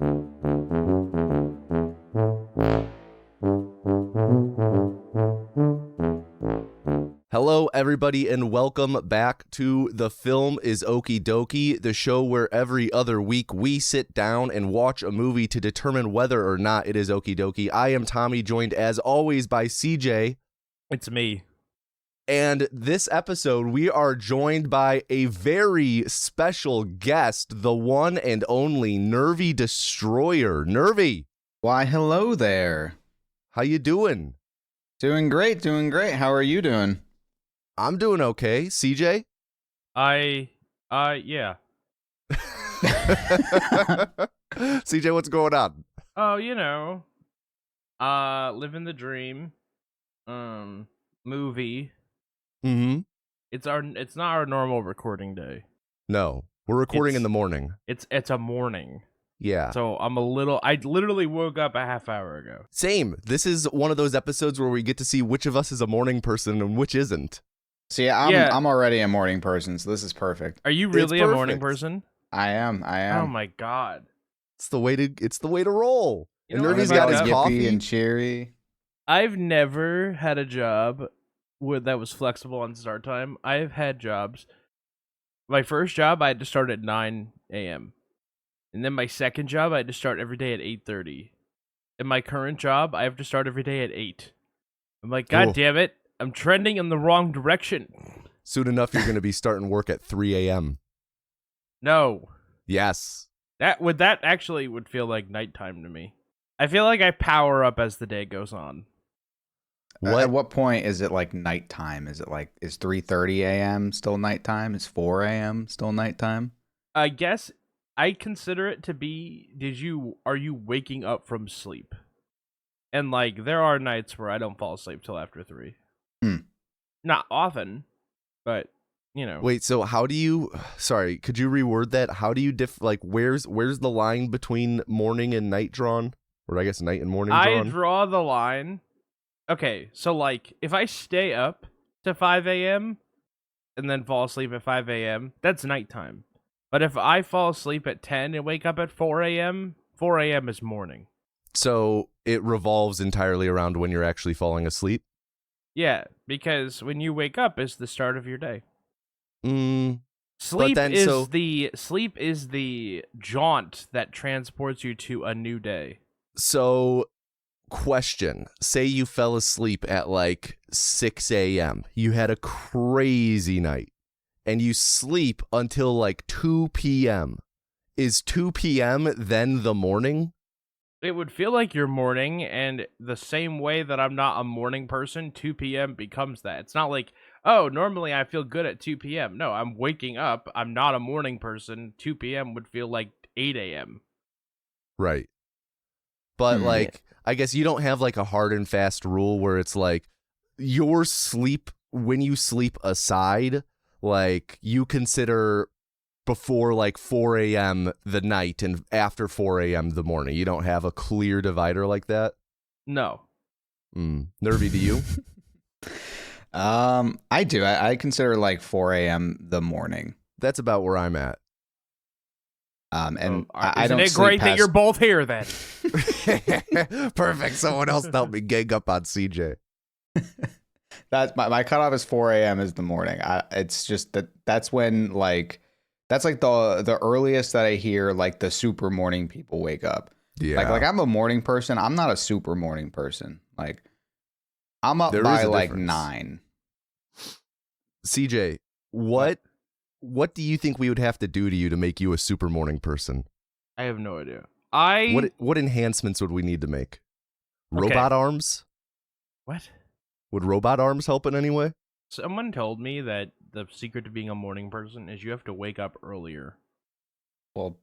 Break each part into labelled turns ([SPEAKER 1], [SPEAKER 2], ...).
[SPEAKER 1] Hello, everybody, and welcome back to The Film is Okie Dokie, the show where every other week we sit down and watch a movie to determine whether or not it is okie dokie. I am Tommy, joined as always by CJ.
[SPEAKER 2] It's me.
[SPEAKER 1] And this episode, we are joined by a very special guest, the one and only NervyDestroyer. Nervy.
[SPEAKER 3] Why, hello there.
[SPEAKER 1] How you doing?
[SPEAKER 3] Doing great. How are you doing?
[SPEAKER 1] I'm doing okay. CJ?
[SPEAKER 2] Yeah.
[SPEAKER 1] CJ, what's going on?
[SPEAKER 2] Oh, living the dream. Movie.
[SPEAKER 1] Mm-hmm.
[SPEAKER 2] It's not our normal recording day.
[SPEAKER 1] No, we're recording in the morning.
[SPEAKER 2] It's a morning.
[SPEAKER 1] Yeah.
[SPEAKER 2] So I literally woke up a half hour ago.
[SPEAKER 1] Same. This is one of those episodes where we get to see which of us is a morning person and which isn't.
[SPEAKER 3] See, I'm already a morning person, so this is perfect.
[SPEAKER 2] Are you really a morning person?
[SPEAKER 3] I am.
[SPEAKER 2] Oh my god.
[SPEAKER 1] It's the way to roll.
[SPEAKER 2] You
[SPEAKER 1] And
[SPEAKER 2] know
[SPEAKER 1] Nervy's
[SPEAKER 2] what
[SPEAKER 1] got
[SPEAKER 2] about
[SPEAKER 1] his
[SPEAKER 3] Yippee
[SPEAKER 1] coffee.
[SPEAKER 3] and cheery.
[SPEAKER 2] I've never had a job that was flexible on start time. I've had jobs. My first job, I had to start at 9 a.m. And then my second job, I had to start every day at 8:30. And my current job, I have to start every day at 8. I'm like, God damn it. I'm trending in the wrong direction.
[SPEAKER 1] Soon enough, you're going to be starting work at 3 a.m.
[SPEAKER 2] No.
[SPEAKER 1] Yes.
[SPEAKER 2] That would feel like nighttime to me. I feel like I power up as the day goes on.
[SPEAKER 3] At what point is it like nighttime? Is it like, is 3:30 a.m. still nighttime? Is 4 a.m. still nighttime?
[SPEAKER 2] I guess I consider it to be, are you waking up from sleep? And like, there are nights where I don't fall asleep till after 3. Not often, but
[SPEAKER 1] Wait, so how do you, sorry, could you reword that? How do you where's the line between morning and night drawn? Or I guess night and morning drawn?
[SPEAKER 2] I draw the line. Okay, so like, if I stay up to 5 a.m. and then fall asleep at 5 a.m., that's nighttime. But if I fall asleep at 10 and wake up at 4 a.m., 4 a.m. is morning.
[SPEAKER 1] So it revolves entirely around when you're actually falling asleep?
[SPEAKER 2] Yeah, because when you wake up is the start of your day.
[SPEAKER 1] Sleep
[SPEAKER 2] is the jaunt that transports you to a new day.
[SPEAKER 1] So, question. Say you fell asleep at like 6 a.m. You had a crazy night. And you sleep until like 2 p.m. Is 2 p.m. then the morning?
[SPEAKER 2] It would feel like your morning, and the same way that I'm not a morning person, 2 p.m. becomes that. It's not like, oh, normally I feel good at 2 p.m. No, I'm waking up. I'm not a morning person. 2 p.m. would feel like 8 a.m.
[SPEAKER 1] Right. But like, I guess you don't have like a hard and fast rule where it's like your sleep, when you sleep aside, like you consider before like 4 a.m. the night and after 4 a.m. the morning. You don't have a clear divider like that?
[SPEAKER 2] No.
[SPEAKER 1] Nervy, do you?
[SPEAKER 3] I do. I consider like 4 a.m. the morning.
[SPEAKER 1] That's about where I'm at.
[SPEAKER 3] And
[SPEAKER 2] I don't. Isn't it great that you're both here then?
[SPEAKER 1] Perfect. Someone else help me gang up on CJ.
[SPEAKER 3] That's my cutoff is 4 a.m. is the morning. It's just that's when like. That's like the earliest that I hear like the super morning people wake up.
[SPEAKER 1] Yeah.
[SPEAKER 3] Like I'm a morning person. I'm not a super morning person. Like I'm up by like 9.
[SPEAKER 1] CJ, what do you think we would have to do to you to make you a super morning person?
[SPEAKER 2] I have no idea.
[SPEAKER 1] What enhancements would we need to make? Robot arms?
[SPEAKER 2] What?
[SPEAKER 1] Would robot arms help in any way?
[SPEAKER 2] Someone told me that the secret to being a morning person is you have to wake up earlier.
[SPEAKER 3] Well,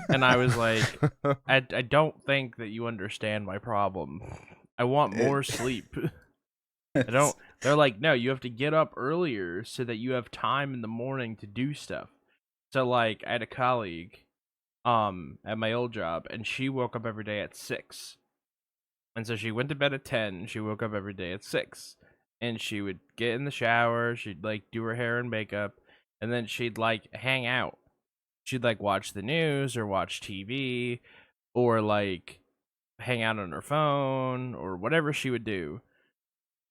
[SPEAKER 2] and I was like, I don't think that you understand my problem. I want more sleep. They're like, no, you have to get up earlier so that you have time in the morning to do stuff. So like, I had a colleague at my old job, and she woke up every day at 6. And so she went to bed at 10, and she woke up every day at 6. And she would get in the shower, she'd like do her hair and makeup, and then she'd like hang out. she'd like watch the news or watch TV or like hang out on her phone or whatever she would do.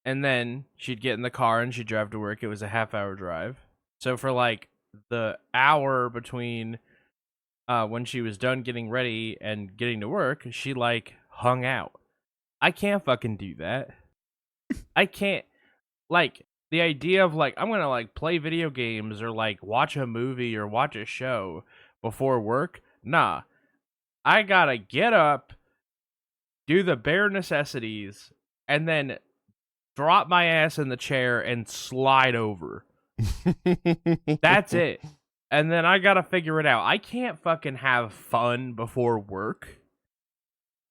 [SPEAKER 2] And then she'd get in the car and she'd drive to work. It was a half-hour drive. So for like the hour between when she was done getting ready and getting to work, she like hung out. I can't fucking do that. I can't, like, the idea of like I'm gonna like play video games or like watch a movie or watch a show before work. Nah, I gotta get up, do the bare necessities, and then drop my ass in the chair and slide over. That's it. And then I gotta figure it out. I can't fucking have fun before work.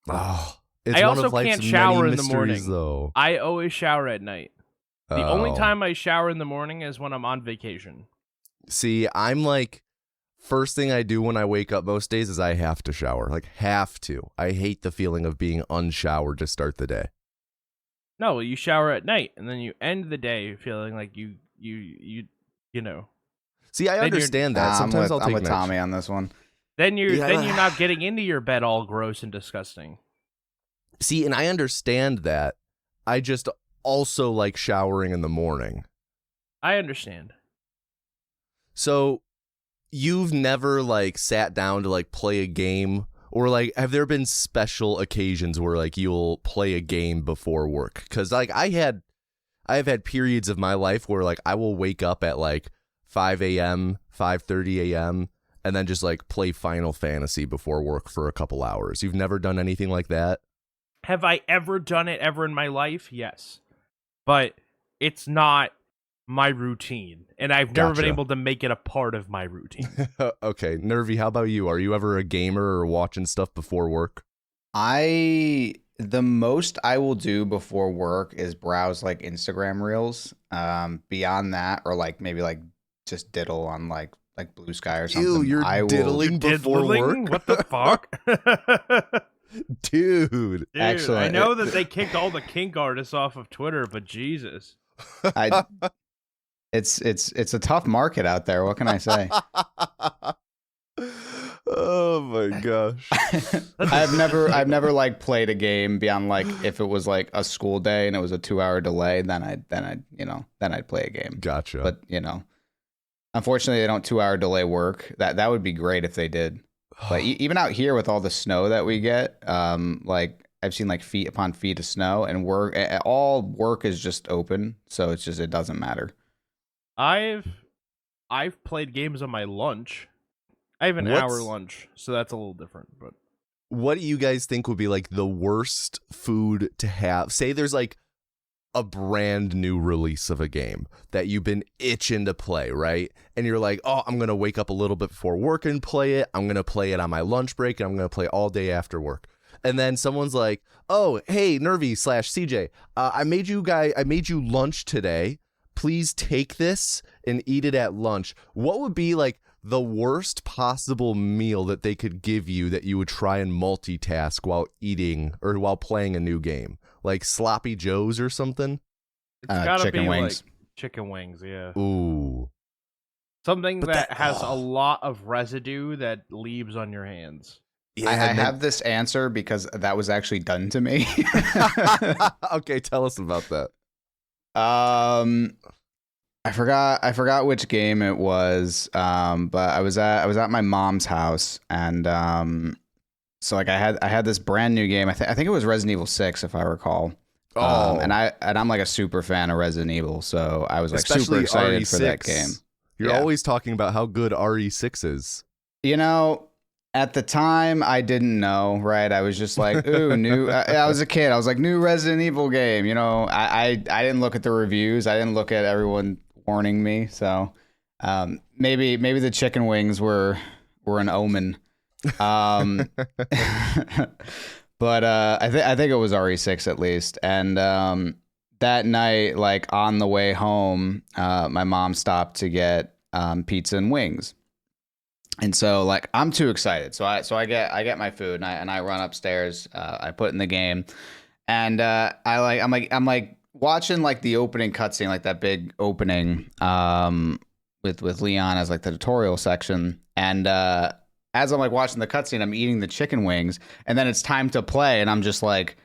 [SPEAKER 1] Oh, it's
[SPEAKER 2] I
[SPEAKER 1] one
[SPEAKER 2] also
[SPEAKER 1] of life's
[SPEAKER 2] can't shower
[SPEAKER 1] many
[SPEAKER 2] in the morning.
[SPEAKER 1] mysteries, though.
[SPEAKER 2] I always shower at night. The only
[SPEAKER 1] Oh.
[SPEAKER 2] time I shower in the morning is when I'm on vacation.
[SPEAKER 1] See, I'm like, first thing I do when I wake up most days is I have to shower. Like, have to. I hate the feeling of being unshowered to start the day.
[SPEAKER 2] No, you shower at night, and then you end the day feeling like you know.
[SPEAKER 1] See, I
[SPEAKER 2] Then you're-
[SPEAKER 1] understand that. Sometimes I'll
[SPEAKER 3] I'm
[SPEAKER 1] take
[SPEAKER 3] with
[SPEAKER 1] naps.
[SPEAKER 3] Tommy on this one.
[SPEAKER 2] Then you're
[SPEAKER 1] Yeah.
[SPEAKER 2] then you're not getting into your bed all gross and disgusting.
[SPEAKER 1] See, and I understand that. I just also like showering in the morning.
[SPEAKER 2] I understand.
[SPEAKER 1] So, you've never like sat down to like play a game, or like have there been special occasions where like you'll play a game before work? Because like I've had periods of my life where like I will wake up at like 5 a.m., 5:30 a.m., and then just like play Final Fantasy before work for a couple hours. You've never done anything like that?
[SPEAKER 2] Have I ever done it ever in my life? Yes. But it's not my routine, and I've never been
[SPEAKER 1] Gotcha.
[SPEAKER 2] able to make it a part of my routine.
[SPEAKER 1] Okay, Nervy, how about you? Are you ever a gamer or watching stuff before work?
[SPEAKER 3] The most I will do before work is browse like Instagram reels. Beyond that, or like maybe like just diddle on like Blue Sky or something.
[SPEAKER 1] Ew, you're
[SPEAKER 3] I will,
[SPEAKER 1] diddling before
[SPEAKER 2] Diddling?
[SPEAKER 1] work?
[SPEAKER 2] What the fuck?
[SPEAKER 1] Dude.
[SPEAKER 2] Dude,
[SPEAKER 3] Actually,
[SPEAKER 2] I know that they kicked all the kink artists off of Twitter, but Jesus.
[SPEAKER 3] it's a tough market out there. What can I say?
[SPEAKER 1] Oh my gosh.
[SPEAKER 3] I've never like played a game beyond like if it was like a school day and it was a 2-hour delay, then I'd play a game.
[SPEAKER 1] Gotcha.
[SPEAKER 3] But unfortunately they don't 2-hour delay work. That would be great if they did. But even out here with all the snow that we get, like I've seen like feet upon feet of snow, and all work is just open, so it doesn't matter.
[SPEAKER 2] I've played games on my lunch. I have an hour lunch, so that's a little different. But
[SPEAKER 1] what do you guys think would be like the worst food to have? Say there's like a brand new release of a game that you've been itching to play, right? And you're like, oh, I'm going to wake up a little bit before work and play it. I'm going to play it on my lunch break, and I'm going to play all day after work. And then someone's like, oh, hey, Nervy/CJ, I made you lunch today. Please take this and eat it at lunch. What would be like the worst possible meal that they could give you that you would try and multitask while eating or while playing a new game? Like Sloppy Joe's or something?
[SPEAKER 2] it's gotta
[SPEAKER 3] chicken
[SPEAKER 2] be
[SPEAKER 3] wings.
[SPEAKER 2] like chicken wings, yeah.
[SPEAKER 1] Ooh.
[SPEAKER 2] Something
[SPEAKER 1] But
[SPEAKER 2] that
[SPEAKER 1] that-
[SPEAKER 2] has a lot of residue that leaves on your hands.
[SPEAKER 1] Yeah,
[SPEAKER 3] I
[SPEAKER 1] and then-
[SPEAKER 3] have this answer because that was actually done to me.
[SPEAKER 1] Okay, tell us about that.
[SPEAKER 3] I forgot which game it was. But I was at my mom's house, and so like I had this brand new game. I think it was Resident Evil 6, if I recall.
[SPEAKER 1] Oh,
[SPEAKER 3] And I'm like a super fan of Resident Evil, so I was like super
[SPEAKER 1] especially
[SPEAKER 3] excited for that
[SPEAKER 1] RE6.
[SPEAKER 3] game.
[SPEAKER 1] You're
[SPEAKER 3] Yeah.
[SPEAKER 1] always talking about how good RE6 is.
[SPEAKER 3] At the time, I didn't know, right? I was just like, ooh, new. I was a kid. I was like, new Resident Evil game. I didn't look at the reviews. I didn't look at everyone warning me. So maybe the chicken wings were an omen. But I think it was RE6 at least. And that night, like on the way home, my mom stopped to get pizza and wings. And so like I'm too excited. So I get my food and I run upstairs. I put in the game, and I'm like watching like the opening cutscene, like that big opening with Leon as like the tutorial section. And as I'm like watching the cutscene, I'm eating the chicken wings, and then it's time to play, and I'm just like,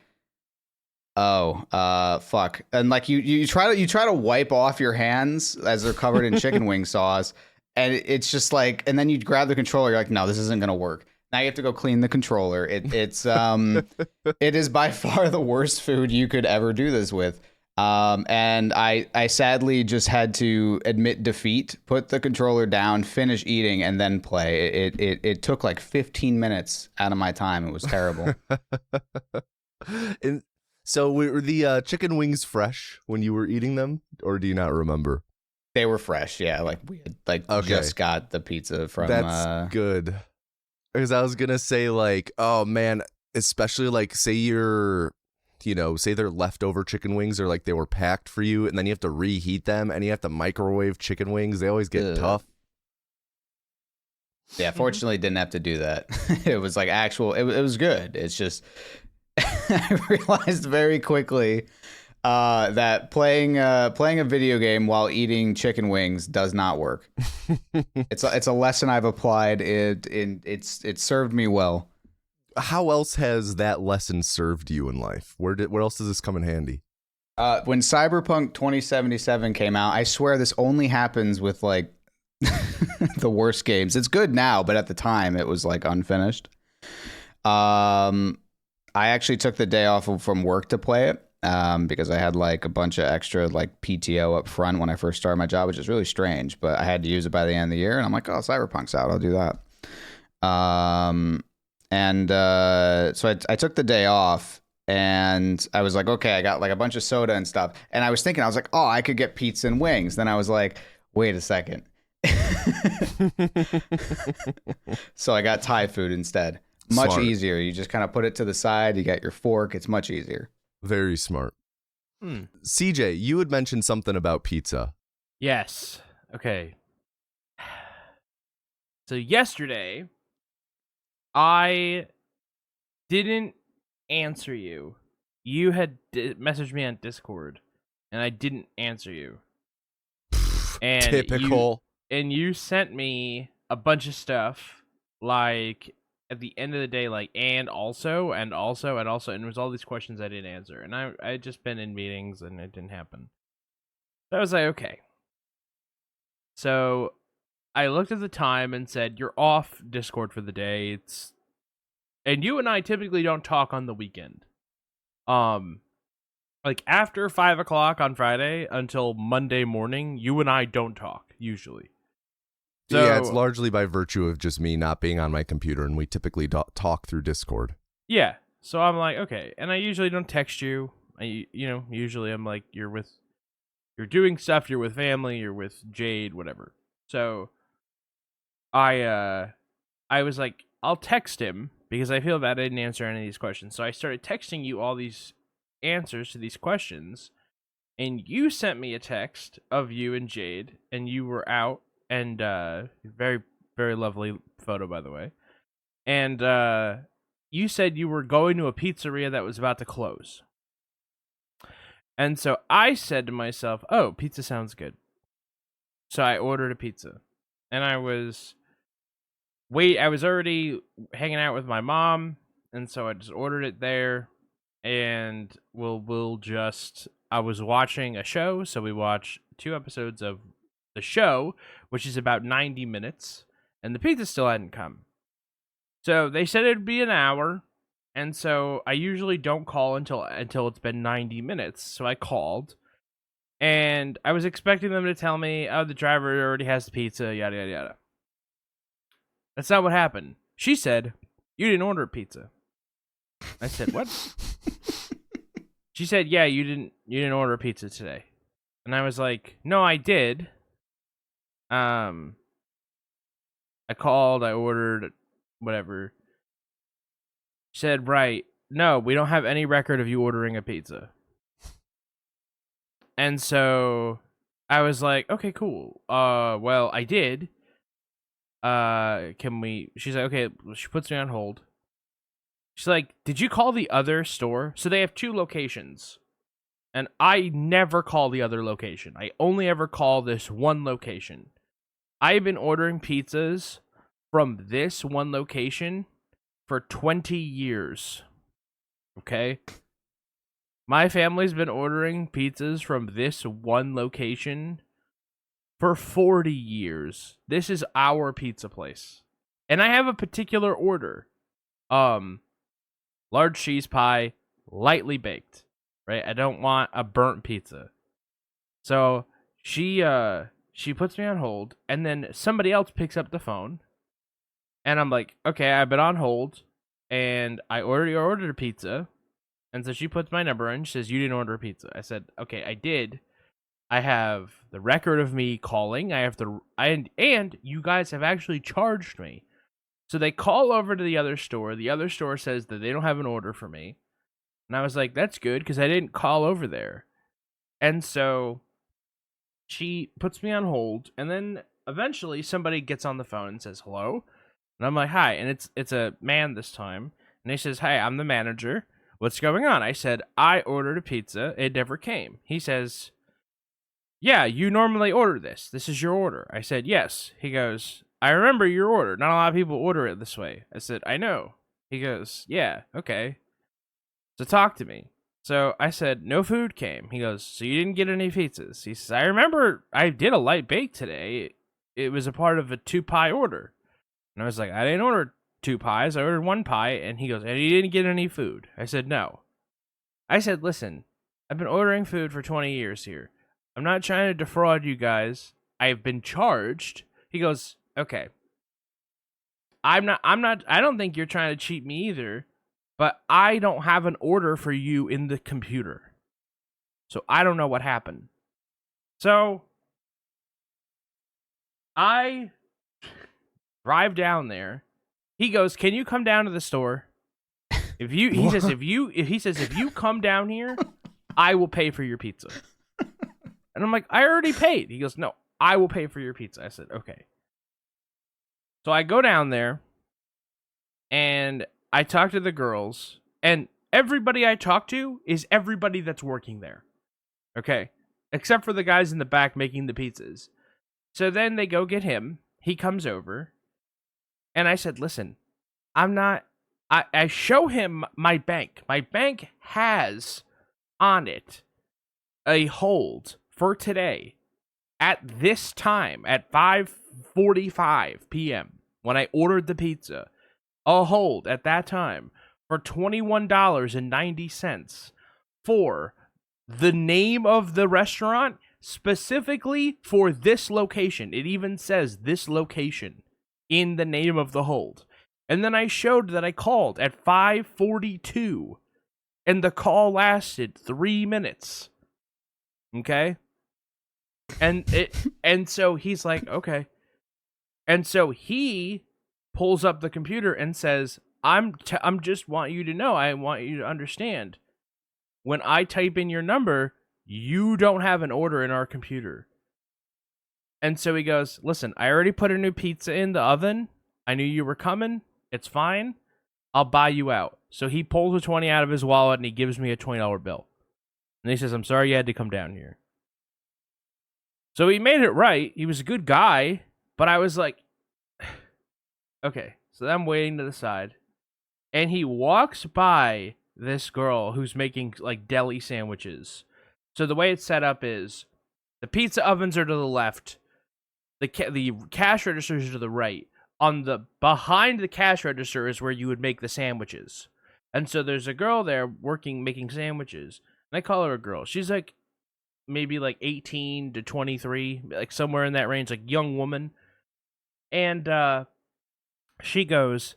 [SPEAKER 3] oh, fuck. And like you try to wipe off your hands as they're covered in chicken wing sauce, and it's just like, and then you grab the controller, you're like, no, this isn't gonna work. Now you have to go clean the controller. It's it is by far the worst food you could ever do this with. And I sadly just had to admit defeat, put the controller down, finish eating, and then play. It took like 15 minutes out of my time. It was terrible.
[SPEAKER 1] And so were the chicken wings fresh when you were eating them, or do you not remember?
[SPEAKER 3] They were fresh, yeah. Like we had just got the pizza from.
[SPEAKER 1] That's good. Because I was gonna say, like, oh man, especially like say you're, say they're leftover chicken wings, or like they were packed for you, and then you have to reheat them, and you have to microwave chicken wings. They always get tough.
[SPEAKER 3] Yeah, fortunately, didn't have to do that. It was like actual. It was good. It's just I realized very quickly that playing a video game while eating chicken wings does not work. It's a lesson I've applied. It's served me well.
[SPEAKER 1] How else has that lesson served you in life? Where else does this come in handy?
[SPEAKER 3] When Cyberpunk 2077 came out, I swear this only happens with like the worst games. It's good now, but at the time it was like unfinished. I actually took the day off from work to play it. Because I had like a bunch of extra like PTO up front when I first started my job, which is really strange, but I had to use it by the end of the year, and I'm like, oh, Cyberpunk's out, I'll do that. So I took the day off, and I was like, okay, I got like a bunch of soda and stuff, and I was thinking, I was like, oh, I could get pizza and wings. Then I was like, wait a second. So I got Thai food instead. Much
[SPEAKER 1] Smart.
[SPEAKER 3] easier. You just kind of put it to the side, you got your fork, it's much easier.
[SPEAKER 1] Very smart. CJ, you had mentioned something about pizza.
[SPEAKER 2] Yes. Okay. So yesterday, I didn't answer you. You had messaged me on Discord, and I didn't answer you. And
[SPEAKER 1] Typical.
[SPEAKER 2] You sent me a bunch of stuff, like at the end of the day, like and also, and it was all these questions I didn't answer, and I had just been in meetings and it didn't happen. So I was like, okay. So I looked at the time and said, "You're off Discord for the day." And you and I typically don't talk on the weekend. Like after 5 o'clock on Friday until Monday morning, you and I don't talk usually. So,
[SPEAKER 1] yeah, it's largely by virtue of just me not being on my computer, and we typically talk through Discord.
[SPEAKER 2] Yeah, so I'm like, okay, and I usually don't text you. Usually I'm like, you're doing stuff, you're with family, you're with Jade, whatever. So I was like, I'll text him because I feel bad I didn't answer any of these questions. So I started texting you all these answers to these questions, and you sent me a text of you and Jade, and you were out. And very, very lovely photo, by the way. And you said you were going to a pizzeria that was about to close. And so I said to myself, oh, pizza sounds good. So I ordered a pizza. And I was already hanging out with my mom. And so I just ordered it there. And I was watching a show. So we watched 2 episodes of the show, which is about 90 minutes, and the pizza still hadn't come. So they said it'd be an hour, and so I usually don't call until it's been 90 minutes. So I called, and I was expecting them to tell me, oh, the driver already has the pizza, yada, yada, yada. That's not what happened. She said, you didn't order a pizza. I said, what? She said, yeah, you didn't order a pizza today. And I was like, no, I did. I called, I ordered, whatever. She said, right, no, we don't have any record of you ordering a pizza. And so I was like, okay, cool. Well, I did. She's like, okay, she puts me on hold. She's like, did you call the other store? So they have 2 locations. And I never call the other location. I only ever call this one location. I've been ordering pizzas from this one location for 20 years. Okay? My family's been ordering pizzas from this one location for 40 years. This is our pizza place. And I have a particular order. Large cheese pie, lightly baked. Right? I don't want a burnt pizza. So she puts me on hold, and then somebody else picks up the phone. And I'm like, okay, I've been on hold, and I ordered a pizza. And so she puts my number in. She says, you didn't order a pizza. I said, okay, I did. I have the record of me calling. And you guys have actually charged me. So they call over to the other store. The other store says that they don't have an order for me. And I was like, that's good, because I didn't call over there. And so she puts me on hold, and then eventually somebody gets on the phone and says, hello? And I'm like, hi. And it's a man this time. And he says, hey, I'm the manager. What's going on? I said, I ordered a pizza. It never came. He says, yeah, you normally order this. This is your order. I said, yes. He goes, I remember your order. Not a lot of people order it this way. I said, I know. He goes, yeah, okay. So talk to me. So I said, no food came. He goes, so you didn't get any pizzas? He says, I remember I did a light bake today. It was a part of a 2-pie order. And I was like, I didn't order 2 pies. I ordered 1 pie. And he goes, and you didn't get any food? I said, no. I said, listen, I've been ordering food for 20 years here. I'm not trying to defraud you guys. I've been charged. He goes, okay. I don't think you're trying to cheat me either, but I don't have an order for you in the computer. So I don't know what happened. So I drive down there. He goes, can you come down to the store? He says, if you come down here, I will pay for your pizza. And I'm like, I already paid. He goes, no, I will pay for your pizza. I said, okay. So I go down there, and I talk to the girls, and everybody I talk to is everybody that's working there. Okay? Except for the guys in the back making the pizzas. So then they go get him. He comes over, and I said, listen, I show him my bank. My bank has on it a hold for today at this time, at 5:45 p.m., when I ordered the pizza, a hold at that time for $21.90 for the name of the restaurant, specifically for this location. It even says this location in the name of the hold. And then I showed that I called at 5:42, and the call lasted 3 minutes. Okay? And so he's like, okay. And so he pulls up the computer and says, I'm just want you to know, I want you to understand. When I type in your number, you don't have an order in our computer. And so he goes, listen, I already put a new pizza in the oven. I knew you were coming. It's fine. I'll buy you out. So he pulls a 20 out of his wallet and he gives me a $20 bill. And he says, I'm sorry you had to come down here. So he made it right. He was a good guy. But I was like, okay. So I'm waiting to the side. And he walks by this girl who's making like deli sandwiches. So the way it's set up is the pizza ovens are to the left. The cash registers are to the right. Behind the cash register is where you would make the sandwiches. And so there's a girl there making sandwiches. And I call her a girl. She's like maybe like 18 to 23, like somewhere in that range, like young woman. And she goes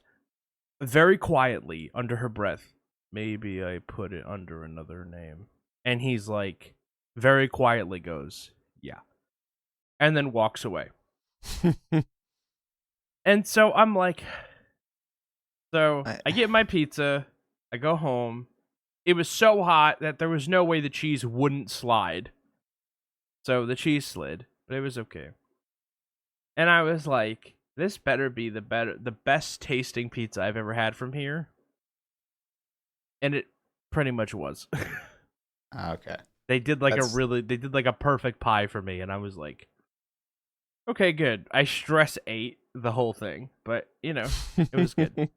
[SPEAKER 2] very quietly under her breath, maybe I put it under another name. And he's like, very quietly goes, yeah. And then walks away. And so I'm like, so I get my pizza, I go home. It was so hot that there was no way the cheese wouldn't slide. So the cheese slid, but it was okay. And I was like, this better be the best tasting pizza I've ever had from here. And it pretty much was.
[SPEAKER 3] Okay.
[SPEAKER 2] They did like a perfect pie for me, and I was like, okay, good. I stress ate the whole thing, but it was good.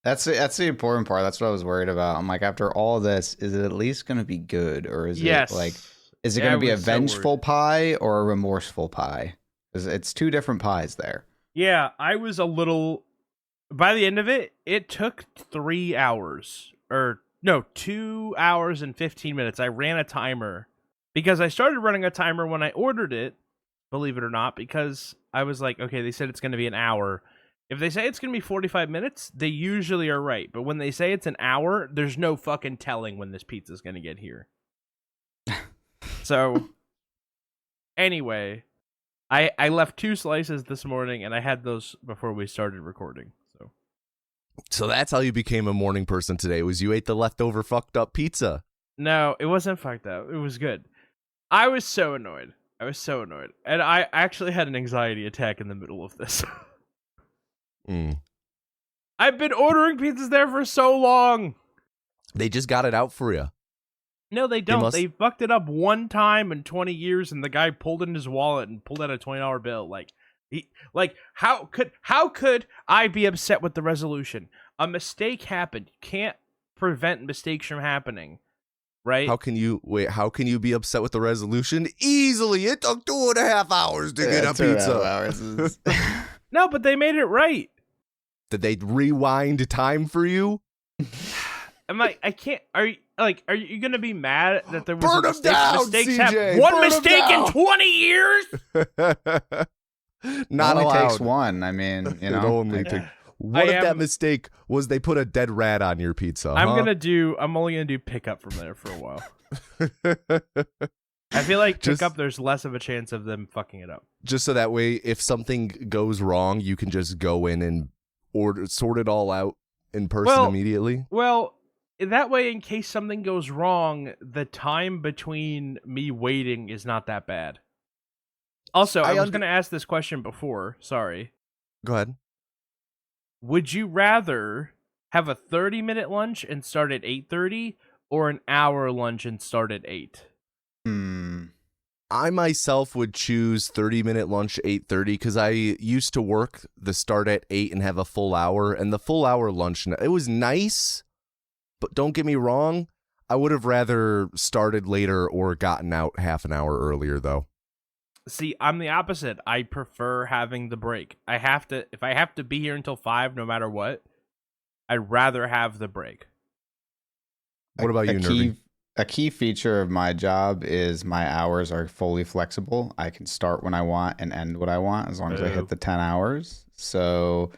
[SPEAKER 3] That's the important part. That's what I was worried about. I'm like, after all this, is it at least going to be good, or is
[SPEAKER 2] Yes.
[SPEAKER 3] it like, is it going to be a
[SPEAKER 2] was so
[SPEAKER 3] vengeful
[SPEAKER 2] worried.
[SPEAKER 3] pie or a remorseful pie? Because it's two different pies there.
[SPEAKER 2] Yeah, I was a little. By the end of it, it took 3 hours, or no, 2 hours and 15 minutes. I ran a timer because I started running a timer when I ordered it. Believe it or not, because I was like, okay, they said it's going to be an hour. If they say it's going to be 45 minutes, they usually are right. But when they say it's an hour, there's no fucking telling when this pizza's going to get here. So, anyway, I left 2 slices this morning, and I had those before we started recording.
[SPEAKER 1] So that's how you became a morning person today, was you ate the leftover fucked up pizza.
[SPEAKER 2] No, it wasn't fucked up. It was good. I was so annoyed. And I actually had an anxiety attack in the middle of this. I've been ordering pizzas there for so long.
[SPEAKER 1] They just got it out for you.
[SPEAKER 2] No, they don't. They fucked it up one time in 20 years, and the guy pulled in his wallet and pulled out a $20 bill. How could I be upset with the resolution? A mistake happened. You can't prevent mistakes from happening, right?
[SPEAKER 1] How can you be upset with the resolution? Easily, it took 2.5 hours to get a pizza.
[SPEAKER 2] No, but they made it right.
[SPEAKER 1] Did they rewind time for you?
[SPEAKER 2] I can't. Are you gonna be mad that there was
[SPEAKER 1] Burn
[SPEAKER 2] a
[SPEAKER 1] mistake? Down,
[SPEAKER 2] mistakes
[SPEAKER 1] CJ,
[SPEAKER 2] happen? One
[SPEAKER 1] burn
[SPEAKER 2] mistake in 20 years?
[SPEAKER 1] Not
[SPEAKER 3] only
[SPEAKER 1] allowed.
[SPEAKER 3] takes one. I mean,
[SPEAKER 1] It only takes. What if that mistake was they put a dead rat on your pizza?
[SPEAKER 2] I'm only gonna do pickup from there for a while. I feel like pickup, there's less of a chance of them fucking it up.
[SPEAKER 1] Just so that way, if something goes wrong, you can just go in and sort it all out in person immediately.
[SPEAKER 2] Well, that way, in case something goes wrong, the time between me waiting is not that bad. Also, I was going to ask this question before. Sorry.
[SPEAKER 1] Go ahead.
[SPEAKER 2] Would you rather have a 30-minute lunch and start at 8:30, or an hour lunch and start at 8?
[SPEAKER 1] I myself would choose 30-minute lunch 8:30 because I used to work the start at 8 and have a full hour, and the full hour lunch, it was nice, but don't get me wrong, I would have rather started later or gotten out half an hour earlier though.
[SPEAKER 2] See, I'm the opposite. I prefer having the break. If I have to be here until 5 no matter what, I'd rather have the break.
[SPEAKER 1] What about you, Nervy?
[SPEAKER 3] A key feature of my job is my hours are fully flexible. I can start when I want and end what I want as long as I hit the 10 hours. So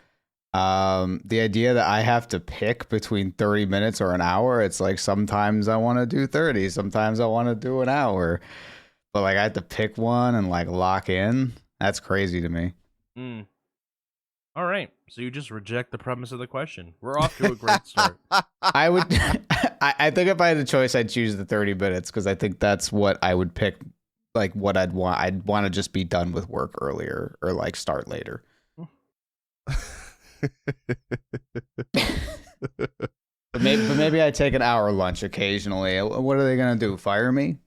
[SPEAKER 3] the idea that I have to pick between 30 minutes or an hour, it's like sometimes I want to do 30, sometimes I want to do an hour. But like I have to pick one and like lock in. That's crazy to me.
[SPEAKER 2] All right. So you just reject the premise of the question. We're off to a great start.
[SPEAKER 3] I would I think if I had a choice, I'd choose the 30 minutes because I think that's what I would pick, like what I'd want. I'd want to just be done with work earlier or like start later. But maybe I take an hour lunch occasionally. What are they going to do? Fire me?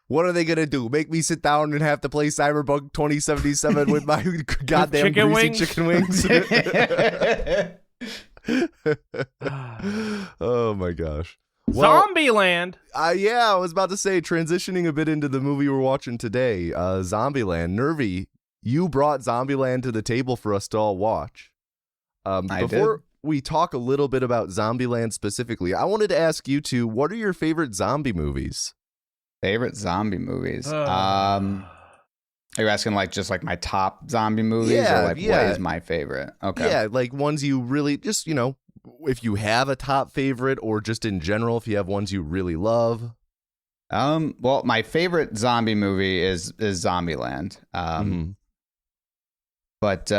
[SPEAKER 1] What are they going to do? Make me sit down and have to play Cyberpunk 2077 with my goddamn chicken wings? Oh my gosh.
[SPEAKER 2] Well, Zombieland.
[SPEAKER 1] Yeah, I was about to say, transitioning a bit into the movie we're watching today, Zombieland. Nervy, you brought Zombieland to the table for us to all watch. Before we talk a little bit about Zombieland specifically, I wanted to ask you two, what are your favorite zombie movies?
[SPEAKER 3] Favorite zombie movies? Are you asking like just like my top zombie movies or like what is my favorite? Okay.
[SPEAKER 1] Yeah, like ones you really just, if you have a top favorite or just in general, if you have ones you really love.
[SPEAKER 3] Well, my favorite zombie movie is Zombieland. But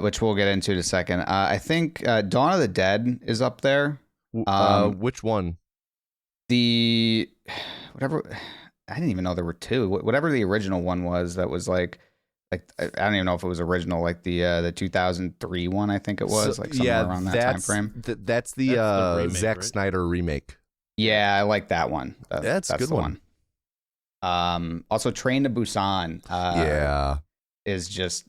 [SPEAKER 3] which we'll get into in a second. I think Dawn of the Dead is up there.
[SPEAKER 1] Which one?
[SPEAKER 3] Whatever. I didn't even know there were two. Whatever the original one was, that was like I don't even know if it was original. Like the 2003 one, I think it was somewhere around that time frame.
[SPEAKER 1] That's the remake, Zack right? Snyder remake.
[SPEAKER 3] Yeah, I like that one.
[SPEAKER 1] That's a good one.
[SPEAKER 3] Also, Train to Busan. Is just.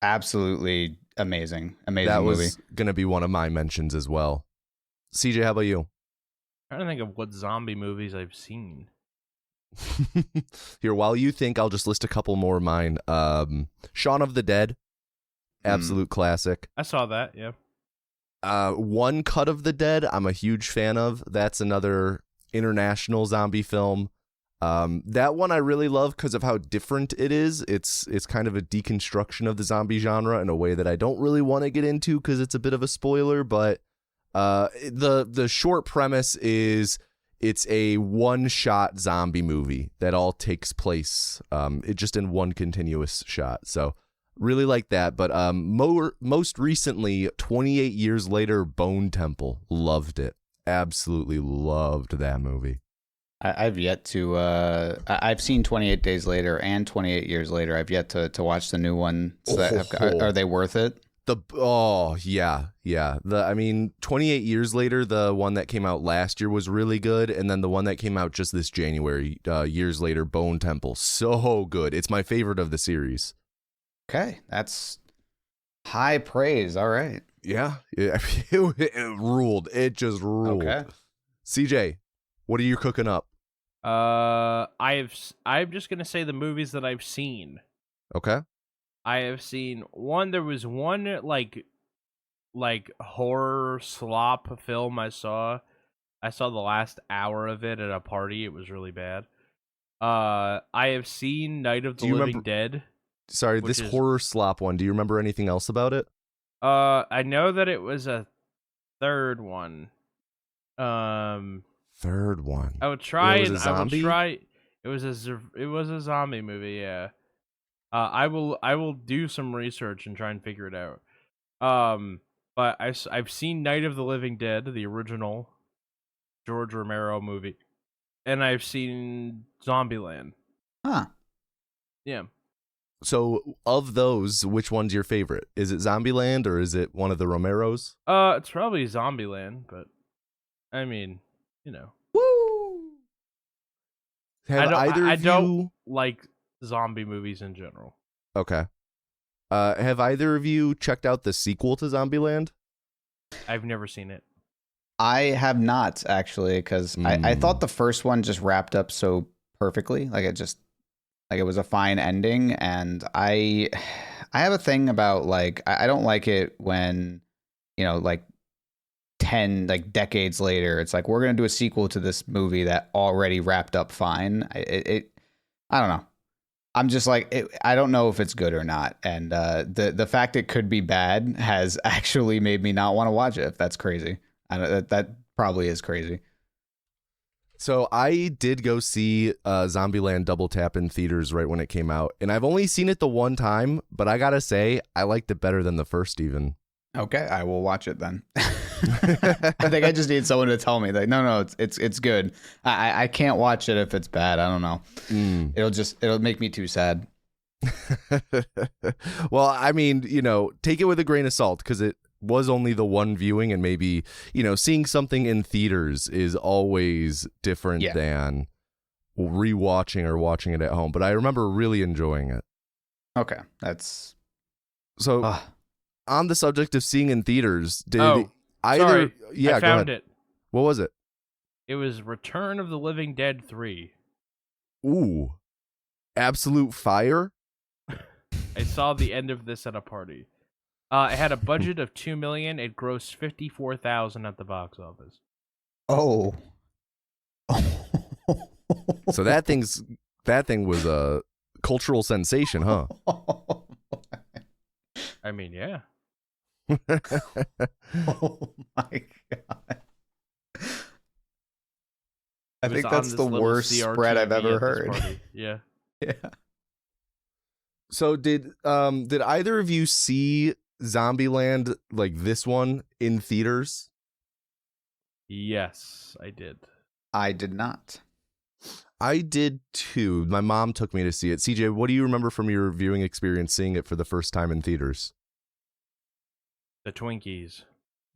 [SPEAKER 3] absolutely amazing movie.
[SPEAKER 1] That was going to be one of my mentions as well. CJ, how about you?
[SPEAKER 2] I'm trying to think of what zombie movies I've seen.
[SPEAKER 1] Here, while you think, I'll just list a couple more of mine. Shaun of the Dead, absolute classic.
[SPEAKER 2] I saw that, yeah.
[SPEAKER 1] One Cut of the Dead, I'm a huge fan of. That's another international zombie film. That one I really love because of how different it is. It's kind of a deconstruction of the zombie genre in a way that I don't really want to get into because it's a bit of a spoiler, but the short premise is it's a one-shot zombie movie that all takes place it just in one continuous shot. So really like that. But most recently, 28 years later, Bone Temple. Loved it. Absolutely loved that movie.
[SPEAKER 3] I've yet to. I've seen 28 Days Later and 28 Years Later. I've yet to watch the new one. So are they worth it?
[SPEAKER 1] Yeah. 28 Years Later, the one that came out last year was really good, and then the one that came out just this January, Years Later, Bone Temple, so good. It's my favorite of the series.
[SPEAKER 3] Okay, that's high praise. All right.
[SPEAKER 1] Yeah, it ruled. It just ruled.
[SPEAKER 3] Okay.
[SPEAKER 1] CJ, what are you cooking up?
[SPEAKER 2] I'm just gonna say the movies that I've seen.
[SPEAKER 1] Okay.
[SPEAKER 2] I have seen one. There was one like horror slop film I saw. I saw the last hour of it at a party. It was really bad. I have seen Night of the Living Dead.
[SPEAKER 1] Sorry, this horror slop one. Do you remember anything else about it?
[SPEAKER 2] I know that it was a third one.
[SPEAKER 1] Third one.
[SPEAKER 2] I would try.
[SPEAKER 1] It was a zombie?
[SPEAKER 2] It was a zombie movie. Yeah. I will do some research and try and figure it out. But I've seen Night of the Living Dead, the original George Romero movie, and I've seen Zombieland.
[SPEAKER 3] Huh.
[SPEAKER 2] Yeah.
[SPEAKER 1] So, of those, which one's your favorite? Is it Zombieland or is it one of the Romeros?
[SPEAKER 2] It's probably Zombieland, but I mean, you know.
[SPEAKER 3] Woo!
[SPEAKER 2] I don't like zombie movies in general.
[SPEAKER 1] Okay. Have either of you checked out the sequel to Zombieland?
[SPEAKER 2] I've never seen it.
[SPEAKER 3] I have not, actually, because I thought the first one just wrapped up so perfectly. It was a fine ending, and I have a thing about I don't like it when 10 decades later it's like we're gonna do a sequel to this movie that already wrapped up fine. I don't know. I'm just I don't know if it's good or not, and the fact it could be bad has actually made me not want to watch it. If that's crazy, that probably is crazy.
[SPEAKER 1] So I did go see Zombieland Double Tap in theaters right when it came out, and I've only seen it the one time, but I gotta say I liked it better than the first even.
[SPEAKER 3] Okay, I will watch it then. I think I just need someone to tell me no, it's good. I can't watch it if it's bad. I don't know. It'll make me too sad.
[SPEAKER 1] Well, I mean, take it with a grain of salt because it was only the one viewing, and maybe seeing something in theaters is always different than rewatching or watching it at home. But I remember really enjoying it.
[SPEAKER 3] Okay, that's
[SPEAKER 1] so. On the subject of seeing in theaters, did either?
[SPEAKER 2] Sorry,
[SPEAKER 1] yeah,
[SPEAKER 2] I found it.
[SPEAKER 1] What was it?
[SPEAKER 2] It was Return of the Living Dead 3.
[SPEAKER 1] Ooh, absolute fire!
[SPEAKER 2] I saw the end of this at a party. It had a budget of $2 million. It grossed $54,000 at the box office.
[SPEAKER 3] Oh.
[SPEAKER 1] So that thing was a cultural sensation, huh?
[SPEAKER 2] I mean, yeah.
[SPEAKER 3] Oh my god. I think that's the worst spread I've ever heard.
[SPEAKER 2] Yeah.
[SPEAKER 3] Yeah.
[SPEAKER 1] So did either of you see Zombieland, like this one, in theaters?
[SPEAKER 2] Yes, I did.
[SPEAKER 3] I did not.
[SPEAKER 1] I did too. My mom took me to see it. CJ, what do you remember from your viewing experience seeing it for the first time in theaters?
[SPEAKER 2] The Twinkies.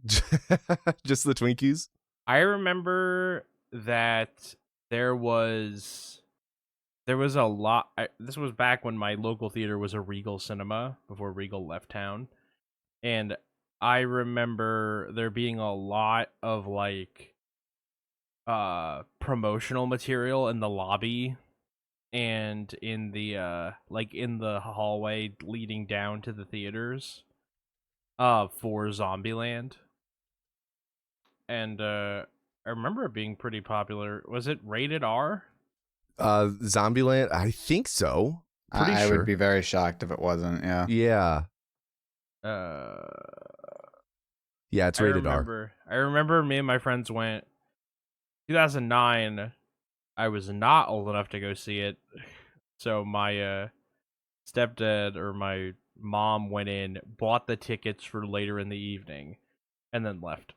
[SPEAKER 1] Just the Twinkies?
[SPEAKER 2] I remember that there was there was a lot. This was back when my local theater was a Regal Cinema before Regal left town, and I remember there being a lot of like promotional material in the lobby and in the like in the hallway leading down to the theaters for Zombieland. And I remember it being pretty popular. Was it rated R?
[SPEAKER 1] Zombieland, I think so. Pretty
[SPEAKER 3] I
[SPEAKER 1] sure.
[SPEAKER 3] would be very shocked if it wasn't. Yeah.
[SPEAKER 1] Yeah. Yeah, it's rated R.
[SPEAKER 2] I remember me and my friends went 2009. I was not old enough to go see it, so my stepdad or my mom went in, bought the tickets for later in the evening, and then left.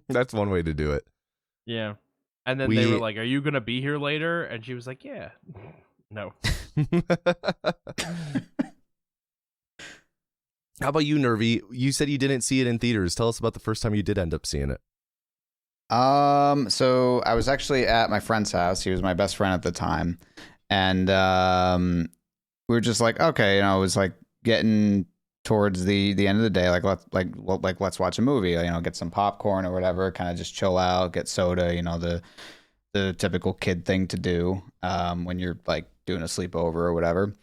[SPEAKER 1] That's one way to do it.
[SPEAKER 2] Yeah. And then they were like, "Are you gonna be here later?" And she was like, "Yeah." No.
[SPEAKER 1] How about you, Nervy? You said you didn't see it in theaters. Tell us about the first time you did end up seeing it.
[SPEAKER 3] So I was actually at my friend's house. He was my best friend at the time, and we were just like, okay, it was like getting towards the end of the day, like let's watch a movie, get some popcorn or whatever, kind of just chill out, get soda, the typical kid thing to do when you're like doing a sleepover or whatever.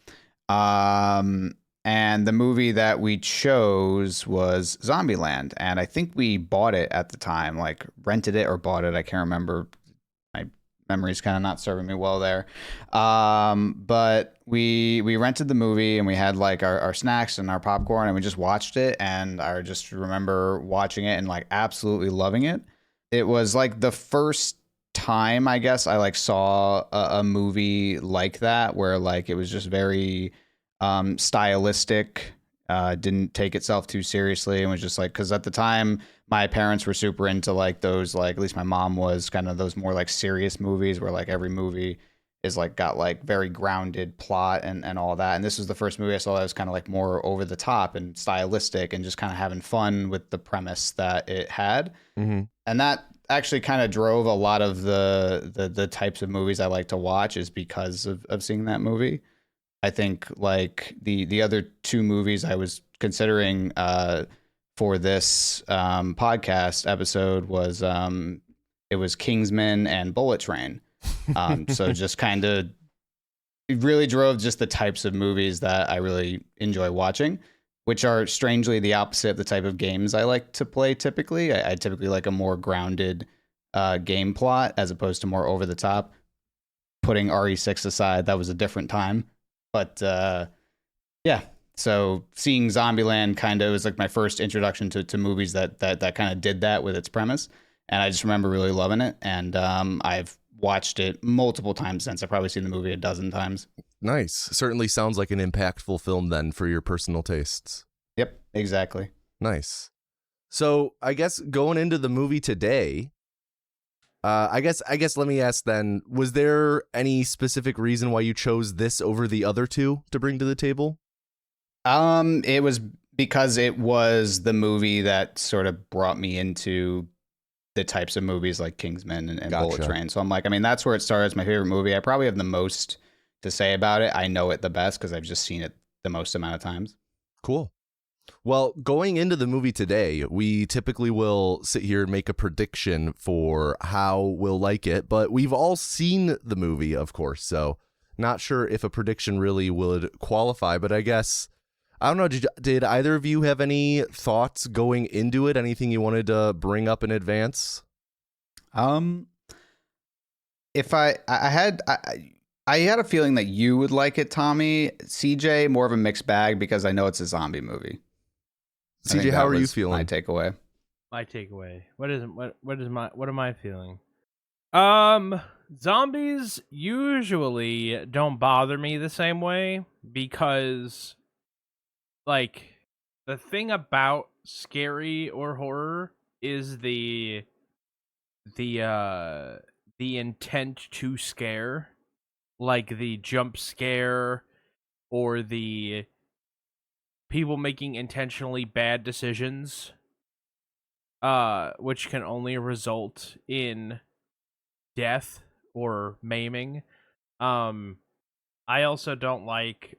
[SPEAKER 3] And the movie that we chose was Zombieland, and I think we bought it at the time, like rented it or bought it. I can't remember. My memory's kind of not serving me well there. But we rented the movie and we had like our snacks and our popcorn and we just watched it. And I just remember watching it and like absolutely loving it. It was like the first time, I guess, I like saw a movie like that where like it was just very stylistic, didn't take itself too seriously, and was just like, because at the time my parents were super into like those, like at least my mom was, kind of those more like serious movies where like every movie is like got like very grounded plot and all that. And this was the first movie I saw that was kind of like more over the top and stylistic and just kind of having fun with the premise that it had.
[SPEAKER 1] Mm-hmm.
[SPEAKER 3] And that actually kind of drove a lot of the types of movies I like to watch, is because of seeing that movie. I think like the other two movies I was considering for this podcast episode was it was Kingsman and Bullet Train. So just kind of, it really drove just the types of movies that I really enjoy watching, which are strangely the opposite of the type of games I like to play typically. I typically like a more grounded game plot as opposed to more over the top. Putting RE6 aside, that was a different time. But yeah, so seeing Zombieland kind of was like my first introduction to movies that kind of did that with its premise. And I just remember really loving it. And I've watched it multiple times since. I've probably seen the movie a dozen times.
[SPEAKER 1] Nice. Certainly sounds like an impactful film then for your personal tastes.
[SPEAKER 3] Yep, exactly.
[SPEAKER 1] Nice. So I guess going into the movie today, I guess let me ask then, was there any specific reason why you chose this over the other two to bring to the table?
[SPEAKER 3] It was because it was the movie that sort of brought me into the types of movies like Kingsman and
[SPEAKER 1] Gotcha.
[SPEAKER 3] Bullet Train. So I'm like, I mean, that's where it started. It's my favorite movie. I probably have the most to say about it. I know it the best because I've just seen it the most amount of times.
[SPEAKER 1] Cool. Well, going into the movie today, we typically will sit here and make a prediction for how we'll like it, but we've all seen the movie, of course, so not sure if a prediction really would qualify, but I guess, I don't know, did either of you have any thoughts going into it? Anything you wanted to bring up in advance?
[SPEAKER 3] If I had a feeling that you would like it, Tommy. CJ, more of a mixed bag because I know it's a zombie movie.
[SPEAKER 1] CJ, how are you feeling?
[SPEAKER 3] My takeaway.
[SPEAKER 2] What am I feeling? Zombies usually don't bother me the same way because, like, the thing about scary or horror is the intent to scare, like the jump scare or the people making intentionally bad decisions, which can only result in death or maiming. I also don't like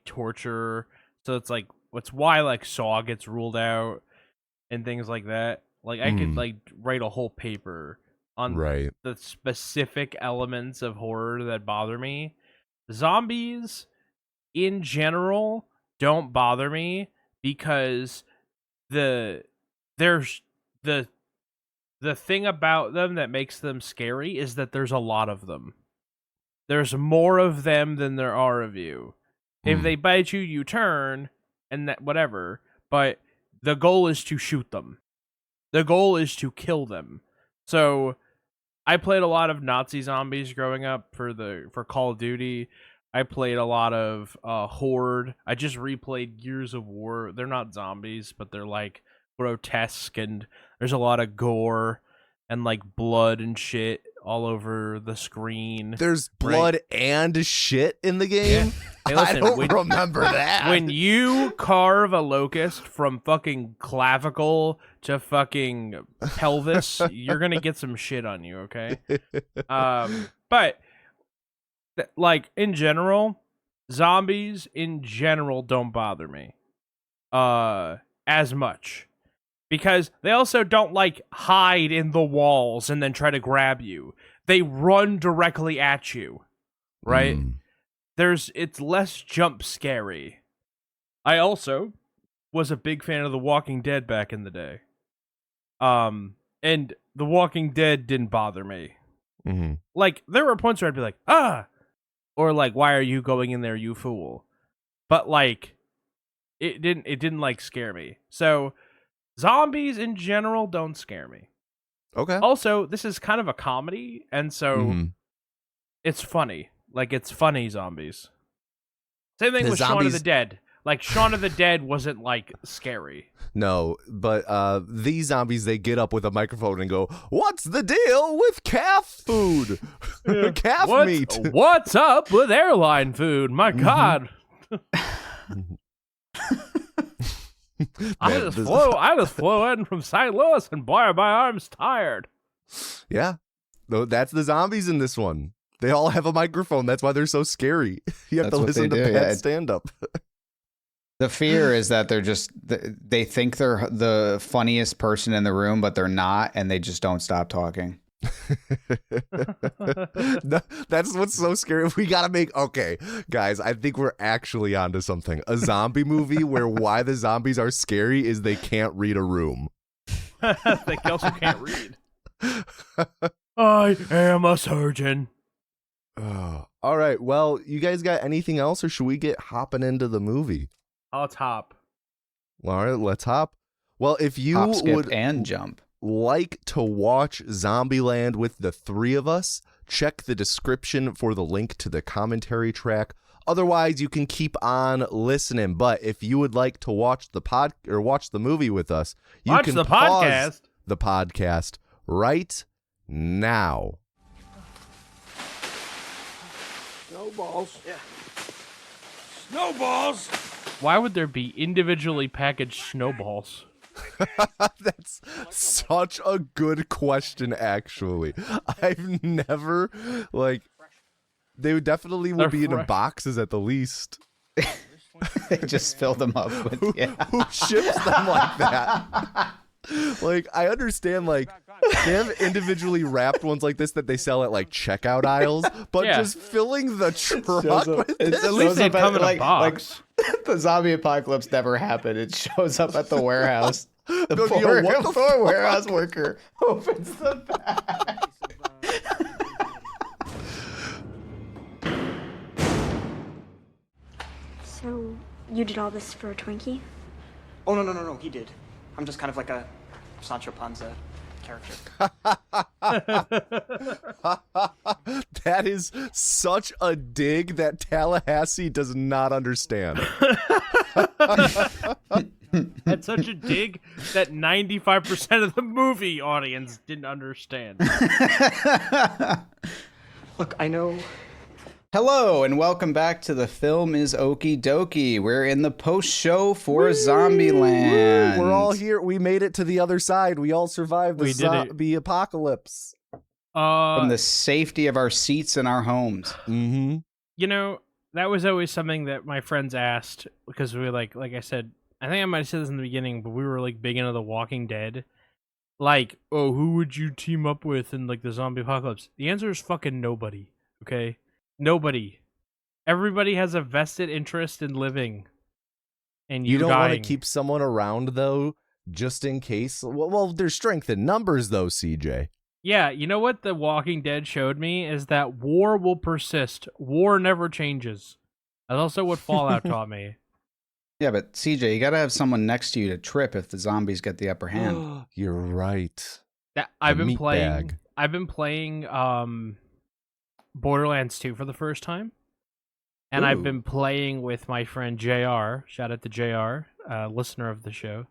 [SPEAKER 2] torture. So it's like what's why like Saw gets ruled out and things like that. Like I could like write a whole paper on the specific elements of horror that bother me. Zombies in general don't bother me because there's the thing about them that makes them scary is that there's a lot of them. There's more of them than there are of you. If they bite you, you turn and that whatever, but the goal is to shoot them. The goal is to kill them. So I played a lot of Nazi zombies growing up for Call of Duty. I played a lot of Horde. I just replayed Gears of War. They're not zombies, but they're like grotesque and there's a lot of gore and like blood and shit all over the screen.
[SPEAKER 1] There's blood and shit in the game?
[SPEAKER 2] Yeah. Hey, listen,
[SPEAKER 1] I don't remember that.
[SPEAKER 2] When you carve a locust from fucking clavicle to fucking pelvis, you're gonna get some shit on you, okay? But like in general, zombies in general don't bother me as much. Because they also don't, like, hide in the walls and then try to grab you. They run directly at you, right? It's less jump scary. I also was a big fan of The Walking Dead back in the day. And The Walking Dead didn't bother me. Like, there were points where I'd be like, ah! Or, like, why are you going in there, you fool? But, like, it didn't like, scare me. So zombies in general don't scare me.
[SPEAKER 1] Okay.
[SPEAKER 2] Also, this is kind of a comedy, and so it's funny. Like, it's funny zombies. Same thing with Shaun of the Dead. Like, Shaun of the Dead wasn't, like, scary.
[SPEAKER 1] No, but these zombies, they get up with a microphone and go, "What's the deal with calf food? Calf meat?
[SPEAKER 2] What's up with airline food? My God." I just flew in from St. Louis and boy, are my arms tired.
[SPEAKER 1] Yeah. No, that's the zombies in this one. They all have a microphone. That's why they're so scary. You have to listen to Pat's stand-up.
[SPEAKER 3] The fear is that they think they're the funniest person in the room, but they're not, and they just don't stop talking.
[SPEAKER 1] That's what's so scary. We gotta okay, guys, I think we're actually onto something. A zombie movie where why the zombies are scary is they can't read a room.
[SPEAKER 2] They also can't read. I am a surgeon.
[SPEAKER 1] All right, well, you guys got anything else, or should we get hopping into the movie?
[SPEAKER 2] Let's hop.
[SPEAKER 1] All right, let's hop. Well, if you
[SPEAKER 3] hop, skip, and jump
[SPEAKER 1] like to watch Zombieland with the three of us, check the description for the link to the commentary track. Otherwise, you can keep on listening. But if you would like to watch the movie with us, you can pause the podcast right now.
[SPEAKER 4] Snowballs. Yeah. Snowballs.
[SPEAKER 2] Why would there be individually packaged snowballs?
[SPEAKER 1] That's such a good question, actually. I've never, they definitely will be in boxes at the least.
[SPEAKER 3] They just fill them up with,
[SPEAKER 1] who ships them like that? Like, I understand, like, they have individually wrapped ones like this that they sell at, like, checkout aisles, but just filling the truck with this?
[SPEAKER 2] At least they'd come in a box.
[SPEAKER 3] The zombie apocalypse never happened. It shows up at the warehouse. The
[SPEAKER 1] poor
[SPEAKER 3] warehouse worker opens the bag.
[SPEAKER 5] So, you did all this for a Twinkie?
[SPEAKER 6] Oh, no, he did. I'm just kind of like a Sancho Panza character.
[SPEAKER 1] That is such a dig that Tallahassee does not understand.
[SPEAKER 2] That's such a dig that 95% of the movie audience didn't understand.
[SPEAKER 6] Look, I know.
[SPEAKER 3] Hello, and welcome back to The Film is Okie Dokie. We're in the post-show for Zombieland.
[SPEAKER 1] We're all here. We made it to the other side. We all survived the zombie apocalypse.
[SPEAKER 3] From the safety of our seats in our homes.
[SPEAKER 1] Mm-hmm.
[SPEAKER 2] You know, that was always something that my friends asked because we were like I said, I think I might have said this in the beginning, but we were like big into The Walking Dead. Like, oh, who would you team up with in like the zombie apocalypse? The answer is fucking nobody. Okay, nobody. Everybody has a vested interest in living, and
[SPEAKER 1] You don't
[SPEAKER 2] dying.
[SPEAKER 1] want to keep someone around though, just in case. Well, there's strength in numbers though, CJ.
[SPEAKER 2] Yeah, you know what The Walking Dead showed me is that war will persist. War never changes. That's also what Fallout taught me.
[SPEAKER 3] Yeah, but CJ, you got to have someone next to you to trip if the zombies get the upper hand.
[SPEAKER 1] You're right.
[SPEAKER 2] I've
[SPEAKER 1] The
[SPEAKER 2] been
[SPEAKER 1] meat
[SPEAKER 2] playing.
[SPEAKER 1] bag.
[SPEAKER 2] I've been playing Borderlands 2 for the first time, and I've
[SPEAKER 1] Ooh.
[SPEAKER 2] been playing with my friend JR. Shout out to JR, listener of the show,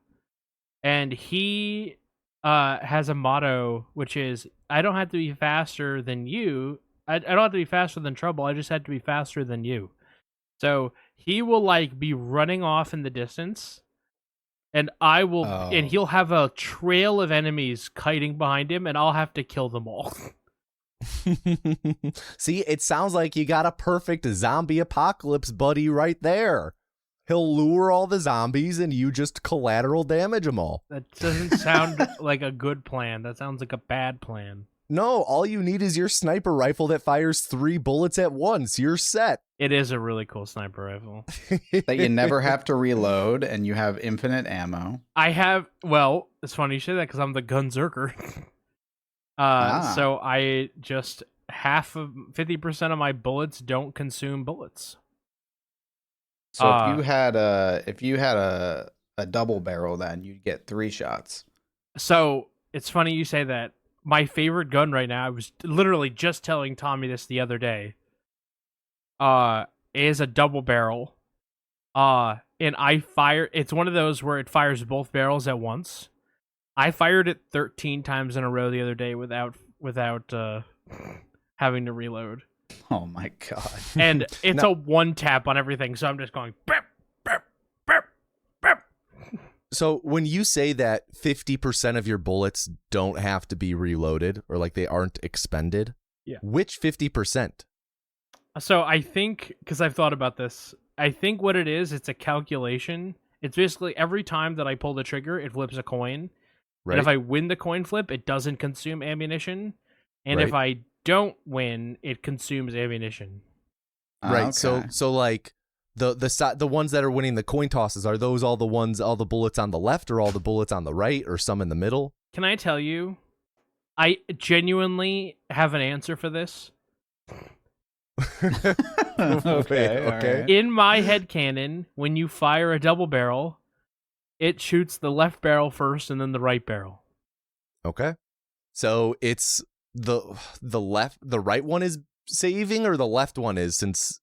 [SPEAKER 2] and he has a motto which is, "I don't have to be faster than you. I don't have to be faster than trouble. I just have to be faster than you." So he will like be running off in the distance, and I will, and he'll have a trail of enemies kiting behind him, and I'll have to kill them all.
[SPEAKER 1] See, it sounds like you got a perfect zombie apocalypse buddy right there. He'll lure all the zombies and you just collateral damage them all.
[SPEAKER 2] That doesn't sound like a good plan. That sounds like a bad plan.
[SPEAKER 1] No, all you need is your sniper rifle that fires 3 bullets at once. You're set.
[SPEAKER 2] It is a really cool sniper rifle.
[SPEAKER 3] That you never have to reload and you have infinite ammo.
[SPEAKER 2] Well, it's funny you say that because I'm the gunzerker. So I just 50% of my bullets don't consume bullets.
[SPEAKER 3] So if you had a double barrel, then you'd get 3 shots.
[SPEAKER 2] So it's funny you say that. My favorite gun right now, I was literally just telling Tommy this the other day, is a double barrel. And it's one of those where it fires both barrels at once. I fired it 13 times in a row the other day without having to reload.
[SPEAKER 3] Oh my god.
[SPEAKER 2] And it's a one tap on everything, so I'm just going burp, burp, burp, burp.
[SPEAKER 1] So when you say that 50% of your bullets don't have to be reloaded or like they aren't expended,
[SPEAKER 2] yeah,
[SPEAKER 1] which 50%?
[SPEAKER 2] So I think, because I've thought about this, I think what it is, it's a calculation. It's basically every time that I pull the trigger, it flips a coin.
[SPEAKER 1] Right.
[SPEAKER 2] And if I win the coin flip, it doesn't consume ammunition. And
[SPEAKER 1] Right.
[SPEAKER 2] if I don't win, it consumes ammunition.
[SPEAKER 1] Right.
[SPEAKER 3] Okay.
[SPEAKER 1] So like the ones that are winning the coin tosses, are those all the bullets on the left or all the bullets on the right or some in the middle?
[SPEAKER 2] Can I tell you, I genuinely have an answer for this.
[SPEAKER 3] Okay.
[SPEAKER 2] In my headcanon, when you fire a double barrel, it shoots the left barrel first and then the right barrel.
[SPEAKER 1] Okay. So it's the right one is saving or the left one is, since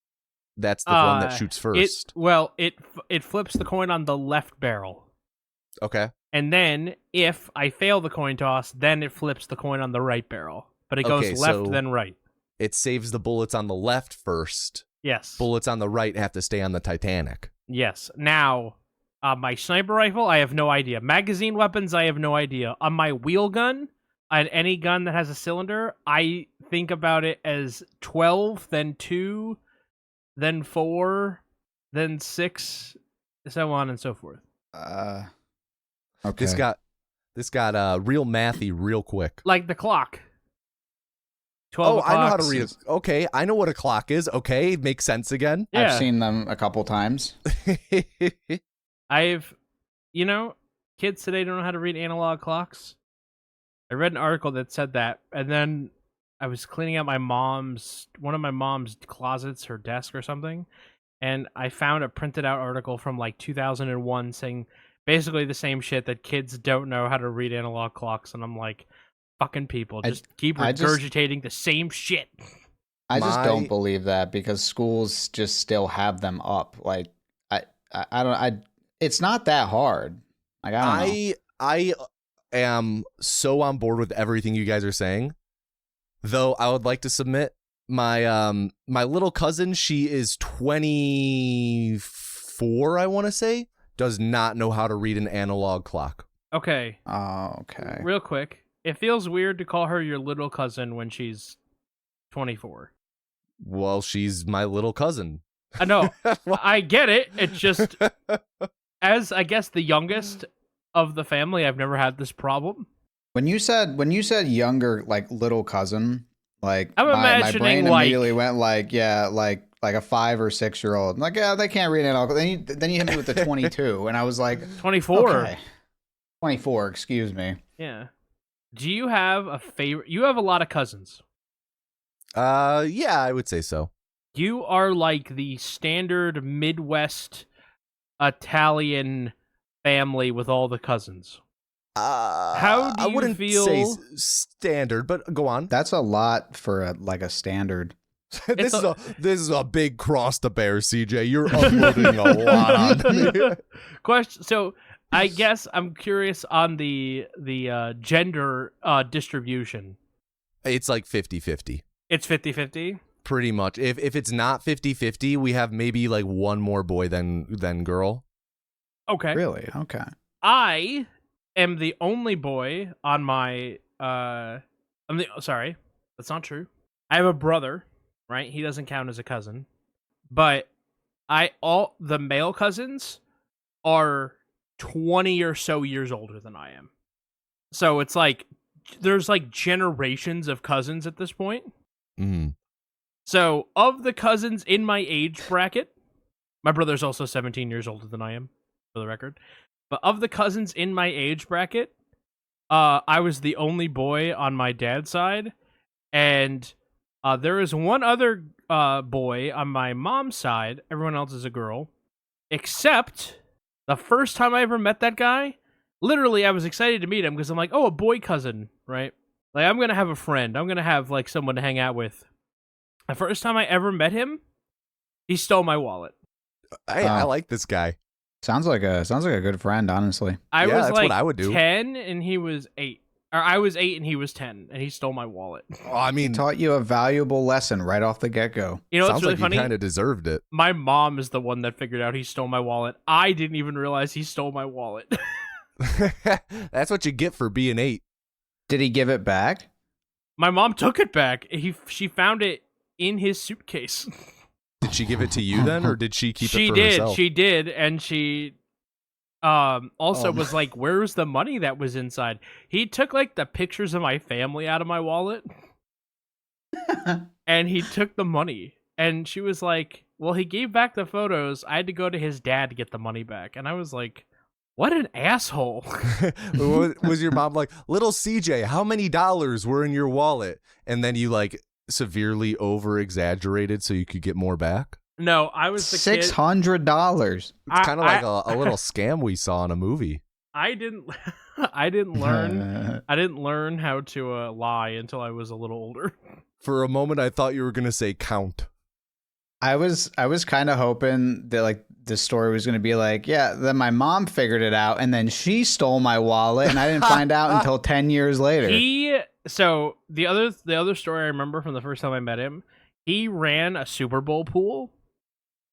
[SPEAKER 1] that's the one that shoots first.
[SPEAKER 2] It flips the coin on the left barrel.
[SPEAKER 1] Okay.
[SPEAKER 2] And then if I fail the coin toss, then it flips the coin on the right barrel. But it goes
[SPEAKER 1] Okay,
[SPEAKER 2] left
[SPEAKER 1] so-
[SPEAKER 2] then right.
[SPEAKER 1] It saves the bullets on the left first.
[SPEAKER 2] Yes.
[SPEAKER 1] Bullets on the right have to stay on the Titanic.
[SPEAKER 2] Yes. Now, my sniper rifle, I have no idea. Magazine weapons, I have no idea. On my wheel gun, on any gun that has a cylinder, I think about it as 12, then 2, then 4, then 6, so on and so forth.
[SPEAKER 3] Okay.
[SPEAKER 1] This got real mathy real quick.
[SPEAKER 2] Like the clock. 12
[SPEAKER 1] Oh, I know how to
[SPEAKER 2] o'clocks.
[SPEAKER 1] read it. Okay, I know what a clock is. Okay, makes sense again.
[SPEAKER 2] Yeah.
[SPEAKER 3] I've seen them a couple times.
[SPEAKER 2] Kids today don't know how to read analog clocks. I read an article that said that, and then I was cleaning out one of my mom's closets, her desk or something, and I found a printed out article from like 2001 saying basically the same shit, that kids don't know how to read analog clocks, and I'm like, fucking people, just keep regurgitating the same shit.
[SPEAKER 3] I just don't believe that, because schools just still have them up. Like it's not that hard. Like I don't know.
[SPEAKER 1] I am so on board with everything you guys are saying. Though I would like to submit my my little cousin, she is 24, I want to say, does not know how to read an analog clock.
[SPEAKER 2] Okay.
[SPEAKER 3] Oh, okay.
[SPEAKER 2] Real quick, It feels weird to call her your little cousin when she's 24.
[SPEAKER 1] Well, she's my little cousin.
[SPEAKER 2] I know. I get it. It's just, as I guess the youngest of the family, I've never had this problem.
[SPEAKER 3] When you said younger, like little cousin, like
[SPEAKER 2] I'm
[SPEAKER 3] my
[SPEAKER 2] imagining
[SPEAKER 3] brain
[SPEAKER 2] like,
[SPEAKER 3] immediately went like, yeah, like a 5 or 6 year old. Like, yeah, they can't read it all. Then you hit me with the 22, and I was like,
[SPEAKER 2] 24.
[SPEAKER 3] okay. 24, excuse me.
[SPEAKER 2] Yeah. Do you have a favorite? You have a lot of cousins.
[SPEAKER 1] Yeah, I would say so.
[SPEAKER 2] You are like the standard Midwest Italian family with all the cousins. How do you
[SPEAKER 1] I wouldn't
[SPEAKER 2] feel?
[SPEAKER 1] say standard, but go on.
[SPEAKER 3] That's a lot for a standard.
[SPEAKER 1] This is a big cross to bear, CJ. You're unloading a lot on me.
[SPEAKER 2] Question. So I guess I'm curious on the gender distribution.
[SPEAKER 1] It's like 50-50.
[SPEAKER 2] It's 50-50?
[SPEAKER 1] Pretty much. If it's not 50-50, we have maybe like one more boy than girl.
[SPEAKER 2] Okay.
[SPEAKER 3] Really? Okay.
[SPEAKER 2] I am the only boy on my sorry, that's not true. I have a brother, right? He doesn't count as a cousin. But all the male cousins are 20 or so years older than I am. So it's like there's like generations of cousins at this point.
[SPEAKER 1] Mm.
[SPEAKER 2] So of the cousins in my age bracket, my brother's also 17 years older than I am, for the record. But of the cousins in my age bracket, I was the only boy on my dad's side, and there is one other boy on my mom's side. Everyone else is a girl, except the first time I ever met that guy. Literally, I was excited to meet him because I'm like, oh, a boy cousin, right? Like, I'm gonna have a friend. I'm gonna have like someone to hang out with. The first time I ever met him, he stole my wallet.
[SPEAKER 1] I like this guy.
[SPEAKER 3] Sounds like a good friend, honestly.
[SPEAKER 2] I was
[SPEAKER 1] that's
[SPEAKER 2] like
[SPEAKER 1] what I would do.
[SPEAKER 2] 10 and he was 8. Or I was 8 and he was 10 and he stole my wallet.
[SPEAKER 1] Oh, I mean,
[SPEAKER 3] Taught you a valuable lesson right off the get-go.
[SPEAKER 2] You know what's
[SPEAKER 1] sounds
[SPEAKER 2] really
[SPEAKER 1] like
[SPEAKER 2] funny?
[SPEAKER 1] you kind of deserved it.
[SPEAKER 2] My mom is the one that figured out he stole my wallet. I didn't even realize he stole my wallet.
[SPEAKER 1] That's what you get for being 8.
[SPEAKER 3] Did he give it back?
[SPEAKER 2] My mom took it back. She found it in his suitcase.
[SPEAKER 1] Did she give it to you then, or did she keep it for herself?
[SPEAKER 2] She did, and she also was like, where's the money that was inside? He took like the pictures of my family out of my wallet and he took the money, and she was like, well, he gave back the photos. I had to go to his dad to get the money back. And I was like, what an asshole.
[SPEAKER 1] Was your mom like, little CJ, how many dollars were in your wallet? And then you like severely over exaggerated so you could get more back?
[SPEAKER 2] No, I was the
[SPEAKER 3] $600.
[SPEAKER 1] It's kind of like a little scam we saw in a movie.
[SPEAKER 2] I didn't learn how to lie until I was a little older.
[SPEAKER 1] For a moment, I thought you were going to say count.
[SPEAKER 3] I was kind of hoping that like this story was going to be like, yeah, then my mom figured it out and then she stole my wallet and I didn't find out until 10 years later.
[SPEAKER 2] So the other story I remember from the first time I met him, he ran a Super Bowl pool.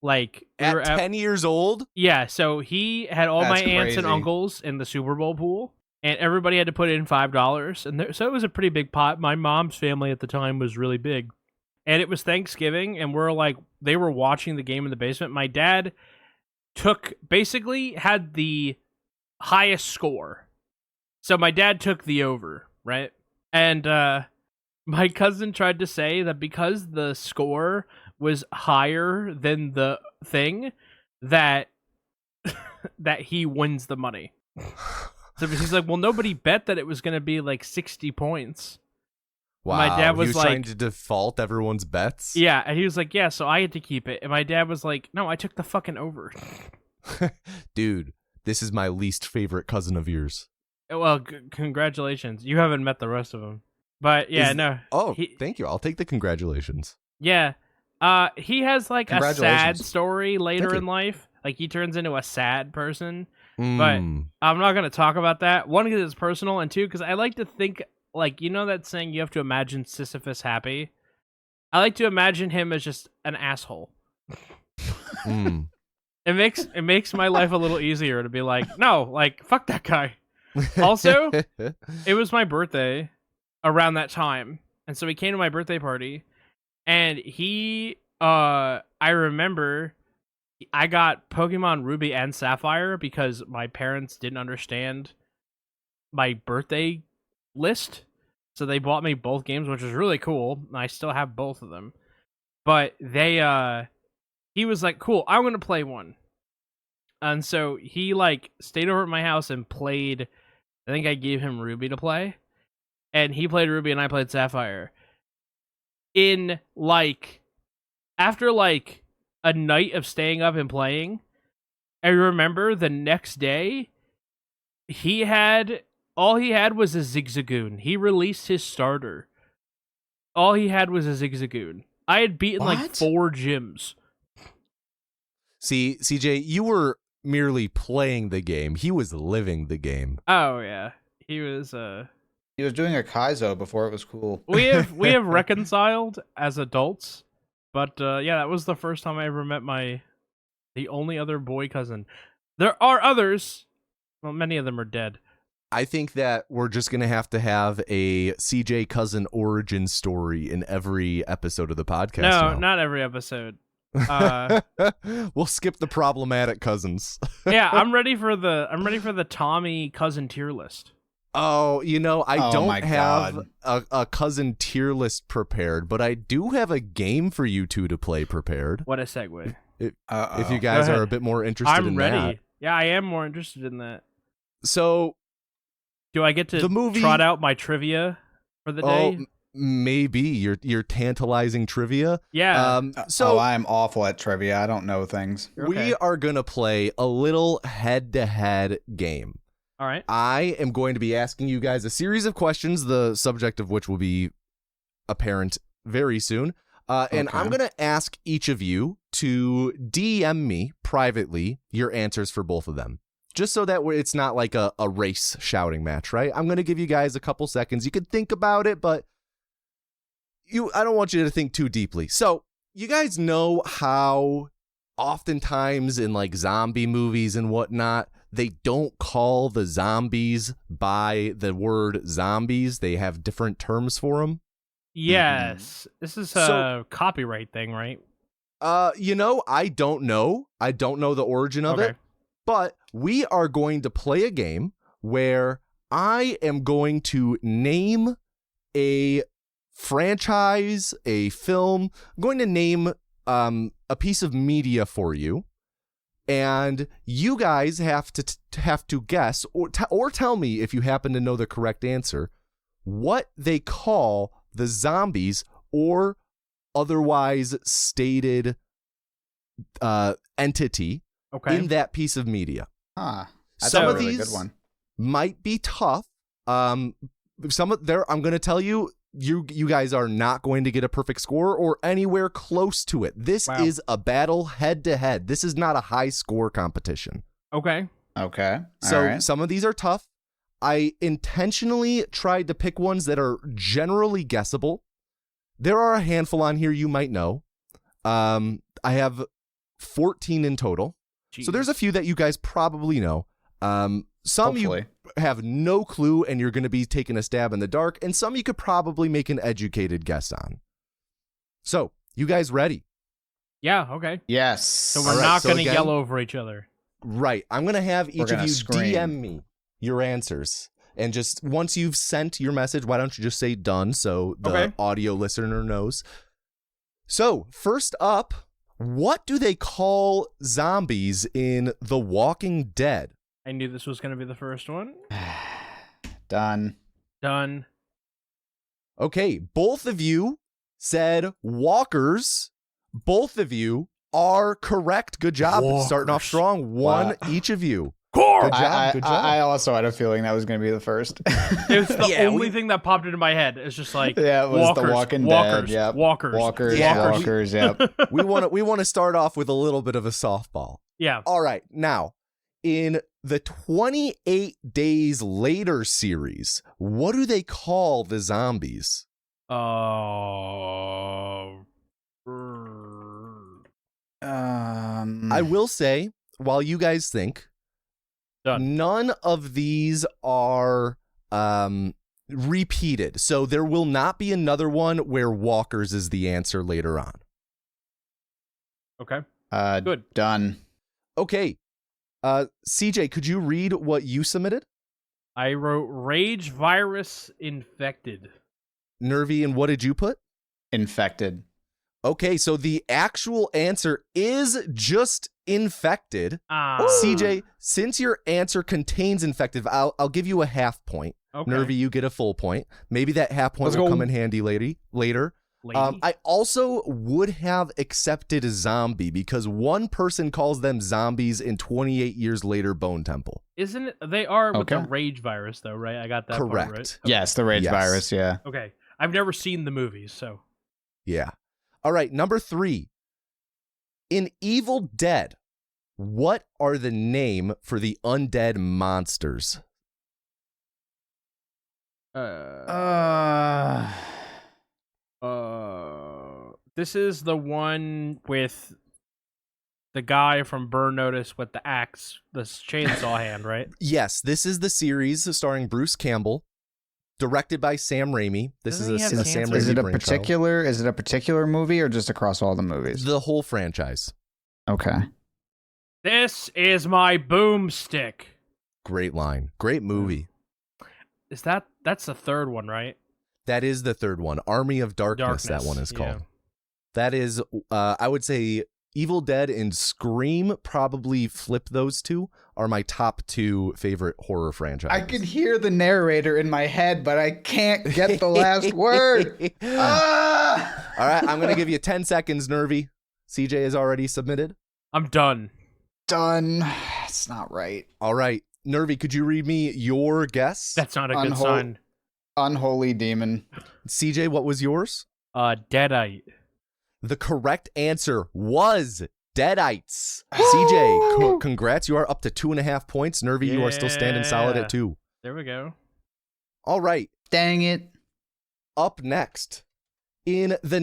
[SPEAKER 2] Like
[SPEAKER 1] at 10 years old?
[SPEAKER 2] Yeah, so he had all my aunts and uncles in the Super Bowl pool, and everybody had to put in $5, and so it was a pretty big pot. My mom's family at the time was really big, and it was Thanksgiving, and they were watching the game in the basement. My dad had the highest score, so my dad took the over, right? And my cousin tried to say that because the score was higher than the thing, that he wins the money. So he's like, well, nobody bet that it was going to be like 60 points.
[SPEAKER 1] Wow,
[SPEAKER 2] my dad was like,
[SPEAKER 1] trying to default everyone's bets?
[SPEAKER 2] Yeah, and he was like, yeah, so I had to keep it. And my dad was like, no, I took the fucking over.
[SPEAKER 1] Dude, this is my least favorite cousin of yours.
[SPEAKER 2] Well, congratulations. You haven't met the rest of them. But yeah,
[SPEAKER 1] thank you. I'll take the congratulations.
[SPEAKER 2] Yeah. He has like a sad story later in life. Like he turns into a sad person. But I'm not going to talk about that. One, because it's personal, and two, because I like to think, like, you know that saying you have to imagine Sisyphus happy? I like to imagine him as just an asshole. It makes my life a little easier to be like, no, like, fuck that guy. Also, it was my birthday around that time, and so he came to my birthday party, and I remember I got Pokemon Ruby and Sapphire because my parents didn't understand my birthday list, so they bought me both games, which was really cool, and I still have both of them. But he was like, cool, I'm gonna play one. And so he like stayed over at my house and played. I think I gave him Ruby to play, and he played Ruby and I played Sapphire. In like after like a night of staying up and playing, I remember the next day all he had was a Zigzagoon. He released his starter. All he had was a Zigzagoon. I had beaten like 4 gyms.
[SPEAKER 1] See, CJ, you were merely playing the game. He was living the game.
[SPEAKER 2] Oh yeah, he was.
[SPEAKER 3] He was doing a Kaizo before it was cool.
[SPEAKER 2] We have reconciled as adults, but yeah, that was the first time I ever met the only other boy cousin. There are others. Well, many of them are dead.
[SPEAKER 1] I think that we're just going to have a CJ cousin origin story in every episode of the podcast.
[SPEAKER 2] No,
[SPEAKER 1] now.
[SPEAKER 2] not every episode.
[SPEAKER 1] We'll skip the problematic cousins.
[SPEAKER 2] Yeah, I'm ready for the Tommy cousin tier list.
[SPEAKER 1] Oh, I don't
[SPEAKER 3] my
[SPEAKER 1] have
[SPEAKER 3] God.
[SPEAKER 1] a cousin tier list prepared, but I do have a game for you two to play prepared.
[SPEAKER 2] What a segue.
[SPEAKER 1] If you guys are a bit more interested
[SPEAKER 2] I'm
[SPEAKER 1] in
[SPEAKER 2] ready.
[SPEAKER 1] that.
[SPEAKER 2] Yeah, I am more interested in that.
[SPEAKER 1] So,
[SPEAKER 2] do I get to
[SPEAKER 1] the movie,
[SPEAKER 2] trot out my trivia for the day?
[SPEAKER 1] Maybe your tantalizing trivia.
[SPEAKER 2] Yeah.
[SPEAKER 1] So
[SPEAKER 3] I'm awful at trivia. I don't know things.
[SPEAKER 1] we are gonna play a little head-to-head game.
[SPEAKER 2] All right.
[SPEAKER 1] I am going to be asking you guys a series of questions, the subject of which will be apparent very soon. And I'm going to ask each of you to DM me privately your answers for both of them. Just so that it's not like a race shouting match, right? I'm going to give you guys a couple seconds. You could think about it, but I don't want you to think too deeply. So you guys know how oftentimes in like zombie movies and whatnot, they don't call the zombies by the word zombies. They have different terms for them.
[SPEAKER 2] Yes. This is a copyright thing, right?
[SPEAKER 1] I don't know. I don't know the origin of it. But we are going to play a game where I am going to name a franchise, a film. I'm going to name a piece of media for you. And you guys have to guess or tell me if you happen to know the correct answer what they call the zombies or otherwise stated entity in that piece of media.
[SPEAKER 3] Some of these good one.
[SPEAKER 1] Might be tough. I'm going to tell you. You guys are not going to get a perfect score or anywhere close to it. This is a battle head to head. This is not a high score competition.
[SPEAKER 2] Okay.
[SPEAKER 1] So some of these are tough. I intentionally tried to pick ones that are generally guessable. There are a handful on here you might know. I have 14 in total. Jeez. So there's a few that you guys probably know. Some Hopefully. You have no clue and you're going to be taking a stab in the dark, and some you could probably make an educated guess on. So, you guys ready?
[SPEAKER 2] Yeah, okay.
[SPEAKER 3] Yes.
[SPEAKER 2] So we're not going to yell over each other.
[SPEAKER 1] Right. I'm going to have each of you DM me your answers. And just once you've sent your message, why don't you just say done so the audio listener knows. So, first up, what do they call zombies in The Walking Dead?
[SPEAKER 2] I knew this was going to be the first one.
[SPEAKER 3] Done.
[SPEAKER 1] Okay, both of you said walkers. Both of you are correct. Good job. Walkers. Starting off strong. One each of you. Good job. Good job.
[SPEAKER 3] I also had a feeling that was going to be the first.
[SPEAKER 2] It was the only thing that popped into my head. It's just like
[SPEAKER 3] it was
[SPEAKER 2] walkers,
[SPEAKER 3] The Walking
[SPEAKER 2] walkers,
[SPEAKER 3] Dead. Yep.
[SPEAKER 2] Walkers.
[SPEAKER 3] Yep.
[SPEAKER 1] We want to start off with a little bit of a softball.
[SPEAKER 2] Yeah.
[SPEAKER 1] All right. Now, in the 28 Days Later series, what do they call the zombies?
[SPEAKER 3] I
[SPEAKER 1] will say, while you guys think,
[SPEAKER 2] Done.
[SPEAKER 1] None of these are repeated. So there will not be another one where walkers is the answer later on.
[SPEAKER 2] Okay.
[SPEAKER 3] Good. Done.
[SPEAKER 1] Okay. CJ, could you read what you submitted?
[SPEAKER 2] I wrote rage virus infected.
[SPEAKER 1] Nervy, and what did you put?
[SPEAKER 3] Infected.
[SPEAKER 1] Okay, so the actual answer is just infected.
[SPEAKER 2] Ah.
[SPEAKER 1] CJ, since your answer contains infected, I'll give you a half point.
[SPEAKER 2] Okay.
[SPEAKER 1] Nervy, you get a full point. Maybe that half point
[SPEAKER 3] Let's
[SPEAKER 1] will
[SPEAKER 3] go.
[SPEAKER 1] come in handy later.
[SPEAKER 2] Lady?
[SPEAKER 1] I also would have accepted a zombie because one person calls them zombies in 28 years later Bone Temple.
[SPEAKER 2] Isn't it? They are with the
[SPEAKER 3] Okay.
[SPEAKER 2] rage virus, though, right? I got that
[SPEAKER 1] Correct.
[SPEAKER 2] part right.
[SPEAKER 3] Yes, the rage
[SPEAKER 1] Yes.
[SPEAKER 3] virus. Yeah.
[SPEAKER 2] Okay. I've never seen the movies, so.
[SPEAKER 1] Yeah. All right, number 3. In Evil Dead, what are the name for the undead monsters?
[SPEAKER 2] This is the one with the guy from Burn Notice with the axe, the chainsaw hand, right?
[SPEAKER 1] Yes, this is the series starring Bruce Campbell, directed by Sam Raimi. This
[SPEAKER 2] Doesn't he have
[SPEAKER 1] is a
[SPEAKER 2] cancer?
[SPEAKER 1] Sam Raimi
[SPEAKER 3] Is it a
[SPEAKER 1] brainchild.
[SPEAKER 3] particular movie or just across all the movies?
[SPEAKER 1] The whole franchise.
[SPEAKER 3] Okay.
[SPEAKER 2] This is my boomstick.
[SPEAKER 1] Great line. Great movie.
[SPEAKER 2] That's the third one, right?
[SPEAKER 1] That is the third one. Army of Darkness, that one is called.
[SPEAKER 2] yeah.
[SPEAKER 1] That is, I would say Evil Dead and Scream, probably flip those two, are my top 2 favorite horror franchises.
[SPEAKER 3] I can hear the narrator in my head, but I can't get the last word. Ah!
[SPEAKER 1] All right, I'm going to give you 10 seconds, Nervy. CJ has already submitted.
[SPEAKER 2] I'm done.
[SPEAKER 3] Done. It's not right.
[SPEAKER 1] All right, Nervy, could you read me your guess?
[SPEAKER 2] That's not a good sign.
[SPEAKER 3] Unholy demon.
[SPEAKER 1] CJ, what was yours?
[SPEAKER 2] Deadite.
[SPEAKER 1] The correct answer was Deadites. CJ, congrats. You are up to 2.5 points. Nervy, you are still standing solid at 2.
[SPEAKER 2] There we go.
[SPEAKER 1] All right.
[SPEAKER 3] Dang it.
[SPEAKER 1] Up next, in the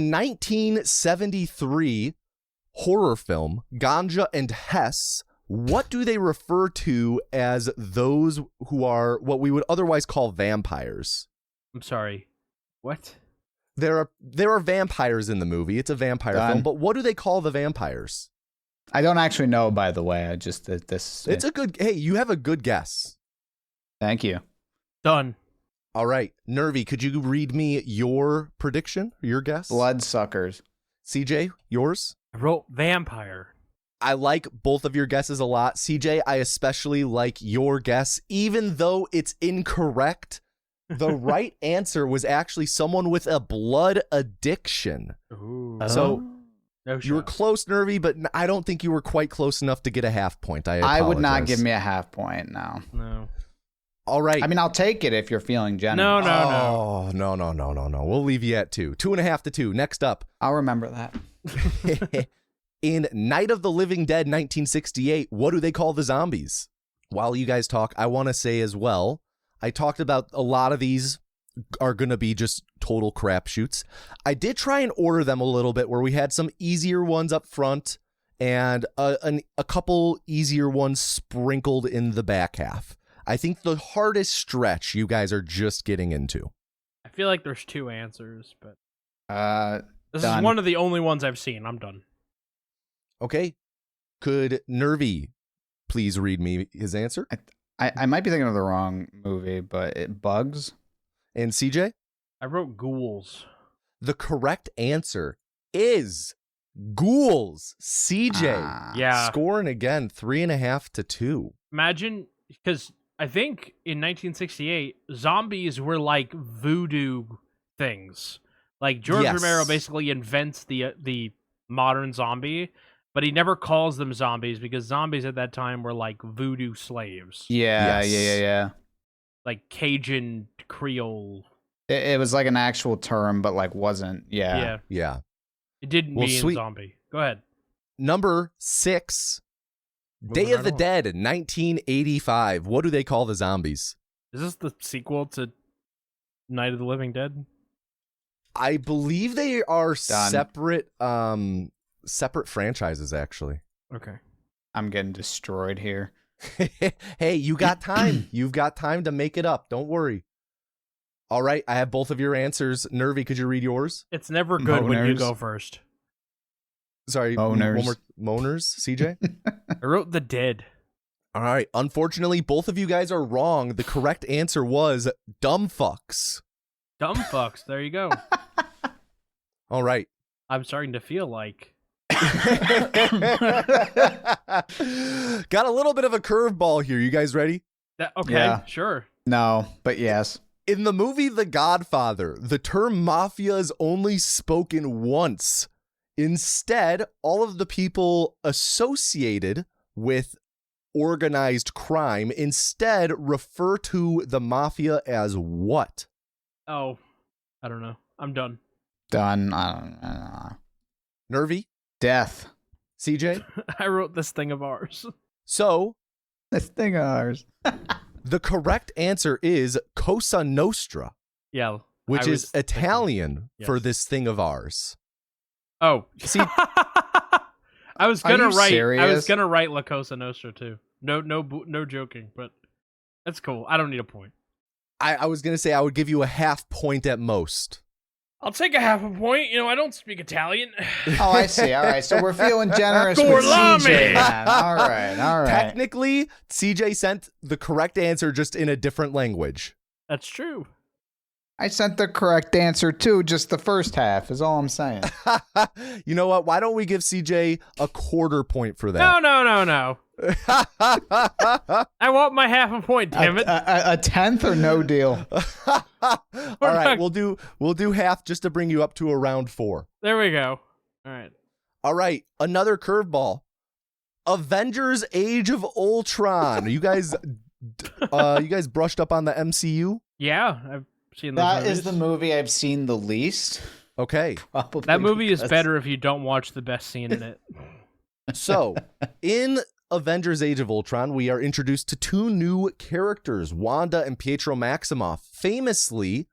[SPEAKER 1] 1973 horror film Ganja and Hess, what do they refer to as those who are what we would otherwise call vampires?
[SPEAKER 2] I'm sorry. What?
[SPEAKER 1] There are vampires in the movie. It's a vampire
[SPEAKER 3] Done.
[SPEAKER 1] film, but what do they call the vampires?
[SPEAKER 3] I don't actually know, by the way. I just this.
[SPEAKER 1] It's a good. Hey, you have a good guess.
[SPEAKER 3] Thank you.
[SPEAKER 2] Done.
[SPEAKER 1] All right, Nervy, could you read me your prediction, your guess?
[SPEAKER 3] Bloodsuckers.
[SPEAKER 1] CJ, yours?
[SPEAKER 2] I wrote vampire.
[SPEAKER 1] I like both of your guesses a lot. CJ, I especially like your guess, even though it's incorrect. The right answer was actually someone with a blood addiction.
[SPEAKER 2] Ooh.
[SPEAKER 1] So
[SPEAKER 2] No
[SPEAKER 1] you were
[SPEAKER 2] shot.
[SPEAKER 1] close, Nervy, but I don't think you were quite close enough to get a half point.
[SPEAKER 3] I would not
[SPEAKER 1] apologize.
[SPEAKER 3] give me a half point, no.
[SPEAKER 2] No.
[SPEAKER 1] All right.
[SPEAKER 3] I mean, I'll take it if you're feeling generous.
[SPEAKER 2] No.
[SPEAKER 1] Oh, no. We'll leave you at 2. 2.5 to 2. Next up.
[SPEAKER 3] I'll remember that.
[SPEAKER 1] In Night of the Living Dead 1968, what do they call the zombies? While you guys talk, I want to say as well, I talked about a lot of these are going to be just total crapshoots. I did try and order them a little bit where we had some easier ones up front and a couple easier ones sprinkled in the back half. I think the hardest stretch you guys are just getting into.
[SPEAKER 2] I feel like there's 2 answers, but this
[SPEAKER 3] Done.
[SPEAKER 2] is one of the only ones I've seen. I'm done.
[SPEAKER 1] Okay. Could Nervy please read me his answer?
[SPEAKER 3] I might be thinking of the wrong movie, but Bugs.
[SPEAKER 1] And CJ?
[SPEAKER 2] I wrote ghouls.
[SPEAKER 1] The correct answer is ghouls. CJ.
[SPEAKER 2] Yeah.
[SPEAKER 1] Scoring again, 3.5 to 2.
[SPEAKER 2] Imagine, because I think in 1968, zombies were like voodoo things. Like George
[SPEAKER 1] Yes.
[SPEAKER 2] Romero basically invents the modern zombie, but he never calls them zombies because zombies at that time were like voodoo slaves.
[SPEAKER 3] Yeah,
[SPEAKER 1] Yes.
[SPEAKER 3] yeah.
[SPEAKER 2] Like Cajun Creole.
[SPEAKER 3] It was like an actual term, but like wasn't. Yeah.
[SPEAKER 1] Yeah.
[SPEAKER 2] It didn't
[SPEAKER 1] Well,
[SPEAKER 2] mean
[SPEAKER 1] sweet.
[SPEAKER 2] zombie. Go ahead.
[SPEAKER 1] Number 6,
[SPEAKER 2] Moving
[SPEAKER 1] Day of
[SPEAKER 2] right
[SPEAKER 1] the
[SPEAKER 2] along.
[SPEAKER 1] Dead, 1985. What do they call the zombies?
[SPEAKER 2] Is this the sequel to Night of the Living Dead?
[SPEAKER 1] I believe they are
[SPEAKER 3] Done.
[SPEAKER 1] separate franchises, actually.
[SPEAKER 2] Okay.
[SPEAKER 3] I'm getting destroyed here.
[SPEAKER 1] Hey, you got time. You've got time to make it up. Don't worry. All right, I have both of your answers. Nervy, could you read yours?
[SPEAKER 2] It's never good when you
[SPEAKER 3] Boners.
[SPEAKER 2] go first.
[SPEAKER 1] Sorry,
[SPEAKER 3] Boners.
[SPEAKER 1] one more. Moaners, CJ?
[SPEAKER 2] I wrote the dead.
[SPEAKER 1] All right, unfortunately, both of you guys are wrong. The correct answer was dumb fucks.
[SPEAKER 2] Dumb fucks. There you go.
[SPEAKER 1] All right.
[SPEAKER 2] I'm starting to feel like.
[SPEAKER 1] Got a little bit of a curveball here. You guys ready?
[SPEAKER 2] Okay,
[SPEAKER 3] Yeah.
[SPEAKER 2] sure.
[SPEAKER 3] No, but yes.
[SPEAKER 1] In the movie The Godfather, the term mafia is only spoken once. Instead, all of the people associated with organized crime instead refer to the mafia as what?
[SPEAKER 2] Oh, I don't know. I'm done.
[SPEAKER 3] Done. I don't know.
[SPEAKER 1] Nervy?
[SPEAKER 3] Death.
[SPEAKER 1] CJ?
[SPEAKER 2] I wrote this thing of ours.
[SPEAKER 1] So,
[SPEAKER 3] This thing of ours.
[SPEAKER 1] the correct answer is Cosa Nostra,
[SPEAKER 2] Yeah.
[SPEAKER 1] which
[SPEAKER 2] I
[SPEAKER 1] is
[SPEAKER 2] was
[SPEAKER 1] Italian
[SPEAKER 2] Yes.
[SPEAKER 1] for this thing of ours.
[SPEAKER 2] Oh.
[SPEAKER 1] See-
[SPEAKER 2] I was
[SPEAKER 3] Are
[SPEAKER 2] gonna
[SPEAKER 3] you
[SPEAKER 2] write. I
[SPEAKER 3] serious?
[SPEAKER 2] was gonna write La Cosa Nostra too. No joking. But that's cool. I don't need a point.
[SPEAKER 1] I was going to say I would give you a half point at most.
[SPEAKER 2] I'll take a half a point. You know, I don't speak Italian.
[SPEAKER 3] Oh, I see. All right. So we're feeling generous with
[SPEAKER 2] Gorlami.
[SPEAKER 3] CJ, man. All right. All right.
[SPEAKER 1] Technically, CJ sent the correct answer just in a different language.
[SPEAKER 2] That's true.
[SPEAKER 3] I sent the correct answer too. Just the first half is all I'm saying.
[SPEAKER 1] You know what? Why don't we give CJ a quarter point for
[SPEAKER 2] No.
[SPEAKER 1] that?
[SPEAKER 2] I want my half a point. Damn it.
[SPEAKER 3] A tenth or no deal.
[SPEAKER 1] All right, we'll do half just to bring you up to around 4.
[SPEAKER 2] There we go. All right.
[SPEAKER 1] All right, another curveball. Avengers: Age of Ultron. You guys brushed up on the MCU?
[SPEAKER 2] Yeah, I've seen those
[SPEAKER 3] That
[SPEAKER 2] movies.
[SPEAKER 3] is the movie I've seen the least.
[SPEAKER 1] Okay.
[SPEAKER 3] Probably
[SPEAKER 2] That movie is
[SPEAKER 3] because-
[SPEAKER 2] better if you don't watch the best scene in it.
[SPEAKER 1] So, in Avengers: Age of Ultron, we are introduced to 2 new characters, Wanda and Pietro Maximoff, famously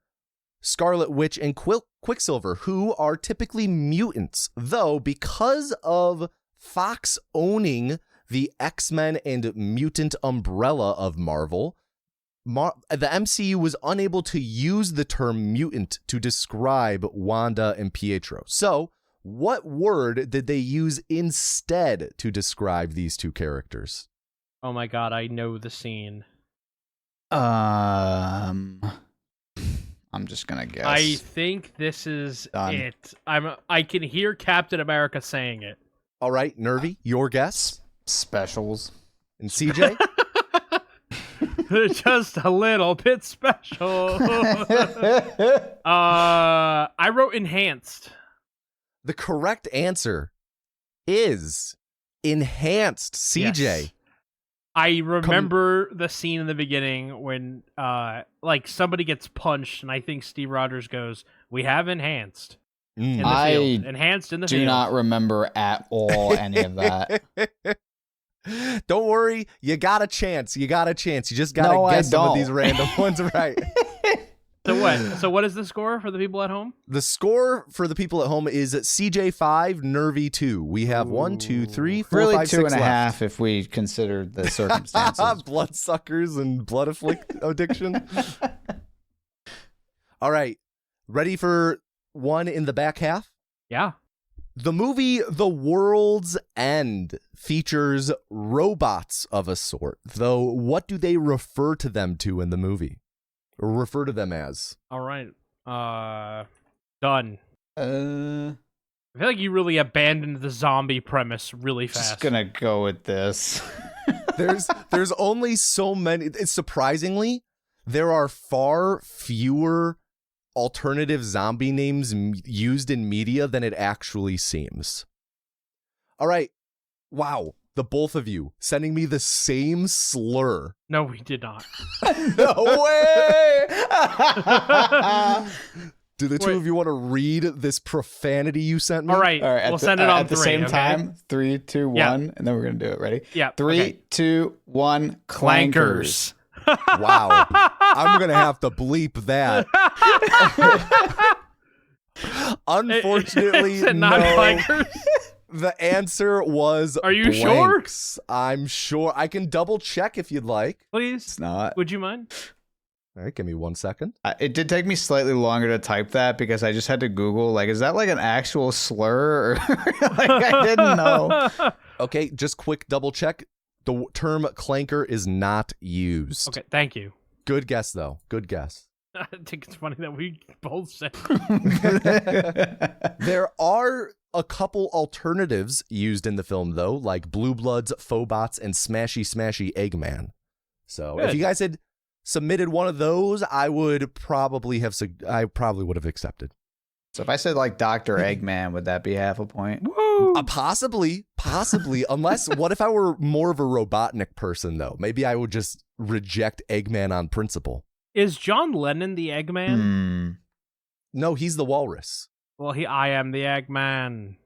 [SPEAKER 1] Scarlet Witch and Quicksilver, who are typically mutants, though because of Fox owning the X-Men and mutant umbrella of Marvel, the MCU was unable to use the term mutant to describe Wanda and Pietro. So, what word did they use instead to describe these 2 characters?
[SPEAKER 2] Oh my god, I know the scene.
[SPEAKER 3] I'm just gonna guess.
[SPEAKER 2] I think this is
[SPEAKER 3] Done.
[SPEAKER 2] it. I can hear Captain America saying it.
[SPEAKER 1] All right, Nervy, your guess?
[SPEAKER 3] Specials.
[SPEAKER 1] And CJ?
[SPEAKER 2] Just a little bit special. I wrote enhanced.
[SPEAKER 1] The correct answer is enhanced, CJ.
[SPEAKER 2] Yes. I remember the scene in the beginning when like somebody gets punched and I think Steve Rogers goes, "We have enhanced in the
[SPEAKER 3] I
[SPEAKER 2] field. Enhanced in the
[SPEAKER 3] Do
[SPEAKER 2] field."
[SPEAKER 3] not remember at all any of that.
[SPEAKER 1] Don't worry, you got a chance. You got a chance. You just got to
[SPEAKER 3] No, I
[SPEAKER 1] guess some of
[SPEAKER 3] don't.
[SPEAKER 1] these random ones right.
[SPEAKER 2] So what? So what is the score for the people at home?
[SPEAKER 1] The score for the people at home is CJ 5, Nervy 2. We have 1, 2, 3, 4,
[SPEAKER 3] Really
[SPEAKER 1] 5, 6
[SPEAKER 3] two and a
[SPEAKER 1] left.
[SPEAKER 3] half if we consider the circumstances.
[SPEAKER 1] Bloodsuckers and blood addiction. All right. Ready for one in the back half?
[SPEAKER 2] Yeah.
[SPEAKER 1] The movie The World's End features robots of a sort, though what do they refer to them to in the movie? Or refer to them as?
[SPEAKER 2] All right. Done.
[SPEAKER 3] Uh,
[SPEAKER 2] I feel like you really abandoned the zombie premise really fast.
[SPEAKER 3] just gonna go with this.
[SPEAKER 1] There's only so many. It's surprisingly, there are far fewer alternative zombie names used in media than it actually seems. All right. Wow. The both of you sending me the same slur.
[SPEAKER 2] No, we did not.
[SPEAKER 3] No way!
[SPEAKER 1] Do the two
[SPEAKER 2] Wait.
[SPEAKER 1] of you want to read this profanity you sent me?
[SPEAKER 2] All right.
[SPEAKER 3] All right,
[SPEAKER 2] We'll send it on
[SPEAKER 3] at the
[SPEAKER 2] 3,
[SPEAKER 3] same
[SPEAKER 2] okay?
[SPEAKER 3] time. 3, 2, 1,
[SPEAKER 2] Yeah.
[SPEAKER 3] and then we're gonna do it. Ready?
[SPEAKER 2] Yeah.
[SPEAKER 3] 3,
[SPEAKER 2] okay.
[SPEAKER 3] 2, 1. Clankers.
[SPEAKER 1] Wow. I'm going to have to bleep that. Unfortunately,
[SPEAKER 2] Is it not
[SPEAKER 1] no.
[SPEAKER 2] clankers?
[SPEAKER 1] The answer was
[SPEAKER 2] Are you
[SPEAKER 1] blanks. I'm sure. I can double check if you'd like.
[SPEAKER 2] Please?
[SPEAKER 3] It's not.
[SPEAKER 2] Would you mind?
[SPEAKER 1] All right, give me 1 second.
[SPEAKER 3] It did take me slightly longer to type that because I just had to Google, like, is that like an actual slur? Or like, I didn't know.
[SPEAKER 1] Okay, just quick double check. The term clanker is not used.
[SPEAKER 2] Okay, thank you.
[SPEAKER 1] Good guess, though. Good guess.
[SPEAKER 2] I think it's funny that we both said.
[SPEAKER 1] There are a couple alternatives used in the film, though, like Blue Bloods, Phobos, and Smashy Smashy Eggman. So if
[SPEAKER 2] Good.
[SPEAKER 1] you guys had submitted one of those, I probably would have accepted.
[SPEAKER 3] So if I said like Dr. Eggman, would that be half a point?
[SPEAKER 2] Woo!
[SPEAKER 1] Possibly. Unless, what if I were more of a Robotnik person, though? Maybe I would just reject Eggman on principle.
[SPEAKER 2] Is John Lennon the Eggman?
[SPEAKER 3] Hmm.
[SPEAKER 1] No, he's the walrus.
[SPEAKER 2] Well, I am the Eggman.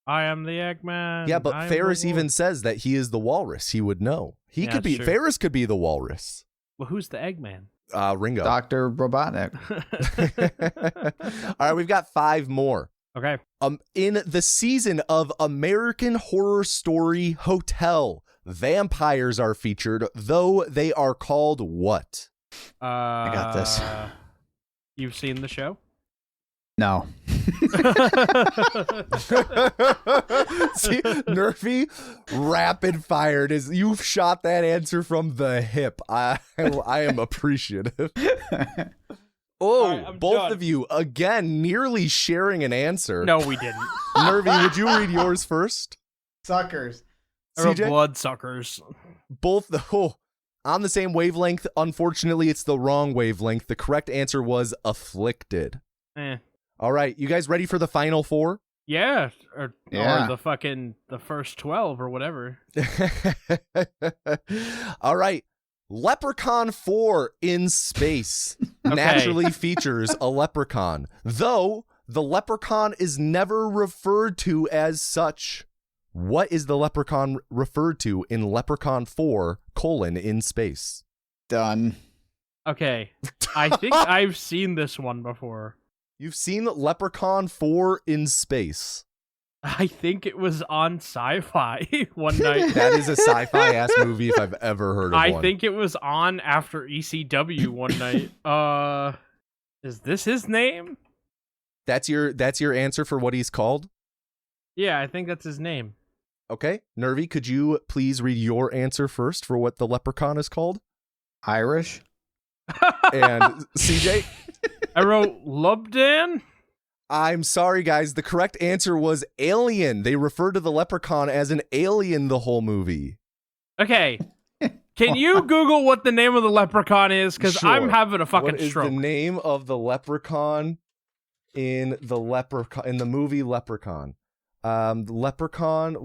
[SPEAKER 2] I am the Eggman.
[SPEAKER 1] Yeah, but
[SPEAKER 2] I am
[SPEAKER 1] Ferris
[SPEAKER 2] the
[SPEAKER 1] even says that he is the walrus. He would know.
[SPEAKER 2] Yeah, that's true.
[SPEAKER 1] Ferris could be the walrus.
[SPEAKER 2] Well, who's the Eggman?
[SPEAKER 1] Ringo.
[SPEAKER 3] Dr. Robotnik.
[SPEAKER 1] All right, we've got 5 more.
[SPEAKER 2] Okay.
[SPEAKER 1] In the season of American Horror Story Hotel, vampires are featured, though they are called what?
[SPEAKER 3] I got this.
[SPEAKER 2] You've seen the show?
[SPEAKER 3] No.
[SPEAKER 1] See, Nervy, rapid fired. You've shot that answer from the hip. I am appreciative. Oh,
[SPEAKER 2] right, I'm
[SPEAKER 1] both
[SPEAKER 2] done.
[SPEAKER 1] of you, again, nearly sharing an answer.
[SPEAKER 2] No, we didn't.
[SPEAKER 1] Nervy, would you read yours first?
[SPEAKER 3] Suckers.
[SPEAKER 2] Or
[SPEAKER 1] CJ?
[SPEAKER 2] bloodsuckers.
[SPEAKER 1] Both on the same wavelength. Unfortunately, it's the wrong wavelength. The correct answer was afflicted. All right, you guys ready for the final 4?
[SPEAKER 2] Yeah. Or
[SPEAKER 3] Yeah.
[SPEAKER 2] the first 12 or whatever.
[SPEAKER 1] All right. Leprechaun 4 in space naturally features a leprechaun, though the leprechaun is never referred to as such. What is the leprechaun referred to in Leprechaun 4, in space?
[SPEAKER 3] Done.
[SPEAKER 2] Okay. I think I've seen this one before.
[SPEAKER 1] You've seen Leprechaun 4 in space.
[SPEAKER 2] I think it was on Sci-Fi one night.
[SPEAKER 1] That is a sci-fi ass movie if I've ever heard of one.
[SPEAKER 2] I think it was on after ECW one night. Is this his name?
[SPEAKER 1] That's your answer for what he's called?
[SPEAKER 2] Yeah, I think that's his name.
[SPEAKER 1] Okay. Nervy, could you please read your answer first for what the leprechaun is called?
[SPEAKER 3] Irish.
[SPEAKER 1] And CJ?
[SPEAKER 2] I wrote Lubdan.
[SPEAKER 1] I'm sorry, guys. The correct answer was alien. They refer to the leprechaun as an alien the whole movie.
[SPEAKER 2] Okay. Can you Google what the name of the leprechaun is? Because
[SPEAKER 1] Sure.
[SPEAKER 2] I'm having a fucking
[SPEAKER 1] What is
[SPEAKER 2] stroke.
[SPEAKER 1] the name of the leprechaun in the movie Leprechaun? Leprechaun.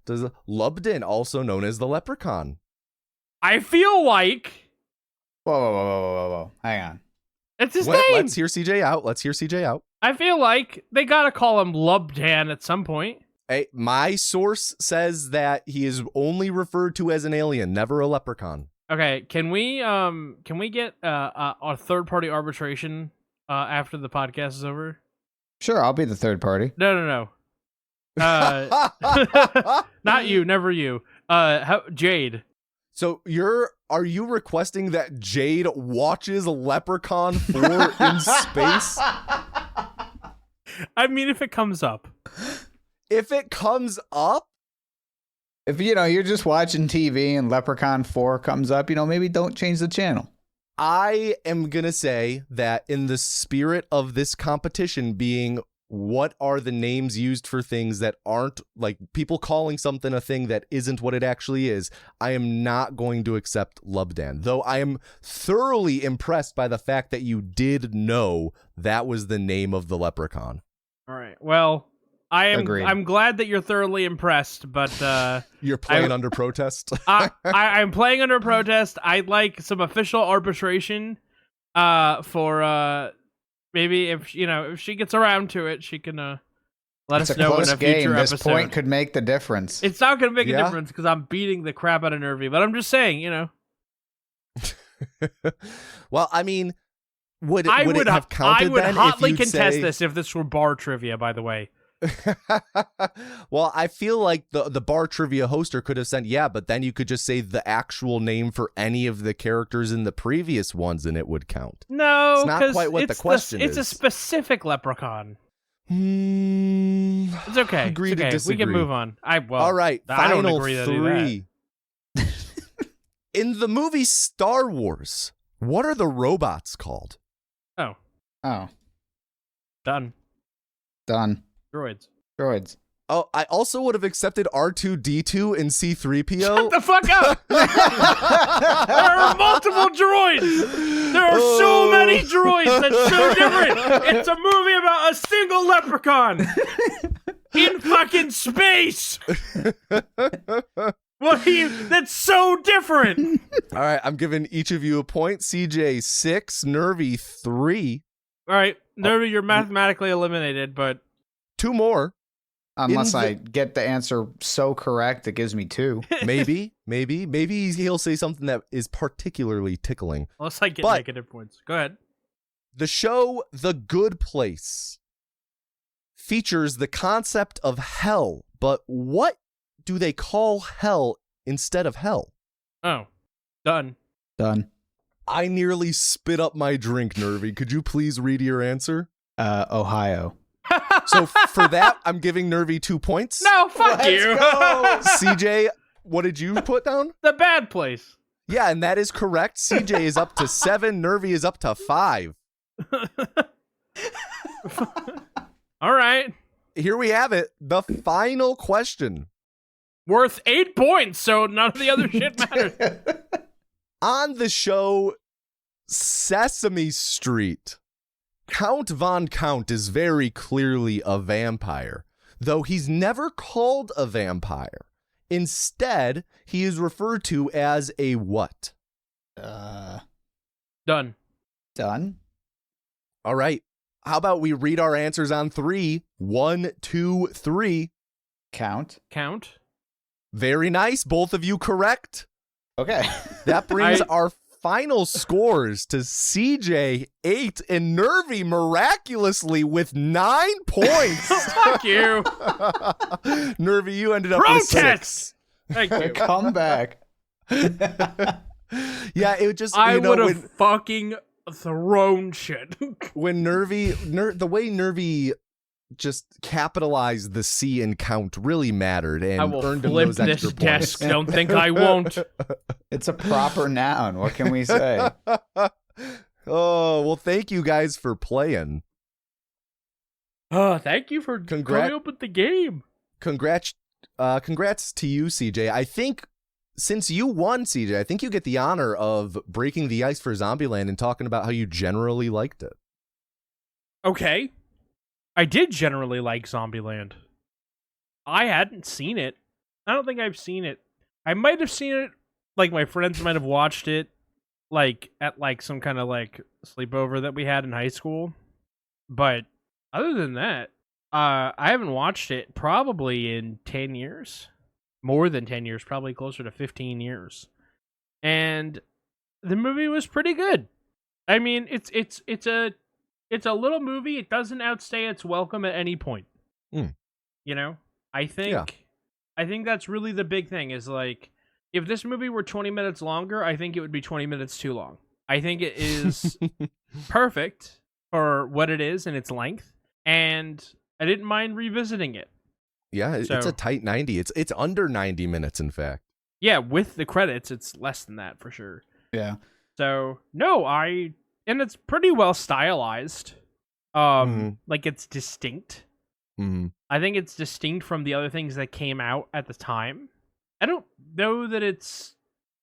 [SPEAKER 1] Does Lubdan, also known as the leprechaun?
[SPEAKER 2] I feel like
[SPEAKER 3] Whoa. Hang on.
[SPEAKER 2] it's his
[SPEAKER 1] Well,
[SPEAKER 2] name.
[SPEAKER 1] let's hear CJ out.
[SPEAKER 2] I feel like they gotta call him Lubdan at some point.
[SPEAKER 1] Hey, my source says that he is only referred to as an alien, never a leprechaun.
[SPEAKER 2] Okay, can we get a third party arbitration after the podcast is over?
[SPEAKER 3] Sure, I'll be the third party.
[SPEAKER 2] No. Not you, never you. Jade.
[SPEAKER 1] So are you requesting that Jade watches Leprechaun 4 in space?
[SPEAKER 2] I mean, if it comes up.
[SPEAKER 1] If it comes up,
[SPEAKER 3] If you're just watching TV and Leprechaun 4 comes up, maybe don't change the channel.
[SPEAKER 1] I am going to say that in the spirit of this competition being what are the names used for things that aren't, like people calling something a thing that isn't what it actually is, I am not going to accept Lubdan. Though I am thoroughly impressed by the fact that you did know that was the name of the leprechaun.
[SPEAKER 2] All right. Well,
[SPEAKER 3] Agreed.
[SPEAKER 2] I'm glad that you're thoroughly impressed, but
[SPEAKER 1] You're playing under protest?
[SPEAKER 2] I'm playing under protest. I'd like some official arbitration for maybe if she gets around to it, she can let
[SPEAKER 3] It's
[SPEAKER 2] us
[SPEAKER 3] a
[SPEAKER 2] know in
[SPEAKER 3] close
[SPEAKER 2] a future
[SPEAKER 3] game. This
[SPEAKER 2] episode.
[SPEAKER 3] point could make the difference.
[SPEAKER 2] It's not going to make a
[SPEAKER 1] Yeah.
[SPEAKER 2] difference because I'm beating the crap out of Nervy, but I'm just saying,
[SPEAKER 1] Well, I mean, would
[SPEAKER 2] I
[SPEAKER 1] it
[SPEAKER 2] would
[SPEAKER 1] have counted
[SPEAKER 2] I would
[SPEAKER 1] then
[SPEAKER 2] hotly
[SPEAKER 1] if you'd
[SPEAKER 2] contest
[SPEAKER 1] say,
[SPEAKER 2] this if this were bar trivia, by the way.
[SPEAKER 1] Well, I feel like the bar trivia hoster could have said, yeah, but then you could just say the actual name for any of the characters in the previous ones and it would count.
[SPEAKER 2] No,
[SPEAKER 1] it's not quite what the question is.
[SPEAKER 2] It's a specific leprechaun.
[SPEAKER 1] It's
[SPEAKER 2] okay.
[SPEAKER 1] Agree
[SPEAKER 2] it's okay.
[SPEAKER 1] to disagree.
[SPEAKER 2] We can move on.
[SPEAKER 1] All right,
[SPEAKER 2] I don't
[SPEAKER 1] final
[SPEAKER 2] agree to do
[SPEAKER 1] three. In the movie Star Wars, what are the robots called?
[SPEAKER 2] Oh. Done. Droids.
[SPEAKER 1] Oh, I also would have accepted R2-D2 and C-3PO.
[SPEAKER 2] Shut the fuck up! There are multiple droids! There are so many droids that's so different! It's a movie about a single leprechaun! In fucking space! That's so different!
[SPEAKER 1] All right, I'm giving each of you a point. CJ 6, Nervy 3.
[SPEAKER 2] All right, Nervy, you're mathematically eliminated, but
[SPEAKER 1] 2 more.
[SPEAKER 3] Unless I get the answer so correct, it gives me 2.
[SPEAKER 1] Maybe he'll say something that is particularly tickling.
[SPEAKER 2] unless I get
[SPEAKER 1] But-
[SPEAKER 2] negative points. Go ahead.
[SPEAKER 1] The show The Good Place features the concept of hell, but what do they call hell instead of hell?
[SPEAKER 2] Oh, done.
[SPEAKER 1] I nearly spit up my drink, Nervy. Could you please read your answer?
[SPEAKER 3] Ohio.
[SPEAKER 1] So for that, I'm giving Nervy 2 points.
[SPEAKER 2] No, fuck you.
[SPEAKER 1] CJ, what did you put down?
[SPEAKER 2] The bad place.
[SPEAKER 1] Yeah, and that is correct. CJ is up to 7. Nervy is up to 5.
[SPEAKER 2] All right.
[SPEAKER 1] Here we have it. The final question.
[SPEAKER 2] Worth 8 points, so none of the other shit matters.
[SPEAKER 1] On the show Sesame Street, Count Von Count is very clearly a vampire, though he's never called a vampire. Instead, he is referred to as a what?
[SPEAKER 2] Done.
[SPEAKER 1] All right. How about we read our answers on 3? 1, 2, 3.
[SPEAKER 3] Count.
[SPEAKER 1] Very nice. Both of you correct.
[SPEAKER 3] Okay.
[SPEAKER 1] That brings our final scores to CJ 8 and Nervy miraculously with 9 points.
[SPEAKER 2] Fuck you.
[SPEAKER 1] Nervy, you ended up with 6.
[SPEAKER 2] Thank you.
[SPEAKER 3] Come back.
[SPEAKER 1] Yeah, it just
[SPEAKER 2] I would have
[SPEAKER 1] when,
[SPEAKER 2] fucking thrown shit.
[SPEAKER 1] when the way Nervy just capitalized the C in count really mattered and
[SPEAKER 2] I will
[SPEAKER 1] earned him
[SPEAKER 2] flip
[SPEAKER 1] those
[SPEAKER 2] this
[SPEAKER 1] extra
[SPEAKER 2] desk.
[SPEAKER 1] points.
[SPEAKER 2] Don't think I won't.
[SPEAKER 3] It's a proper noun. What can we say?
[SPEAKER 1] Oh, well, thank you guys for playing.
[SPEAKER 2] Oh, thank you for coming up with the game.
[SPEAKER 1] Congrats to you, CJ. I think since you won, CJ, I think you get the honor of breaking the ice for Zombieland and talking about how you generally liked it.
[SPEAKER 2] Okay. I did generally like Zombieland. I hadn't seen it. I don't think I've seen it. I might have seen it, like my friends might have watched it, like at like some kind of like sleepover that we had in high school. But other than that, I haven't watched it probably in 10 years. More than 10 years, probably closer to 15 years. And the movie was pretty good. I mean, it's a little movie. It doesn't outstay its welcome at any point.
[SPEAKER 1] Mm.
[SPEAKER 2] You know, I think that's really the big thing is like, if this movie were 20 minutes longer, I think it would be 20 minutes too long. I think it is perfect for what it is and its length. And I didn't mind revisiting it.
[SPEAKER 1] Yeah, it's a tight 90. It's under 90 minutes, in fact.
[SPEAKER 2] Yeah, with the credits, it's less than that for sure.
[SPEAKER 3] Yeah.
[SPEAKER 2] So, no, and it's pretty well stylized. Like it's distinct.
[SPEAKER 1] Mm-hmm.
[SPEAKER 2] I think it's distinct from the other things that came out at the time. I don't know that it's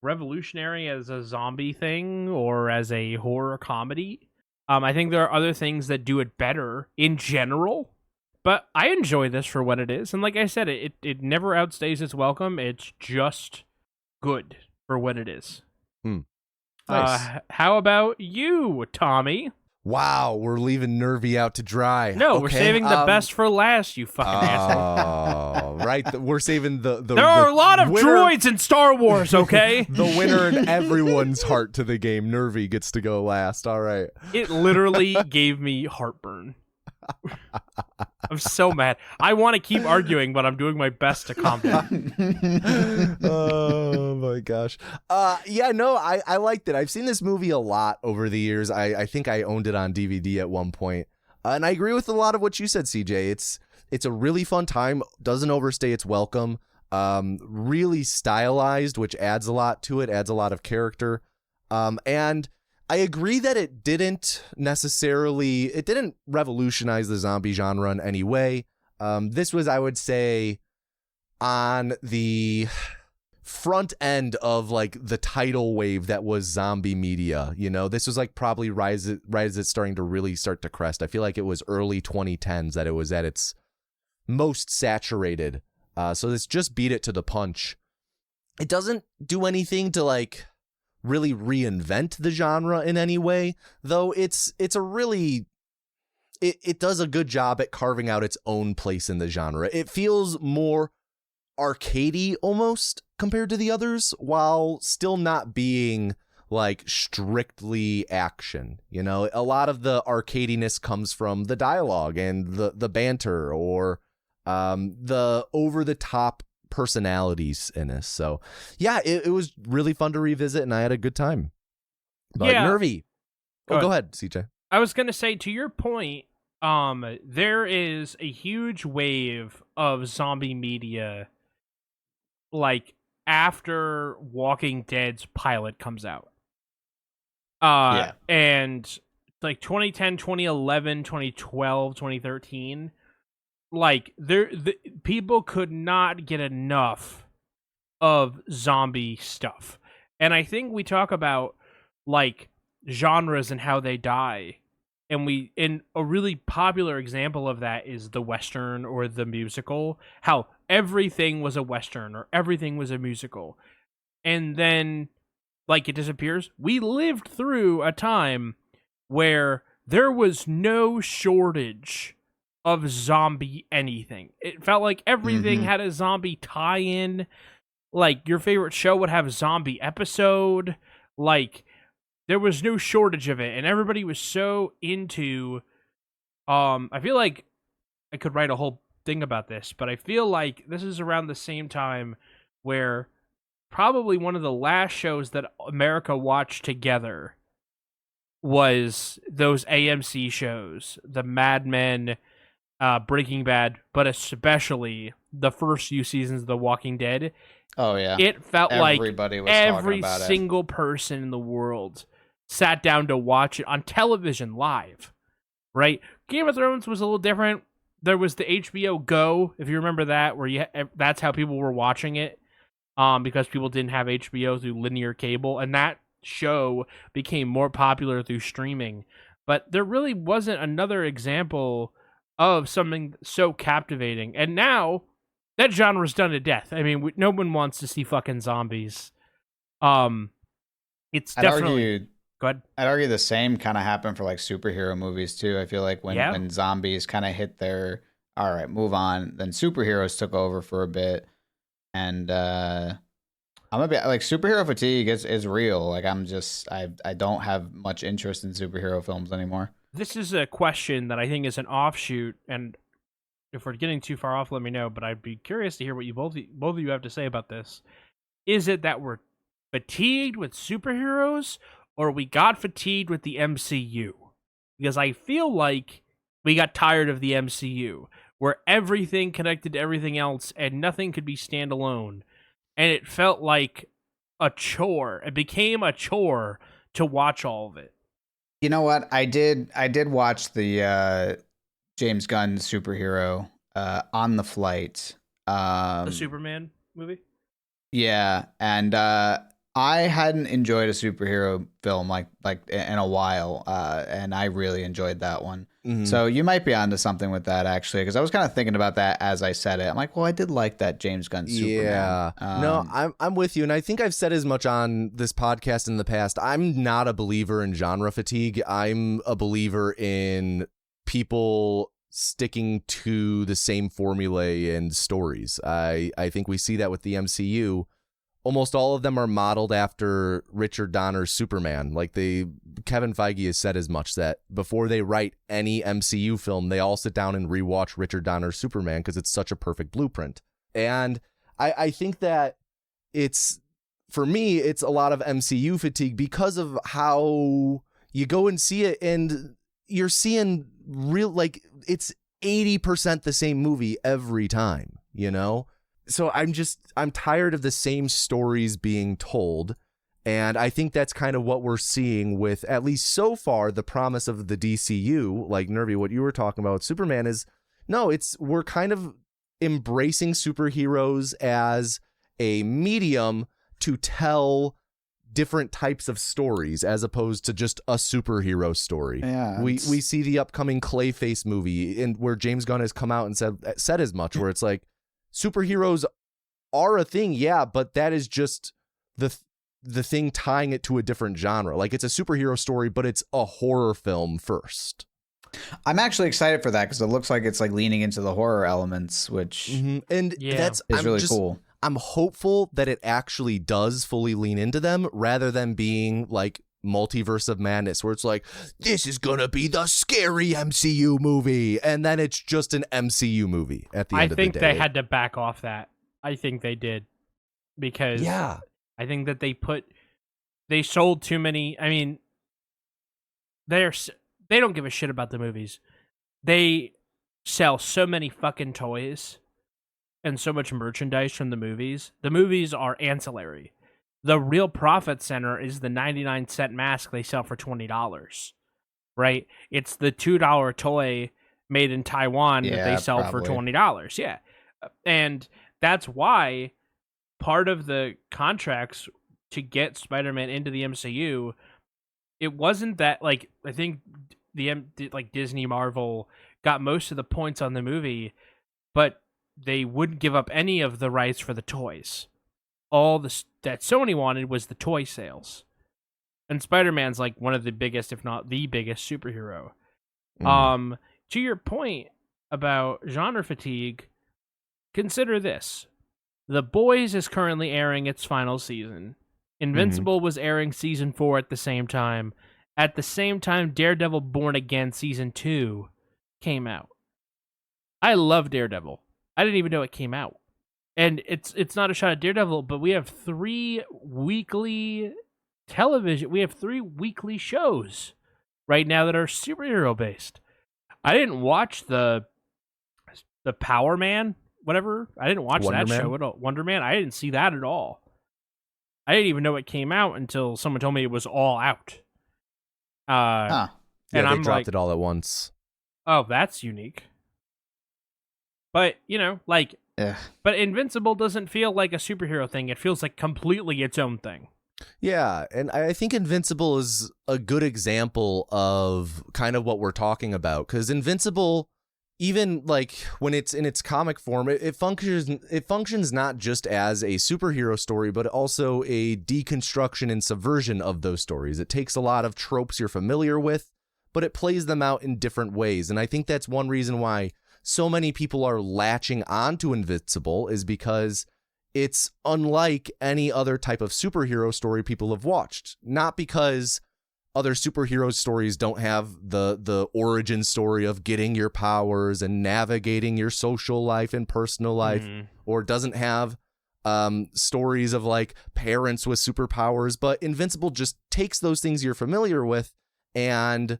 [SPEAKER 2] revolutionary as a zombie thing or as a horror comedy. I think there are other things that do it better in general. But I enjoy this for what it is. And like I said, it never outstays its welcome. It's just good for what it is.
[SPEAKER 1] Nice.
[SPEAKER 2] How about you, Tommy?
[SPEAKER 1] Wow, we're leaving Nervy out to dry.
[SPEAKER 2] No,
[SPEAKER 1] okay,
[SPEAKER 2] we're saving the best for last, you fucking asshole.
[SPEAKER 1] Oh, right. We're saving the
[SPEAKER 2] There are a lot of
[SPEAKER 1] winner,
[SPEAKER 2] droids in Star Wars, okay?
[SPEAKER 1] The winner in everyone's heart to the game. Nervy gets to go last. All right.
[SPEAKER 2] It literally gave me heartburn. I'm so mad. I want to keep arguing, but I'm doing my best to calm down.
[SPEAKER 1] Oh my gosh. Yeah, no, I liked it. I've seen this movie a lot over the years. I think I owned it on DVD at one point. And I agree with a lot of what you said, CJ. It's a really fun time. Doesn't overstay its welcome. Really stylized, which adds a lot to it, adds a lot of character. And I agree that it didn't revolutionize the zombie genre in any way. This was, I would say, on the front end of like the tidal wave that was zombie media. You know, this was like probably right as it's starting to really start to crest. I feel like it was early 2010s that it was at its most saturated. So this just beat it to the punch. It doesn't do anything to like really reinvent the genre in any way, though it does a good job at carving out its own place in the genre. It feels more arcadey almost compared to the others, while still not being like strictly action. You know, a lot of the arcadiness comes from the dialogue and the banter or the over the top personalities in this. So yeah, it was really fun to revisit and I had a good time. But
[SPEAKER 2] yeah.
[SPEAKER 1] Nervy. Go ahead, CJ.
[SPEAKER 2] I was going to say, to your point, there is a huge wave of zombie media like after Walking Dead's pilot comes out. And like 2010, 2011, 2012, 2013, like people could not get enough of zombie stuff. And I think we talk about like genres and how they die. And a really popular example of that is the Western or the musical, how everything was a Western or everything was a musical. And then like it disappears. We lived through a time where there was no shortage of zombie anything. It felt like everything had a zombie tie-in. Like your favorite show would have a zombie episode. Like there was no shortage of it, and everybody was so into. I feel like I could write a whole thing about this, but I feel like this is around the same time where probably one of the last shows that America watched together was those AMC shows, the Mad Men, Breaking Bad, but especially the first few seasons of The Walking Dead.
[SPEAKER 3] Oh yeah,
[SPEAKER 2] it felt
[SPEAKER 3] everybody
[SPEAKER 2] like
[SPEAKER 3] was
[SPEAKER 2] every
[SPEAKER 3] talking about
[SPEAKER 2] single person in the world sat down to watch it on television live. Right? Game of Thrones was a little different. There was the HBO Go, if you remember that, where that's how people were watching it, because people didn't have HBO through linear cable, and that show became more popular through streaming. But there really wasn't another example of something so captivating. And now that genre's done to death. I mean, no one wants to see fucking zombies. It's definitely. Go ahead.
[SPEAKER 3] I'd argue the same kind of happened for like superhero movies too. I feel like when zombies kind of hit their all right, move on, then superheroes took over for a bit, and I'm a bit like superhero fatigue is real. Like I don't have much interest in superhero films anymore.
[SPEAKER 2] This is a question that I think is an offshoot, and if we're getting too far off, let me know. But I'd be curious to hear what you both of you have to say about this. Is it that we're fatigued with superheroes, or we got fatigued with the MCU? Because I feel like we got tired of the MCU, where everything connected to everything else and nothing could be standalone. And it felt like a chore. It became a chore to watch all of it.
[SPEAKER 3] You know what? I did watch the James Gunn superhero On the Flight.
[SPEAKER 2] The Superman movie?
[SPEAKER 3] Yeah, and I hadn't enjoyed a superhero film like in a while, and I really enjoyed that one. Mm-hmm. So you might be onto something with that, actually, because I was kind of thinking about that as I said it. I'm like, well, I did like that James Gunn Superman.
[SPEAKER 1] Yeah, no, I'm with you, and I think I've said as much on this podcast in the past. I'm not a believer in genre fatigue. I'm a believer in people sticking to the same formulae and stories. I think we see that with the MCU. almost all of them are modeled after Richard Donner's Superman. Like Kevin Feige has said as much, that before they write any MCU film, they all sit down and rewatch Richard Donner's Superman because it's such a perfect blueprint. And I think that for me, it's a lot of MCU fatigue because of how you go and see it and you're seeing it's 80% the same movie every time, So I'm tired of the same stories being told. And I think that's kind of what we're seeing with, at least so far, the promise of the DCU, like Nervy, what you were talking about with Superman is, we're kind of embracing superheroes as a medium to tell different types of stories as opposed to just a superhero story.
[SPEAKER 3] Yeah,
[SPEAKER 1] we see the upcoming Clayface movie where James Gunn has come out and said as much, where it's like superheroes are a thing, yeah, but that is just the thing tying it to a different genre. Like, it's a superhero story, but it's a horror film first.
[SPEAKER 3] I'm actually excited for that because it looks like it's like leaning into the horror elements, which
[SPEAKER 1] is
[SPEAKER 3] really cool.
[SPEAKER 1] I'm hopeful that it actually does fully lean into them rather than being like Multiverse of Madness, where it's like, this is gonna be the scary MCU movie, and then it's just an MCU movie at the end of the day.
[SPEAKER 2] I think they had to back off that. I think they did, because I think that they sold too many. I mean, they don't give a shit about the movies. They sell so many fucking toys and so much merchandise from the movies. The movies are ancillary. The real profit center is the 99-cent mask they sell for $20, right? It's the $2 toy made in Taiwan that they sell for $20. Yeah. And that's why part of the contracts to get Spider-Man into the MCU, it wasn't that, like, I think Disney, Marvel got most of the points on the movie, but they wouldn't give up any of the rights for the toys. All that Sony wanted was the toy sales. And Spider-Man's like one of the biggest, if not the biggest, superhero. To your point about genre fatigue, consider this. The Boys is currently airing its final season. Invincible was airing season 4 at the same time. At the same time, Daredevil Born Again season 2 came out. I love Daredevil. I didn't even know it came out. And it's not a shot at Daredevil, but we have 3 weekly television. We have 3 weekly shows right now that are superhero based. I didn't watch the Power Man, whatever. I didn't watch that show at all. Wonder Man. I didn't see that at all. I didn't even know it came out until someone told me it was all out.
[SPEAKER 1] And they
[SPEAKER 2] I'm
[SPEAKER 1] dropped it all at once.
[SPEAKER 2] Oh, that's unique. But, but Invincible doesn't feel like a superhero thing. It feels like completely its own thing.
[SPEAKER 1] Yeah, and I think Invincible is a good example of kind of what we're talking about, because Invincible, even like when it's in its comic form, it functions not just as a superhero story, but also a deconstruction and subversion of those stories. It takes a lot of tropes you're familiar with, but it plays them out in different ways. And I think that's one reason why so many people are latching onto Invincible, is because it's unlike any other type of superhero story people have watched. Not because other superhero stories don't have the origin story of getting your powers and navigating your social life and personal life, or doesn't have stories of like parents with superpowers, but Invincible just takes those things you're familiar with and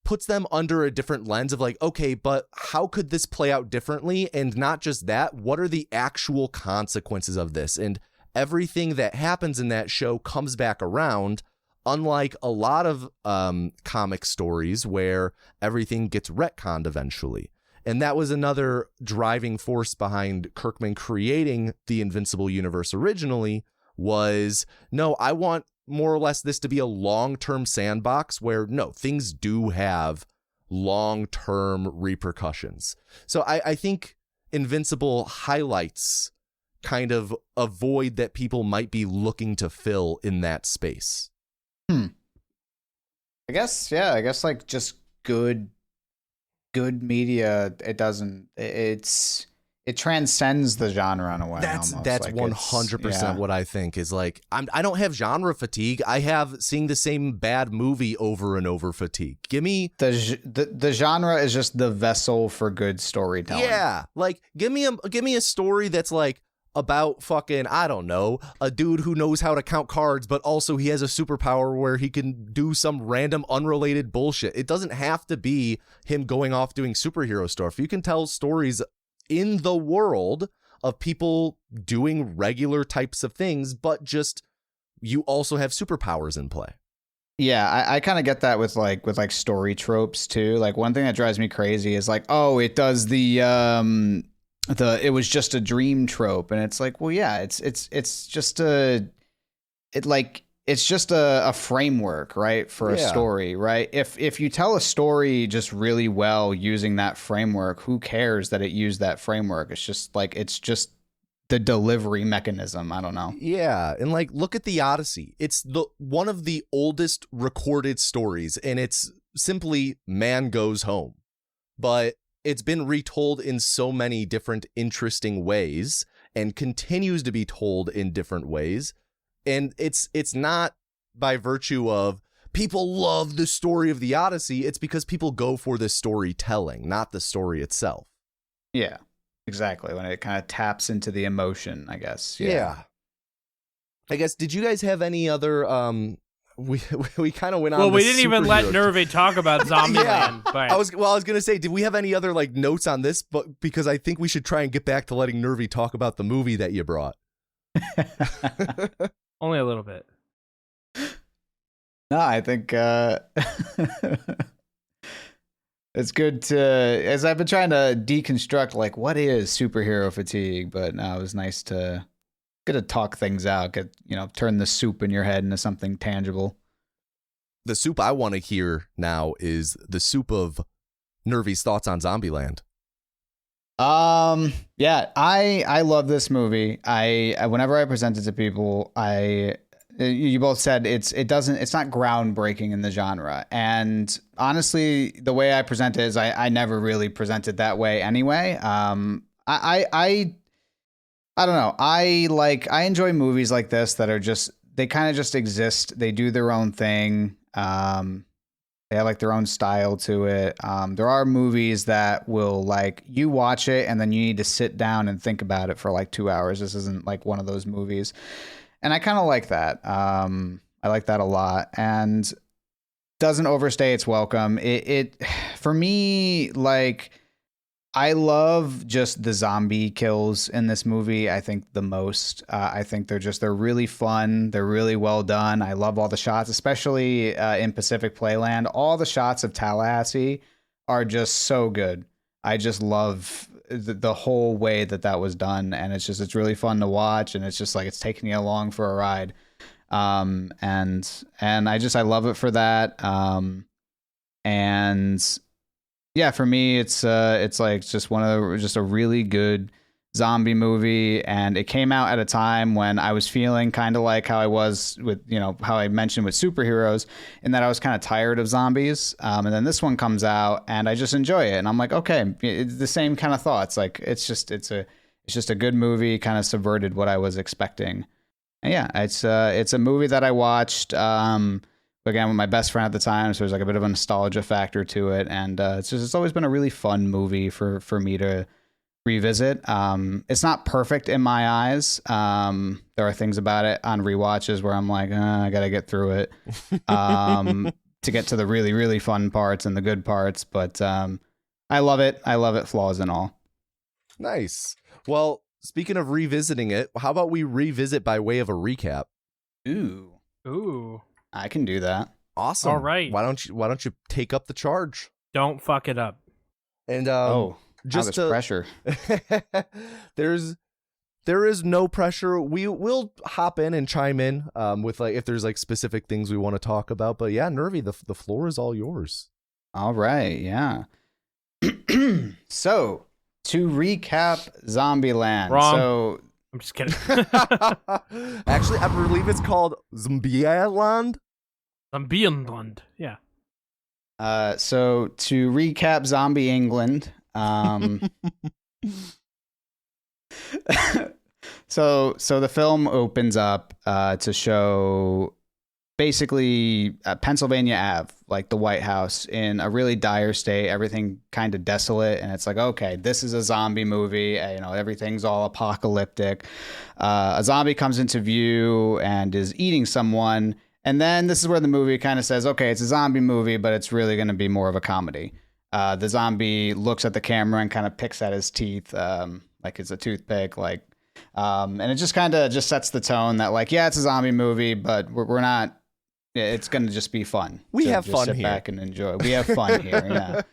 [SPEAKER 1] puts them under a different lens of like, okay, but how could this play out differently? And not just that, what are the actual consequences of this? And everything that happens in that show comes back around, unlike a lot of comic stories where everything gets retconned eventually. And that was another driving force behind Kirkman creating the Invincible universe originally, was, no, I want more or less this to be a long-term sandbox where, no, things do have long-term repercussions. So I think Invincible highlights kind of a void that people might be looking to fill in that space.
[SPEAKER 3] I guess like just good media, it's it transcends the genre in a way.
[SPEAKER 1] That's
[SPEAKER 3] almost.
[SPEAKER 1] that's
[SPEAKER 3] Like,
[SPEAKER 1] 100% what I think is like. I don't have genre fatigue. I have seeing the same bad movie over and over fatigue. Give me
[SPEAKER 3] the genre is just the vessel for good storytelling.
[SPEAKER 1] Yeah, like give me a story that's like about fucking, I don't know, a dude who knows how to count cards, but also he has a superpower where he can do some random unrelated bullshit. It doesn't have to be him going off doing superhero stuff. You can tell stories in the world of people doing regular types of things, but just you also have superpowers in play.
[SPEAKER 3] Yeah, I kind of get that with like story tropes too. Like one thing that drives me crazy is like, oh, it does the it was just a dream trope, and it's like, well, yeah, it's just it's just a framework, right, for a story, right? If you tell a story just really well using that framework, who cares that it used that framework? It's just the delivery mechanism. I don't know.
[SPEAKER 1] Yeah, and like look at the Odyssey. It's one of the oldest recorded stories, and it's simply man goes home. But it's been retold in so many different interesting ways and continues to be told in different ways. And it's not by virtue of people love the story of the Odyssey. It's because people go for the storytelling, not the story itself.
[SPEAKER 3] Yeah, exactly. When it kind of taps into the emotion, I guess.
[SPEAKER 1] Yeah. I guess, did you guys have any other, we kind of went on.
[SPEAKER 2] Well, we didn't even let Nervy talk about Zombieland.
[SPEAKER 1] Yeah.
[SPEAKER 2] But
[SPEAKER 1] I was gonna say, did we have any other like notes on this? But because I think we should try and get back to letting Nervy talk about the movie that you brought.
[SPEAKER 2] only a little bit.
[SPEAKER 3] No, I think it's good to, as I've been trying to deconstruct, like, what is superhero fatigue? But no, it was nice to get to talk things out, turn the soup in your head into something tangible.
[SPEAKER 1] The soup I want to hear now is the soup of Nervy's thoughts on Zombieland.
[SPEAKER 3] Yeah, I love this movie. Whenever I present it to people, you both said it's not groundbreaking in the genre. And honestly, the way I present it is I never really present it that way anyway. I don't know. I enjoy movies like this that are they kind of just exist. They do their own thing. They have like their own style to it. There are movies that will like you watch it and then you need to sit down and think about it for like 2 hours. This isn't like one of those movies. And I kind of like that. I like that a lot, and doesn't overstay its welcome. It for me, like, I love just the zombie kills in this movie. I think the most. I think they're really fun. They're really well done. I love all the shots, especially in Pacific Playland. All the shots of Tallahassee are just so good. I just love the whole way that was done, and it's really fun to watch, and it's just like it's taking you along for a ride. And I love it for that. And yeah, for me, it's like just a really good zombie movie, and it came out at a time when I was feeling kind of like how I was with, how I mentioned with superheroes, in that I was kind of tired of zombies. And then this one comes out, and I just enjoy it, and I'm like, okay, it's the same kind of thoughts. Like it's just a good movie, kind of subverted what I was expecting. And yeah, it's a movie that I watched again with my best friend at the time, so there's like a bit of a nostalgia factor to it, and it's always been a really fun movie for me to revisit. It's not perfect in my eyes. There are things about it on rewatches where I'm like, I gotta get through it to get to the really, really fun parts and the good parts, but I love it, flaws and all.
[SPEAKER 1] Nice. Well, speaking of revisiting it, how about we revisit by way of a recap?
[SPEAKER 2] Ooh.
[SPEAKER 3] I can do that.
[SPEAKER 1] Awesome.
[SPEAKER 2] All right.
[SPEAKER 1] Why don't you take up the charge?
[SPEAKER 2] Don't fuck it up.
[SPEAKER 1] And
[SPEAKER 3] just pressure.
[SPEAKER 1] There is no pressure. We'll hop in and chime in with like if there's like specific things we want to talk about. But yeah, Nervy, the floor is all yours.
[SPEAKER 3] All right, yeah. So to recap Zombieland.
[SPEAKER 2] Wrong.
[SPEAKER 3] So
[SPEAKER 2] I'm just kidding.
[SPEAKER 1] Actually, I believe it's called Zombieland.
[SPEAKER 2] Zombieland. Yeah.
[SPEAKER 3] So to recap Zombie England, So the film opens up to show basically Pennsylvania Ave, like the White House, in a really dire state, everything kind of desolate. And it's like, okay, this is a zombie movie. Everything's all apocalyptic. A zombie comes into view and is eating someone. And then this is where the movie kind of says, okay, it's a zombie movie, but it's really going to be more of a comedy. The zombie looks at the camera and kind of picks at his teeth like it's a toothpick, and it just kind of just sets the tone that, like, yeah, it's a zombie movie, but we're not. It's going to just be fun.
[SPEAKER 1] We have fun
[SPEAKER 3] sit
[SPEAKER 1] here.
[SPEAKER 3] Back and enjoy. We have fun here. Yeah.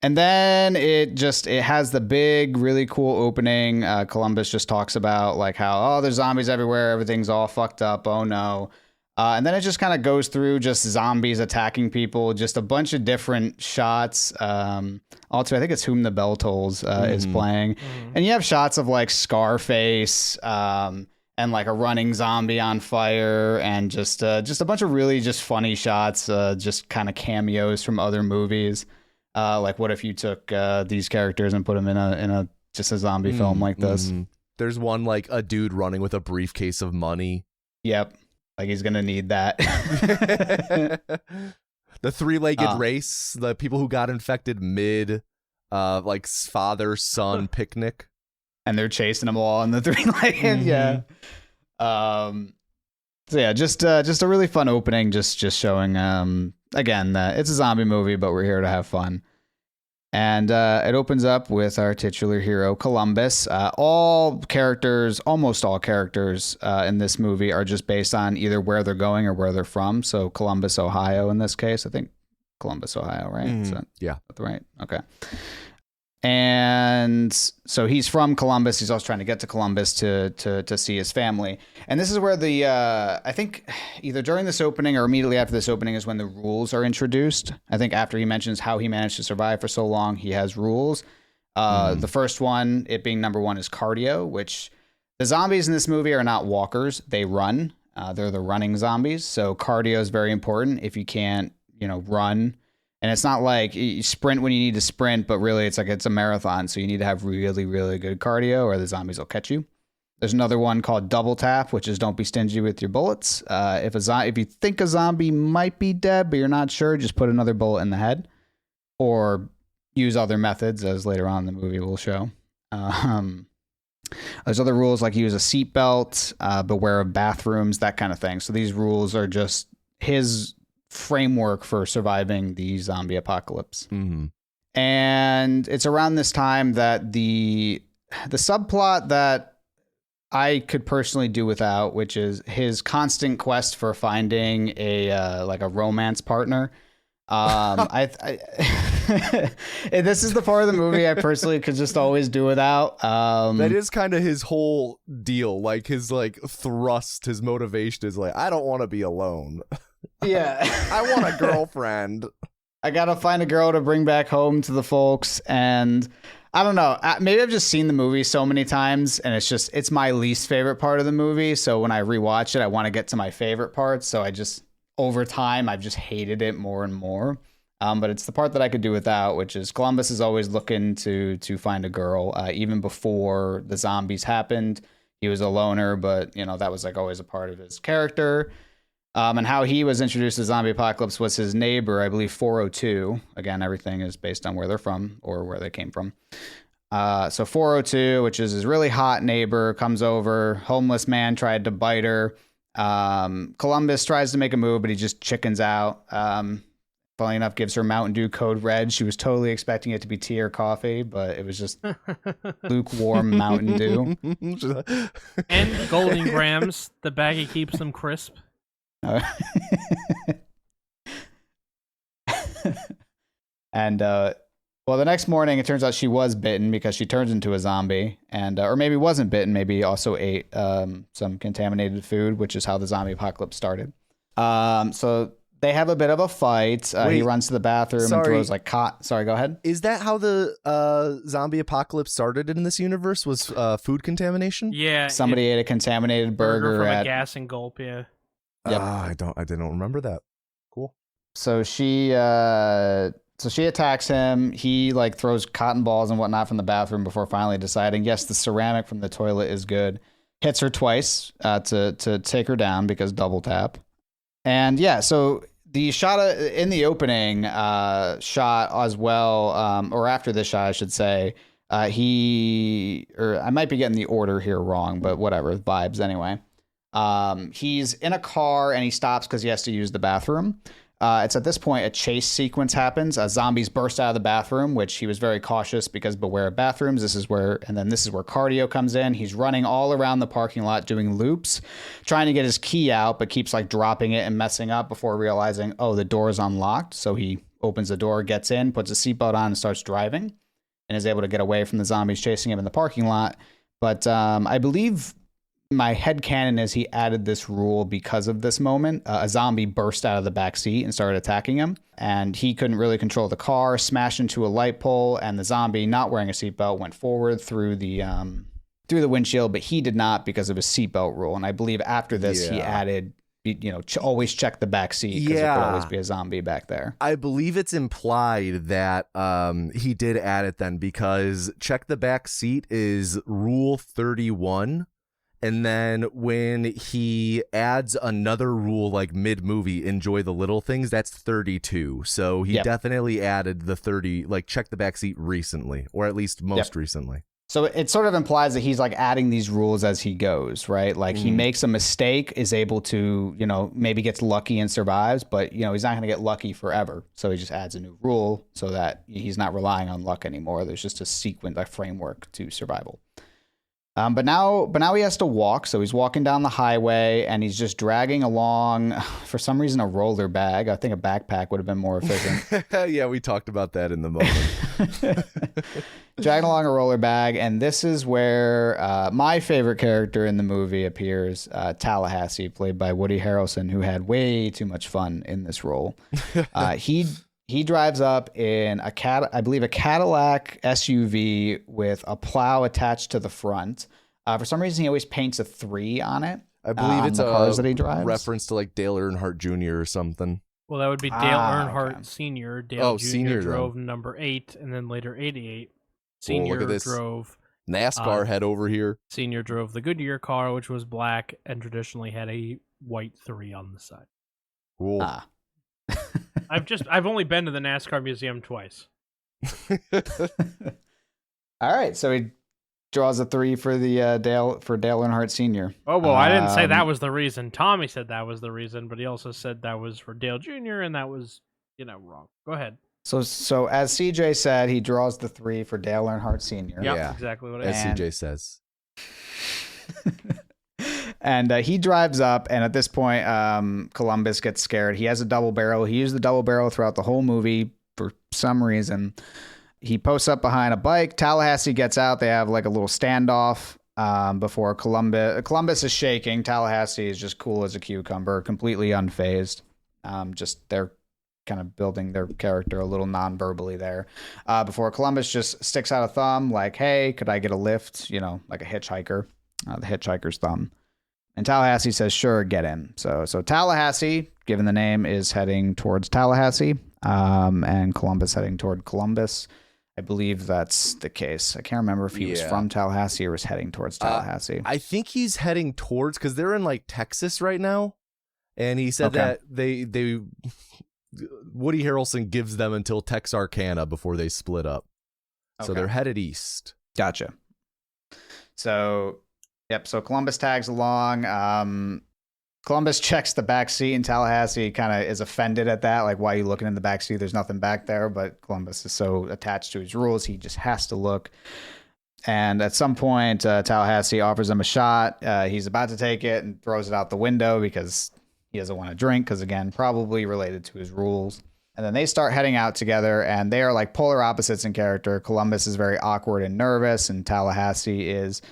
[SPEAKER 3] And then it has the big, really cool opening. Columbus just talks about like how, there's zombies everywhere. Everything's all fucked up. Oh no. And then it just kind of goes through just zombies attacking people, just a bunch of different shots. Also, I think it's Whom the Bell Tolls is playing. And you have shots of like Scarface, and like a running zombie on fire, and just a bunch of really just funny shots, just kind of cameos from other movies. Like, what if you took these characters and put them in a just a zombie film like this?
[SPEAKER 1] There's one like a dude running with a briefcase of money.
[SPEAKER 3] Yep, like he's gonna need that.
[SPEAKER 1] The three-legged race, the people who got infected mid, like father-son picnic.
[SPEAKER 3] And they're chasing them all in the three-legged, yeah. So yeah, just a really fun opening, just showing again that it's a zombie movie, but we're here to have fun. And it opens up with our titular hero, Columbus. Almost all characters in this movie are just based on either where they're going or where they're from. So Columbus, Ohio, in this case, I think Columbus, Ohio, right?
[SPEAKER 1] Yeah,
[SPEAKER 3] right. Okay. And so he's from Columbus. He's also trying to get to Columbus to see his family. And this is where I think either during this opening or immediately after this opening is when the rules are introduced. I think after he mentions how he managed to survive for so long, he has rules. The first one, it being number one, is cardio, which the zombies in this movie are not walkers. They run. They're the running zombies. So cardio is very important. If you can't, run. And it's not like you sprint when you need to sprint, but really it's a marathon. So you need to have really, really good cardio or the zombies will catch you. There's another one called double tap, which is don't be stingy with your bullets. If you think a zombie might be dead, but you're not sure, just put another bullet in the head or use other methods, as later on in the movie will show. There's other rules like use a seatbelt, beware of bathrooms, that kind of thing. So these rules are just his framework for surviving the zombie apocalypse. And it's around this time that the subplot that I could personally do without, which is his constant quest for finding a romance partner. This is the part of the movie I personally could just always do without.
[SPEAKER 1] That is kind of his whole deal. Like his thrust, his motivation is like, I don't want to be alone.
[SPEAKER 3] Yeah.
[SPEAKER 1] I want a girlfriend.
[SPEAKER 3] I gotta find a girl to bring back home to the folks. And I don't know, maybe I've just seen the movie so many times and it's my least favorite part of the movie. So when I rewatch it, I want to get to my favorite parts. So over time, I've just hated it more and more. But it's the part that I could do without, which is Columbus is always looking to find a girl. Even before the zombies happened, he was a loner, but that was always a part of his character. And how he was introduced to zombie apocalypse was his neighbor, I believe 402. Again, everything is based on where they're from or where they came from. So 402, which is his really hot neighbor, comes over. Homeless man tried to bite her. Columbus tries to make a move, but he just chickens out. Funnily enough, gives her Mountain Dew Code Red. She was totally expecting it to be tea or coffee, but it was just lukewarm Mountain Dew.
[SPEAKER 2] And Golden Grams, the baggie keeps them crisp.
[SPEAKER 3] And the next morning it turns out she was bitten because she turns into a zombie, and or maybe wasn't bitten, maybe also ate some contaminated food, which is how the zombie apocalypse started. So they have a bit of a fight. He runs to the bathroom and throws Sorry, go ahead.
[SPEAKER 1] Is that how the zombie apocalypse started in this universe? Was food contamination?
[SPEAKER 2] Yeah.
[SPEAKER 3] Somebody ate a contaminated burger
[SPEAKER 2] from
[SPEAKER 3] at
[SPEAKER 2] a gas and gulp. Yeah.
[SPEAKER 3] Yep.
[SPEAKER 1] I didn't remember that. Cool.
[SPEAKER 3] So she So she attacks him. He like throws cotton balls and whatnot from the bathroom before finally deciding, yes, the ceramic from the toilet is good. Hits her twice to take her down because double tap. And yeah, so the shot in the opening shot as well, or after this shot, I should say, I might be getting the order here wrong, but whatever, vibes anyway. He's in a car and he stops because he has to use the bathroom. It's at this point a chase sequence happens. Zombies burst out of the bathroom, which he was very cautious because beware of bathrooms. This is where cardio comes in. He's running all around the parking lot doing loops, trying to get his key out, but keeps like dropping it and messing up before realizing, oh, the door is unlocked. So he opens the door, gets in, puts a seatbelt on and starts driving and is able to get away from the zombies chasing him in the parking lot. But I believe my headcanon is he added this rule because of this moment. A zombie burst out of the back seat and started attacking him, and he couldn't really control the car, smashed into a light pole, and the zombie, not wearing a seatbelt, went forward through the windshield, but he did not because of his seatbelt rule. And I believe after this, he added, always check the back seat because there could always be a zombie back there.
[SPEAKER 1] I believe it's implied that he did add it then because check the back seat is rule 31. And then when he adds another rule like mid-movie, enjoy the little things, that's 32. So he definitely added the 30, like check the backseat recently, or at least most recently. So
[SPEAKER 3] it sort of implies that he's like adding these rules as he goes, right? Like he makes a mistake, is able to, maybe gets lucky and survives, but, he's not going to get lucky forever. So he just adds a new rule so that he's not relying on luck anymore. There's just a sequence, a framework to survival. But now he has to walk. So he's walking down the highway and he's just dragging along, for some reason, a roller bag. I think a backpack would have been more efficient.
[SPEAKER 1] Yeah, we talked about that in the moment.
[SPEAKER 3] Dragging along a roller bag. And this is where my favorite character in the movie appears, Tallahassee, played by Woody Harrelson, who had way too much fun in this role. He drives up in I believe a Cadillac SUV with a plow attached to the front. For some reason, he always paints a 3 on it.
[SPEAKER 1] I believe it's
[SPEAKER 3] the cars that he drives.
[SPEAKER 1] Reference to like Dale Earnhardt Jr. or something.
[SPEAKER 2] Well, that would be Dale Earnhardt Sr. Dale Jr.
[SPEAKER 1] Senior
[SPEAKER 2] drove number 8 and then later 88. Senior
[SPEAKER 1] look at this.
[SPEAKER 2] Drove
[SPEAKER 1] NASCAR head over here.
[SPEAKER 2] Senior drove the Goodyear car, which was black and traditionally had a white 3 on the side.
[SPEAKER 1] Cool.
[SPEAKER 2] I've only been to the NASCAR museum twice.
[SPEAKER 3] All right, so he draws a 3 for the Dale Earnhardt Sr.
[SPEAKER 2] Oh well, I didn't say that was the reason. Tommy said that was the reason, but he also said that was for Dale Jr. and that was wrong. Go ahead.
[SPEAKER 3] So as CJ said, he draws the 3 for Dale Earnhardt Sr.
[SPEAKER 2] Yep,
[SPEAKER 1] yeah,
[SPEAKER 2] exactly what
[SPEAKER 1] as CJ says.
[SPEAKER 3] And he drives up, and at this point, Columbus gets scared. He has a double barrel. He used the double barrel throughout the whole movie for some reason. He posts up behind a bike. Tallahassee gets out. They have like a little standoff before Columbus is shaking. Tallahassee is just cool as a cucumber, completely unfazed. Just they're kind of building their character a little non-verbally there. Before Columbus just sticks out a thumb like, hey, could I get a lift? Like a hitchhiker. The hitchhiker's thumb. And Tallahassee says, sure, get in. So Tallahassee, given the name, is heading towards Tallahassee, and Columbus heading toward Columbus. I believe that's the case. I can't remember if he was from Tallahassee or was heading towards Tallahassee.
[SPEAKER 1] I think he's heading towards, because they're in like Texas right now. And he said that they Woody Harrelson gives them until Texarkana before they split up. So they're headed east.
[SPEAKER 3] Gotcha. So... Yep, so Columbus tags along. Columbus checks the back seat, and Tallahassee kind of is offended at that. Like, why are you looking in the back seat? There's nothing back there. But Columbus is so attached to his rules, he just has to look. And at some point, Tallahassee offers him a shot. He's about to take it and throws it out the window because he doesn't want to drink, because, again, probably related to his rules. And then they start heading out together, and they are like polar opposites in character. Columbus is very awkward and nervous, and Tallahassee is...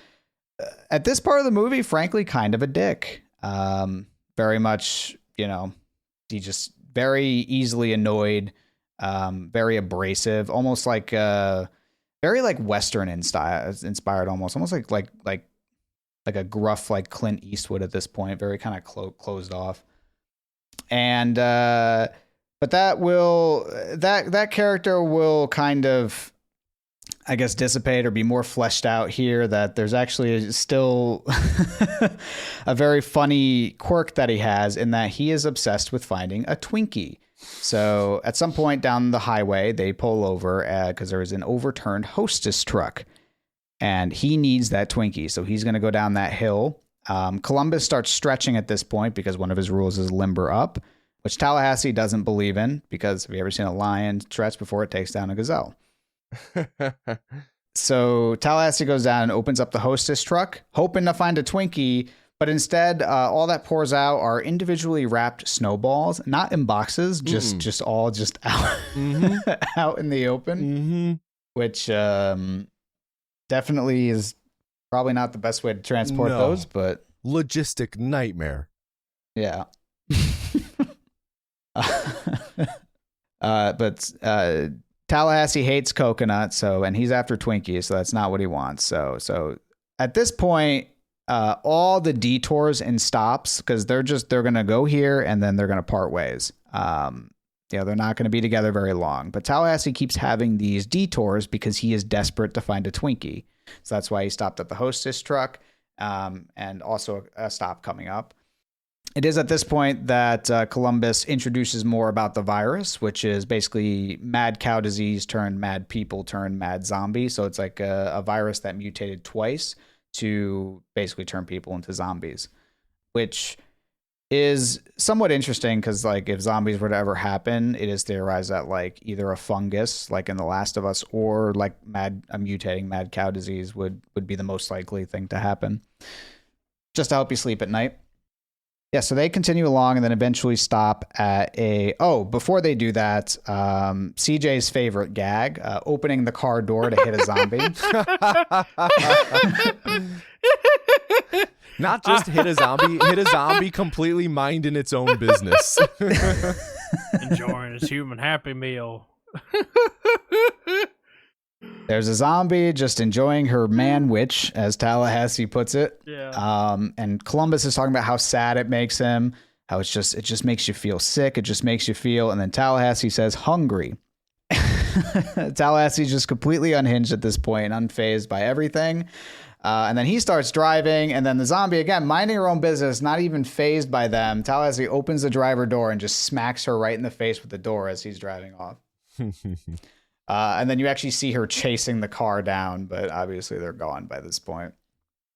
[SPEAKER 3] at this part of the movie, frankly, kind of a dick. Very much, he's just very easily annoyed, very abrasive, almost like very like Western inspired, almost like a gruff like Clint Eastwood at this point, very kind of closed off. And But that character will kind of, I guess, dissipate or be more fleshed out here, that there's actually still a very funny quirk that he has in that he is obsessed with finding a Twinkie. So at some point down the highway, they pull over because there is an overturned Hostess truck, and he needs that Twinkie. So he's going to go down that hill. Columbus starts stretching at this point because one of his rules is limber up, which Tallahassee doesn't believe in, because have you ever seen a lion stretch before it takes down a gazelle? So Tallahassee goes down and opens up the Hostess truck, hoping to find a Twinkie, but instead all that pours out are individually wrapped snowballs, not in boxes, just all out, out in the open, which definitely is probably not the best way to transport those, but
[SPEAKER 1] logistic nightmare.
[SPEAKER 3] Yeah. But Tallahassee hates coconut, and he's after Twinkies, so that's not what he wants. So at this point, all the detours and stops, because they're gonna go here and then they're gonna part ways. They're not gonna be together very long. But Tallahassee keeps having these detours because he is desperate to find a Twinkie. So that's why he stopped at the Hostess truck, and also a stop coming up. It is at this point that Columbus introduces more about the virus, which is basically mad cow disease turned mad people turned mad zombie. So it's like a virus that mutated twice to basically turn people into zombies, which is somewhat interesting because, like, if zombies were to ever happen, it is theorized that, like, either a fungus, like in The Last of Us, or like a mutating mad cow disease would be the most likely thing to happen, just to help you sleep at night. Yeah, so they continue along and then eventually stop at before they do that, CJ's favorite gag, opening the car door to hit a zombie.
[SPEAKER 1] Not just hit a zombie completely minding its own business.
[SPEAKER 2] Enjoying his human Happy Meal.
[SPEAKER 3] There's a zombie just enjoying her man-witch, as Tallahassee puts it.
[SPEAKER 2] Yeah.
[SPEAKER 3] And Columbus is talking about how sad it makes him, how it just makes you feel sick. It just makes you feel. And then Tallahassee says hungry. Tallahassee's just completely unhinged at this point and unfazed by everything. And then he starts driving, and then the zombie, again, minding her own business, not even fazed by them. Tallahassee opens the driver door and just smacks her right in the face with the door as he's driving off. And then you actually see her chasing the car down, but obviously they're gone by this point.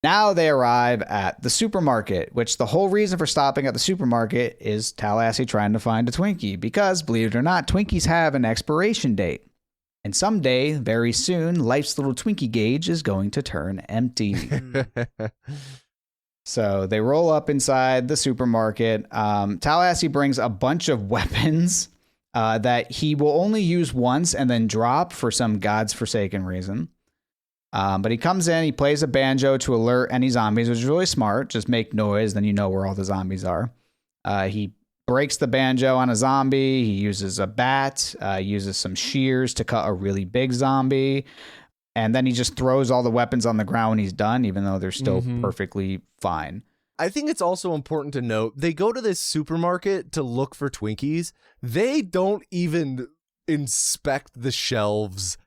[SPEAKER 3] Now they arrive at the supermarket, which the whole reason for stopping at the supermarket is Tallahassee trying to find a Twinkie, because, believe it or not, Twinkies have an expiration date. And someday, very soon, life's little Twinkie gauge is going to turn empty. So they roll up inside the supermarket. Tallahassee brings a bunch of weapons that he will only use once and then drop for some god's forsaken reason. But he comes in, he plays a banjo to alert any zombies, which is really smart. Just make noise, then you know where all the zombies are. He breaks the banjo on a zombie. He uses a bat, uses some shears to cut a really big zombie. And then he just throws all the weapons on the ground when he's done, even though they're still perfectly fine.
[SPEAKER 1] I think it's also important to note, they go to this supermarket to look for Twinkies. They don't even inspect the shelves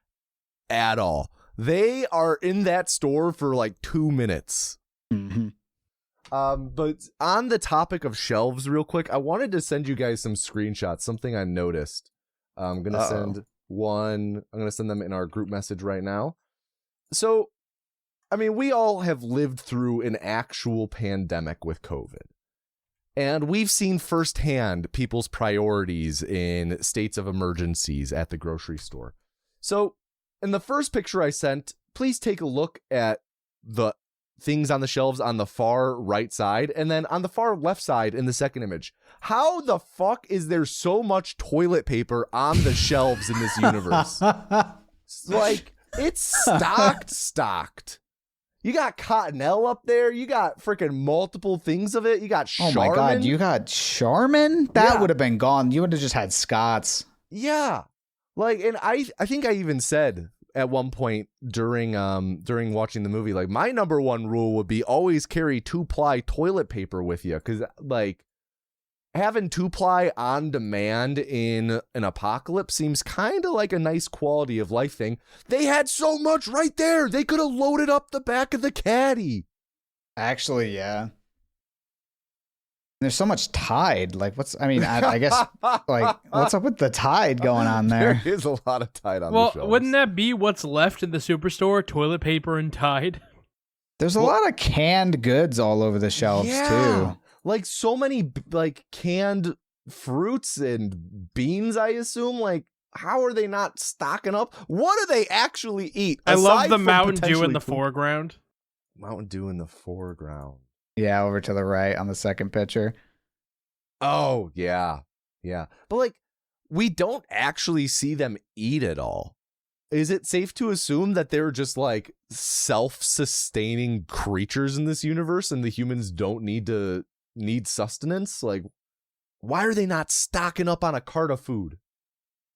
[SPEAKER 1] at all. They are in that store for like 2 minutes.
[SPEAKER 3] Mm-hmm.
[SPEAKER 1] But on the topic of shelves real quick, I wanted to send you guys some screenshots, something I noticed. I'm going to send them in our group message right now. So, I mean, we all have lived through an actual pandemic with COVID. And we've seen firsthand people's priorities in states of emergencies at the grocery store. So, in the first picture I sent, please take a look at the things on the shelves on the far right side, and then on the far left side in the second image. How the fuck is there so much toilet paper on the shelves in this universe? Like, it's stocked. You got Cottonelle up there. You got freaking multiple things of it. You got Charmin.
[SPEAKER 3] Oh my God, you got Charmin? That would have been gone. You would have just had Scott's.
[SPEAKER 1] Yeah. Like, and I think I even said at one point during watching the movie, like, my number one rule would be always carry 2-ply toilet paper with you, because, like, having 2-ply on demand in an apocalypse seems kind of like a nice quality of life thing. They had so much right there. They could have loaded up the back of the caddy.
[SPEAKER 3] Actually, yeah. There's so much Tide. Like, I guess, like, what's up with the Tide going on there?
[SPEAKER 1] There is a lot of Tide on the shelves.
[SPEAKER 2] Well, wouldn't that be what's left in the superstore? Toilet paper and Tide?
[SPEAKER 3] There's a lot of canned goods all over the shelves, too.
[SPEAKER 1] Like, so many, like, canned fruits and beans, I assume. Like, how are they not stocking up? What do they actually eat?
[SPEAKER 2] I love the
[SPEAKER 1] from
[SPEAKER 2] Mountain Dew in
[SPEAKER 1] potentially
[SPEAKER 2] the foreground.
[SPEAKER 1] Mountain Dew in the foreground.
[SPEAKER 3] Yeah, over to the right on the second picture.
[SPEAKER 1] Oh, yeah. Yeah. But, like, we don't actually see them eat at all. Is it safe to assume that they're just, like, self-sustaining creatures in this universe and the humans don't need sustenance? Like, why are they not stocking up on a cart of food?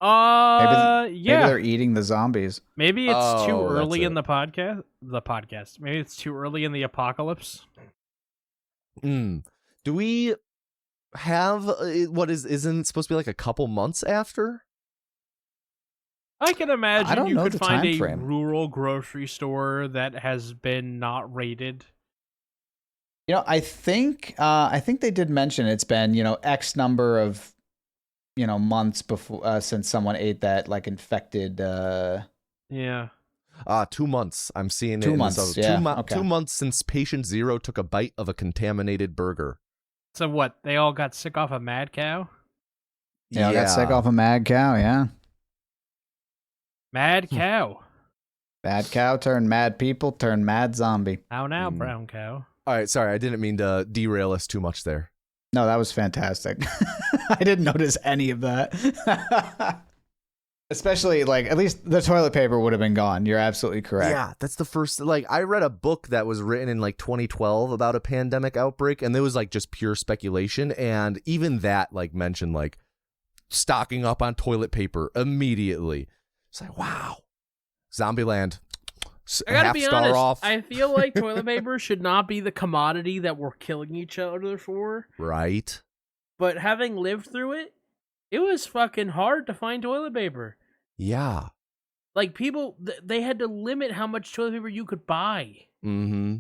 [SPEAKER 2] Yeah.
[SPEAKER 3] Maybe they're eating the zombies.
[SPEAKER 2] Maybe it's too early
[SPEAKER 1] that's
[SPEAKER 2] in the podcast. Maybe it's too early in the apocalypse.
[SPEAKER 1] Do we have isn't it supposed to be like a couple months after?
[SPEAKER 2] I can imagine
[SPEAKER 3] I don't
[SPEAKER 2] you
[SPEAKER 3] know
[SPEAKER 2] could
[SPEAKER 3] the
[SPEAKER 2] find
[SPEAKER 3] time
[SPEAKER 2] a
[SPEAKER 3] frame.
[SPEAKER 2] rural grocery store that has been not rated.
[SPEAKER 3] You know, I think they did mention it's been, X number of, months before since someone ate that like infected.
[SPEAKER 2] Yeah.
[SPEAKER 1] 2 months. I'm seeing
[SPEAKER 3] 2
[SPEAKER 1] it.
[SPEAKER 3] months. Yeah. Okay.
[SPEAKER 1] 2 months since patient 0 took a bite of a contaminated burger.
[SPEAKER 2] So what? They all got sick off a mad cow?
[SPEAKER 3] Yeah, I got sick off a mad cow. Yeah.
[SPEAKER 2] Mad cow.
[SPEAKER 3] Bad cow turned mad people turned mad zombie.
[SPEAKER 2] How now, brown cow?
[SPEAKER 1] All right, sorry, I didn't mean to derail us too much there.
[SPEAKER 3] No, that was fantastic. I didn't notice any of that. Especially, like, at least the toilet paper would have been gone. You're absolutely correct.
[SPEAKER 1] Yeah, that's the first. Like, I read a book that was written in like 2012 about a pandemic outbreak, and there was like just pure speculation, and even that like mentioned like stocking up on toilet paper immediately. It's like, wow, Zombieland.
[SPEAKER 2] I gotta
[SPEAKER 1] half
[SPEAKER 2] be
[SPEAKER 1] star
[SPEAKER 2] honest.
[SPEAKER 1] off.
[SPEAKER 2] I feel like toilet paper should not be the commodity that we're killing each other for.
[SPEAKER 1] Right.
[SPEAKER 2] But having lived through it, it was fucking hard to find toilet paper.
[SPEAKER 1] Yeah.
[SPEAKER 2] Like, people, they had to limit how much toilet paper you could buy.
[SPEAKER 1] Mm-hmm.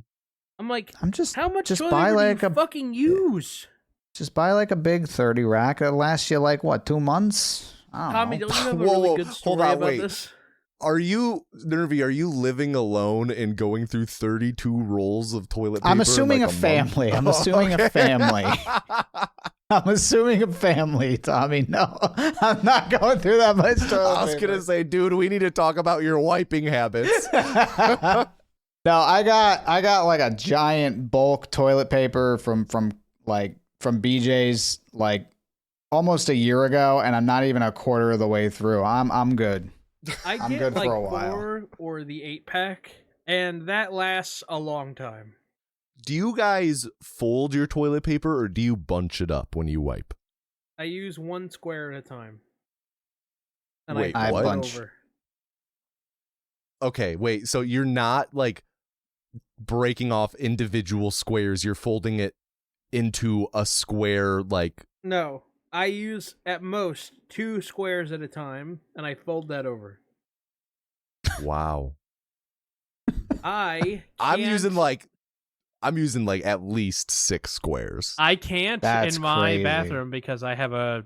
[SPEAKER 2] I'm like,
[SPEAKER 3] just
[SPEAKER 2] how much
[SPEAKER 3] just
[SPEAKER 2] toilet
[SPEAKER 3] buy
[SPEAKER 2] paper
[SPEAKER 3] like
[SPEAKER 2] do you fucking use?
[SPEAKER 3] Just buy like a big 30 rack that lasts you like what, 2 months? I
[SPEAKER 2] Tommy,
[SPEAKER 3] don't
[SPEAKER 2] don't
[SPEAKER 3] know.
[SPEAKER 2] you have a
[SPEAKER 1] Whoa,
[SPEAKER 2] really
[SPEAKER 1] whoa,
[SPEAKER 2] good
[SPEAKER 1] hold
[SPEAKER 2] story
[SPEAKER 1] on,
[SPEAKER 2] about
[SPEAKER 1] wait.
[SPEAKER 2] this?
[SPEAKER 1] Are you, Nervy, are you living alone and going through 32 rolls of toilet paper?
[SPEAKER 3] I'm assuming
[SPEAKER 1] in
[SPEAKER 3] a
[SPEAKER 1] like
[SPEAKER 3] family.
[SPEAKER 1] month?
[SPEAKER 3] I'm assuming
[SPEAKER 1] okay.
[SPEAKER 3] a family. I'm assuming a family, Tommy. No, I'm not going through that much toilet
[SPEAKER 1] I was
[SPEAKER 3] paper.
[SPEAKER 1] going to say, dude, we need to talk about your wiping habits.
[SPEAKER 3] No, I got like a giant bulk toilet paper from BJ's like almost a year ago, and I'm not even a quarter of the way through. I'm good.
[SPEAKER 2] I
[SPEAKER 3] I'm
[SPEAKER 2] get
[SPEAKER 3] good
[SPEAKER 2] like
[SPEAKER 3] for a while.
[SPEAKER 2] 4 or the 8-pack, and that lasts a long time.
[SPEAKER 1] Do you guys fold your toilet paper or do you bunch it up when you wipe?
[SPEAKER 2] I use 1 square at a time. And
[SPEAKER 1] Wait,
[SPEAKER 2] I
[SPEAKER 3] what?
[SPEAKER 2] fold
[SPEAKER 3] Bunch.
[SPEAKER 2] over.
[SPEAKER 1] Okay, wait. So you're not like breaking off individual squares. You're folding it into a square like...
[SPEAKER 2] No, I use at most 2 squares at a time, and I fold that over.
[SPEAKER 1] Wow.
[SPEAKER 2] I'm
[SPEAKER 1] I'm using like at least 6 squares.
[SPEAKER 2] I can't
[SPEAKER 3] That's
[SPEAKER 2] in my
[SPEAKER 3] crazy.
[SPEAKER 2] bathroom because I have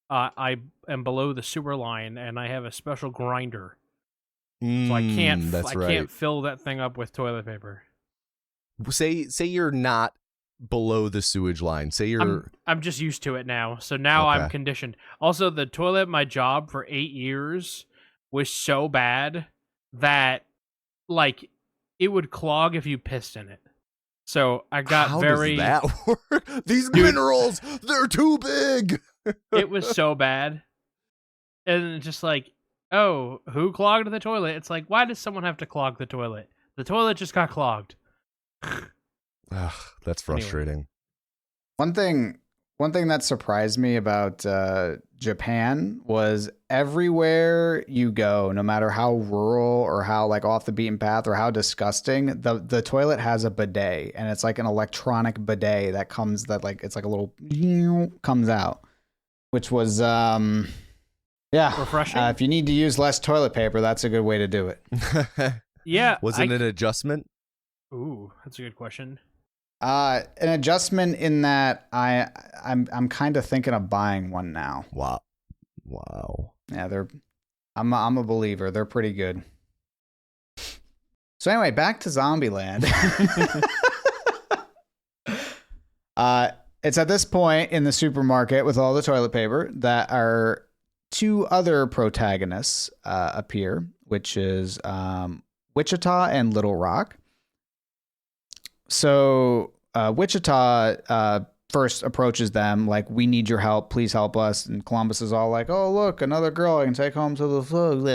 [SPEAKER 2] I am below the sewer line, and I have a special grinder, so I can't.
[SPEAKER 1] That's
[SPEAKER 2] I
[SPEAKER 1] right.
[SPEAKER 2] can't fill that thing up with toilet paper.
[SPEAKER 1] Say you're not below the sewage line. Say you're...
[SPEAKER 2] I'm just used to it now, so now I'm
[SPEAKER 1] Okay.
[SPEAKER 2] conditioned. Also, the toilet at my job for 8 years was so bad that like it would clog if you pissed in it. So I got
[SPEAKER 1] How
[SPEAKER 2] very.
[SPEAKER 1] does that work? These minerals, they're too big.
[SPEAKER 2] It was so bad, and just like, oh, who clogged the toilet? It's like, why does someone have to clog the toilet? The toilet just got clogged.
[SPEAKER 1] Ugh, that's frustrating.
[SPEAKER 3] One thing One thing that surprised me about Japan was everywhere you go, no matter how rural or how like off the beaten path or how disgusting, the toilet has a bidet, and it's like an electronic bidet that comes it's like a little comes out, which was
[SPEAKER 2] Refreshing.
[SPEAKER 3] if you need to use less toilet paper, that's a good way to do it.
[SPEAKER 2] Yeah.
[SPEAKER 1] Was it an adjustment?
[SPEAKER 2] Ooh, that's a good question.
[SPEAKER 3] An adjustment in that I'm kind of thinking of buying one now.
[SPEAKER 1] Wow.
[SPEAKER 3] Yeah, I'm a believer. They're pretty good. So anyway, back to Zombieland. It's at this point in the supermarket with all the toilet paper that our two other protagonists appear, which is Wichita and Little Rock. So Wichita first approaches them like, we need your help. Please help us. And Columbus is all like, oh, look, another girl I can take home to the food.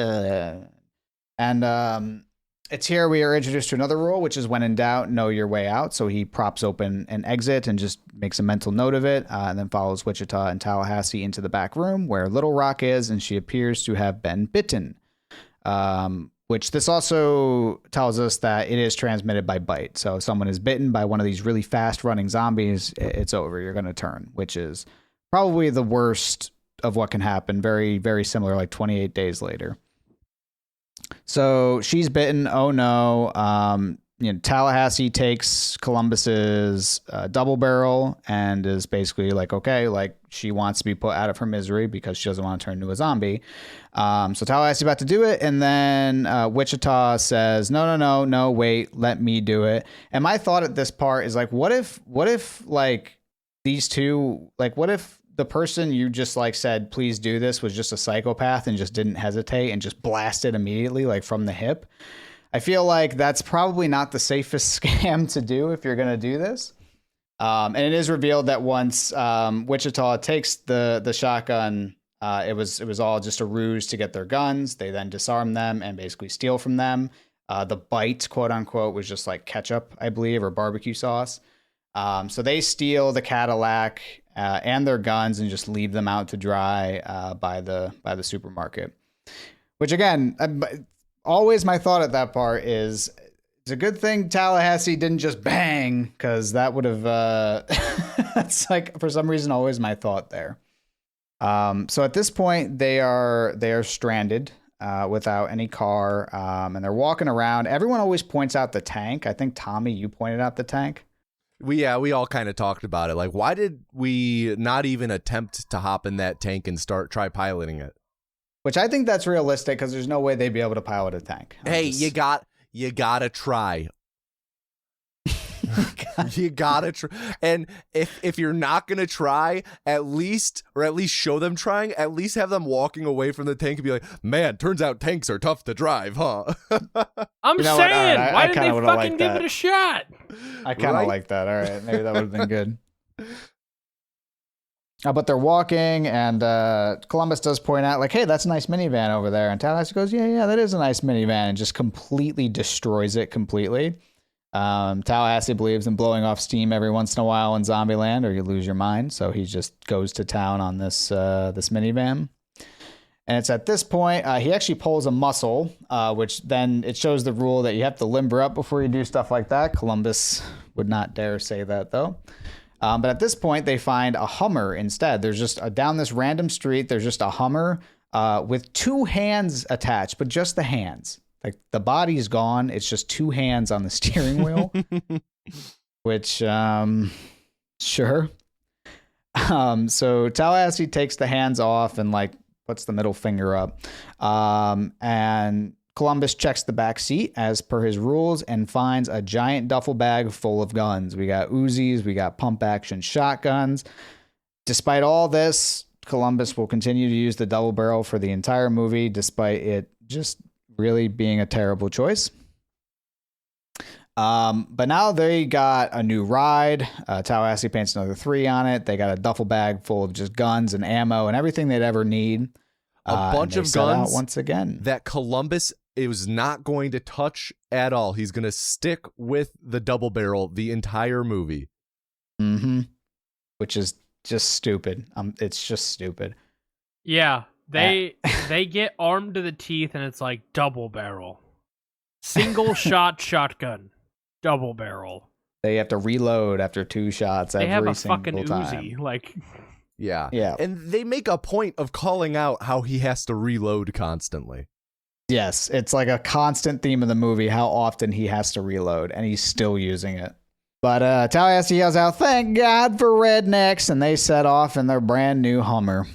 [SPEAKER 3] And it's here we are introduced to another rule, which is when in doubt, know your way out. So he props open an exit and just makes a mental note of it, and then follows Wichita and Tallahassee into the back room where Little Rock is, and she appears to have been bitten. Which this also tells us that it is transmitted by bite. So if someone is bitten by one of these really fast-running zombies, it's over. You're going to turn, which is probably the worst of what can happen. Very, very similar, like 28 days later. So she's bitten. Oh, no. Tallahassee takes Columbus's double barrel and is basically like, okay, like she wants to be put out of her misery because she doesn't want to turn into a zombie. So Tallahassee about to do it. And then Wichita says, no, wait, let me do it. And my thought at this part is like, what if like these two, like, what if the person you just like said, please do this, was just a psychopath and just didn't hesitate and just blasted immediately, like from the hip? I feel like that's probably not the safest scam to do if you're going to do this. And it is revealed that once Wichita takes the shotgun, it was all just a ruse to get their guns. They then disarm them and basically steal from them. The bite, quote unquote, was just like ketchup, I believe, or barbecue sauce. So they steal the Cadillac and their guns and just leave them out to dry by the supermarket. Which again, always my thought at that part is it's a good thing Tallahassee didn't just bang, because that would have that's like for some reason always my thought there. So at this point they are stranded without any car, and they're walking around. Everyone always points out the tank. I think Tommy, you pointed out the tank.
[SPEAKER 1] We all kind of talked about it. Like, why did we not even attempt to hop in that tank and try piloting it?
[SPEAKER 3] Which I think that's realistic because there's no way they'd be able to pilot a tank.
[SPEAKER 1] You gotta try. You gotta try. And if you're not gonna try, at least show them trying. At least have them walking away from the tank and be like, "Man, turns out tanks are tough to drive, huh?"
[SPEAKER 2] I'm saying, why did they fucking give
[SPEAKER 3] that.
[SPEAKER 2] it a shot?
[SPEAKER 3] I kind of like that. All right, maybe that would have been good. But they're walking, and Columbus does point out, like, hey, that's a nice minivan over there. And Tallahassee goes, yeah, that is a nice minivan, and just completely destroys it completely. Tallahassee believes in blowing off steam every once in a while in Zombieland, or you lose your mind. So he just goes to town on this minivan. And it's at this point, he actually pulls a muscle, which then it shows the rule that you have to limber up before you do stuff like that. Columbus would not dare say that, though. But at this point, they find a Hummer instead. There's just down this random street, there's just a Hummer with two hands attached, but just the hands. Like the body's gone. It's just two hands on the steering wheel, which, sure. So Tallahassee takes the hands off and like puts the middle finger up. And Columbus checks the back seat as per his rules and finds a giant duffel bag full of guns. We got Uzis, we got pump action shotguns. Despite all this, Columbus will continue to use the double barrel for the entire movie, despite it just really being a terrible choice. But now they got a new ride. Tallahassee paints another 3 on it. They got a duffel bag full of just guns and ammo and everything they'd ever need.
[SPEAKER 1] A bunch of guns
[SPEAKER 3] once again
[SPEAKER 1] that Columbus is not going to touch at all. He's going to stick with the double barrel the entire movie.
[SPEAKER 3] Mm-hmm. Which is just stupid. It's just stupid.
[SPEAKER 2] Yeah, they get armed to the teeth, and it's like double barrel, single shot shotgun, double barrel.
[SPEAKER 3] They have to reload after 2 shots every
[SPEAKER 2] They have a
[SPEAKER 3] single
[SPEAKER 2] fucking
[SPEAKER 3] time.
[SPEAKER 2] Uzi, like.
[SPEAKER 1] Yeah. And they make a point of calling out how he has to reload constantly.
[SPEAKER 3] Yes, it's like a constant theme of the movie, how often he has to reload, and he's still using it. But Tallahassee yells out, "Thank God for rednecks," and they set off in their brand new Hummer.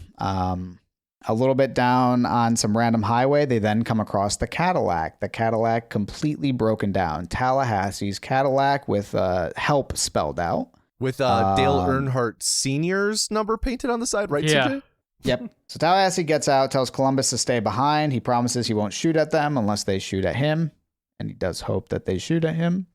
[SPEAKER 3] A little bit down on some random highway, they then come across the Cadillac. The Cadillac completely broken down. Tallahassee's Cadillac with help spelled out.
[SPEAKER 1] With Dale Earnhardt Sr.'s number painted on the side, right,
[SPEAKER 2] Yeah.
[SPEAKER 1] CJ?
[SPEAKER 3] Yep. So Tallahassee gets out, tells Columbus to stay behind. He promises he won't shoot at them unless they shoot at him. And he does hope that they shoot at him.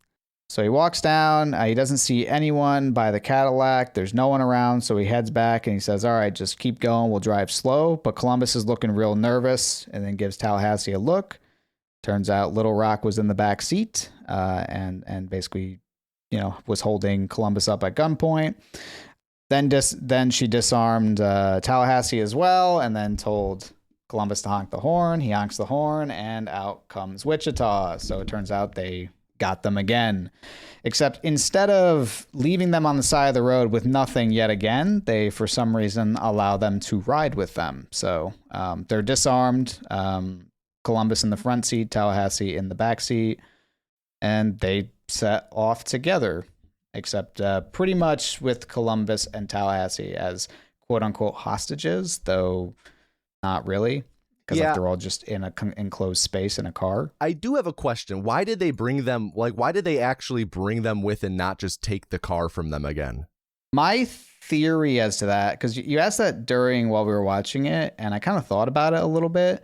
[SPEAKER 3] So he walks down. He doesn't see anyone by the Cadillac. There's no one around. So he heads back and he says, all right, just keep going. We'll drive slow. But Columbus is looking real nervous and then gives Tallahassee a look. Turns out Little Rock was in the back seat and basically, was holding Columbus up at gunpoint. Then she disarmed Tallahassee as well and then told Columbus to honk the horn. He honks the horn and out comes Wichita. So it turns out they got them again. Except instead of leaving them on the side of the road with nothing yet again, they, for some reason, allow them to ride with them. So they're disarmed. Columbus in the front seat, Tallahassee in the back seat. And they set off together, except pretty much with Columbus and Tallahassee as quote-unquote hostages, though not really, because they're all just in an enclosed space in a car.
[SPEAKER 1] I do have a question. Why did they bring them, why did they actually bring them with and not just take the car from them again?
[SPEAKER 3] My theory as to that, because you asked that while we were watching it, and I kind of thought about it a little bit.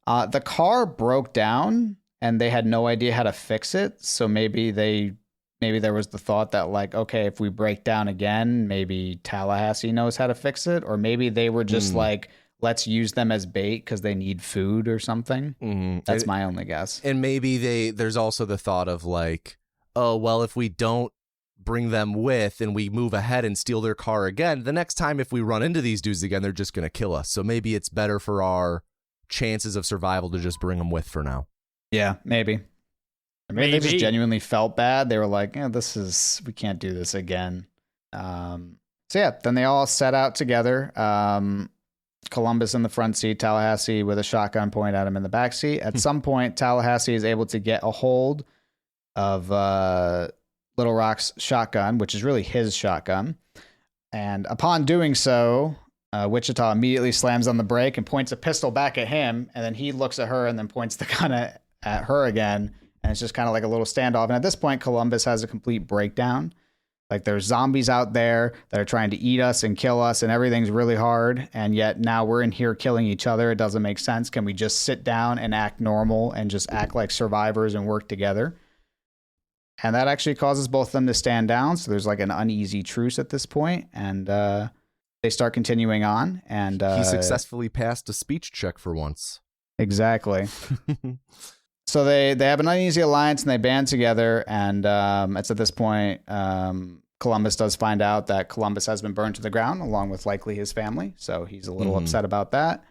[SPEAKER 3] The car broke down, and they had no idea how to fix it, so maybe there was the thought that, like, okay, if we break down again, maybe Tallahassee knows how to fix it. Or maybe they were just like, let's use them as bait because they need food or something. Mm-hmm. That's my only guess.
[SPEAKER 1] And maybe there's also the thought of like, oh, well, if we don't bring them with and we move ahead and steal their car again, the next time if we run into these dudes again, they're just going to kill us. So maybe it's better for our chances of survival to just bring them with for now. Yeah,
[SPEAKER 3] maybe. Maybe they just genuinely felt bad. They were like, we can't do this again. Then they all set out together. Columbus in the front seat, Tallahassee with a shotgun point at him in the back seat. At some point, Tallahassee is able to get a hold of Little Rock's shotgun, which is really his shotgun. And upon doing so, Wichita immediately slams on the brake and points a pistol back at him. And then he looks at her and then points the gun at her again. And it's just kind of like a little standoff. And at this point, Columbus has a complete breakdown. Like, there's zombies out there that are trying to eat us and kill us, and everything's really hard. And yet now we're in here killing each other. It doesn't make sense. Can we just sit down and act normal and just act like survivors and work together? And that actually causes both of them to stand down. So there's like an uneasy truce at this point. And they start continuing on. And
[SPEAKER 1] he successfully passed a speech check for once.
[SPEAKER 3] Exactly. So they have an uneasy alliance and they band together. And it's at this point, Columbus does find out that Columbus has been burned to the ground, along with likely his family. So he's a little upset about that.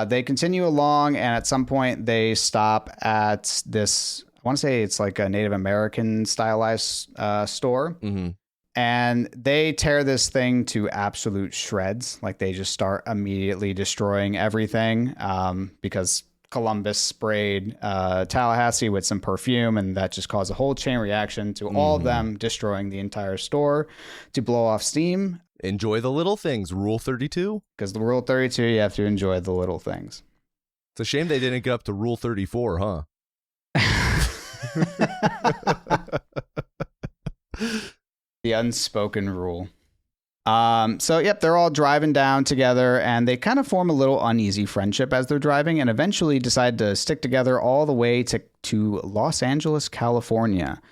[SPEAKER 3] They continue along, and at some point they stop at this, I want to say it's like a Native American stylized store. Mm-hmm. And they tear this thing to absolute shreds. Like, they just start immediately destroying everything because Columbus sprayed Tallahassee with some perfume, and that just caused a whole chain reaction to all of them destroying the entire store to blow off steam.
[SPEAKER 1] Enjoy the little things, Rule 32.
[SPEAKER 3] Because the Rule 32, you have to enjoy the little things.
[SPEAKER 1] It's a shame they didn't get up to Rule 34, huh?
[SPEAKER 3] The unspoken rule. They're all driving down together, and they kind of form a little uneasy friendship as they're driving, and eventually decide to stick together all the way to Los Angeles, California.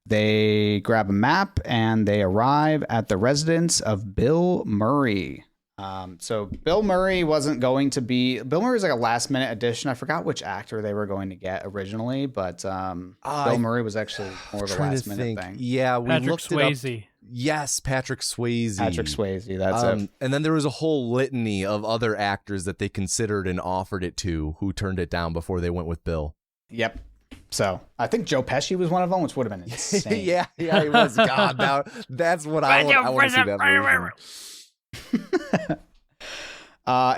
[SPEAKER 3] They grab a map and they arrive at the residence of Bill Murray. So Bill Murray wasn't going to be... Bill Murray was like a last-minute addition. I forgot which actor they were going to get originally, but Bill Murray was actually more of a last-minute thing.
[SPEAKER 1] Yeah, we
[SPEAKER 2] Patrick
[SPEAKER 1] looked
[SPEAKER 2] Swayze.
[SPEAKER 1] it up. Yes, Patrick Swayze.
[SPEAKER 3] Patrick Swayze, that's it.
[SPEAKER 1] And then there was a whole litany of other actors that they considered and offered it to who turned it down before they went with Bill.
[SPEAKER 3] Yep. So I think Joe Pesci was one of them, which would have been insane.
[SPEAKER 1] yeah, he was. God, that's what I want to see that version.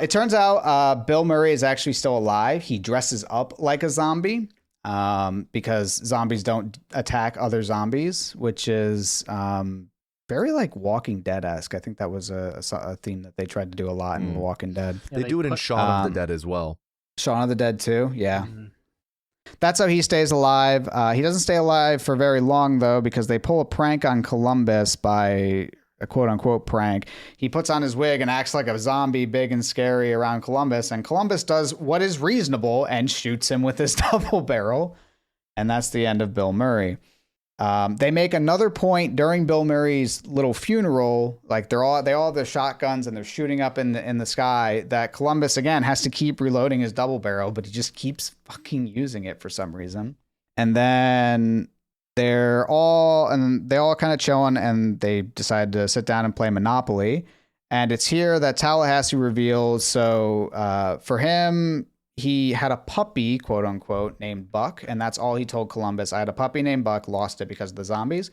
[SPEAKER 3] It turns out Bill Murray is actually still alive. He dresses up like a zombie because zombies don't attack other zombies, which is very like Walking Dead-esque. I think that was a theme that they tried to do a lot in Walking Dead.
[SPEAKER 1] They do it in Shaun of the Dead as well.
[SPEAKER 3] Shaun of the Dead too, yeah. That's how he stays alive. He doesn't stay alive for very long, though, because they pull a prank on Columbus by a quote-unquote prank. He puts on his wig and acts like a zombie, big and scary around Columbus, and Columbus does what is reasonable and shoots him with his double barrel, and that's the end of Bill Murray. They make another point during Bill Murray's little funeral, like they all have their shotguns and they're shooting up in the sky, that Columbus again has to keep reloading his double barrel, but he just keeps fucking using it for some reason. And then they all kind of chilling and they decide to sit down and play Monopoly. And it's here that Tallahassee reveals. So for him, he had a puppy, quote unquote, named Buck, and that's all he told Columbus. I had a puppy named Buck, lost it because of the zombies.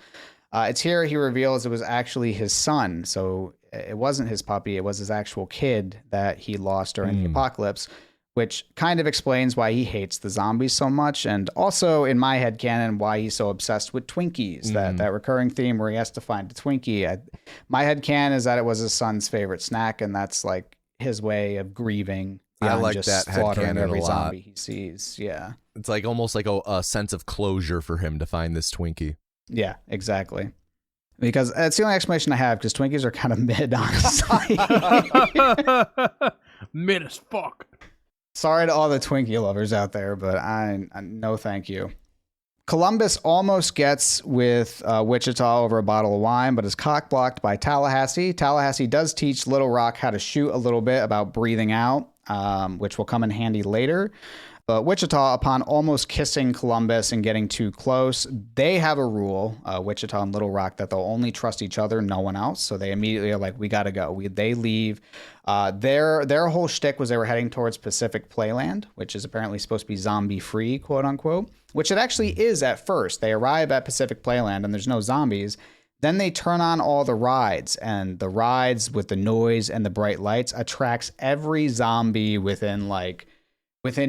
[SPEAKER 3] It's here he reveals it was actually his son. So it wasn't his puppy, it was his actual kid that he lost during the apocalypse, which kind of explains why he hates the zombies so much. And also in my headcanon, why he's so obsessed with Twinkies, that recurring theme where he has to find a Twinkie. My headcanon is that it was his son's favorite snack, and that's like his way of grieving.
[SPEAKER 1] I like that headcanon
[SPEAKER 3] every
[SPEAKER 1] a lot.
[SPEAKER 3] zombie he sees. Yeah.
[SPEAKER 1] It's like almost like a sense of closure for him to find this Twinkie.
[SPEAKER 3] Yeah, exactly. Because it's the only explanation I have, because Twinkies are kind of mid, honestly.
[SPEAKER 2] Mid as fuck.
[SPEAKER 3] Sorry to all the Twinkie lovers out there, but I no thank you. Columbus almost gets with Wichita over a bottle of wine, but is cock-blocked by Tallahassee. Tallahassee does teach Little Rock how to shoot a little bit about breathing out, which will come in handy later. But Wichita, upon almost kissing Columbus and getting too close, they have a rule, Wichita and Little Rock, that they'll only trust each other, no one else. So they immediately are like, we got to go. They leave. Their whole shtick was they were heading towards Pacific Playland, which is apparently supposed to be zombie-free, quote unquote, which it actually is at first. They arrive at Pacific Playland and there's no zombies. Then they turn on all the rides, and the rides with the noise and the bright lights attracts every zombie within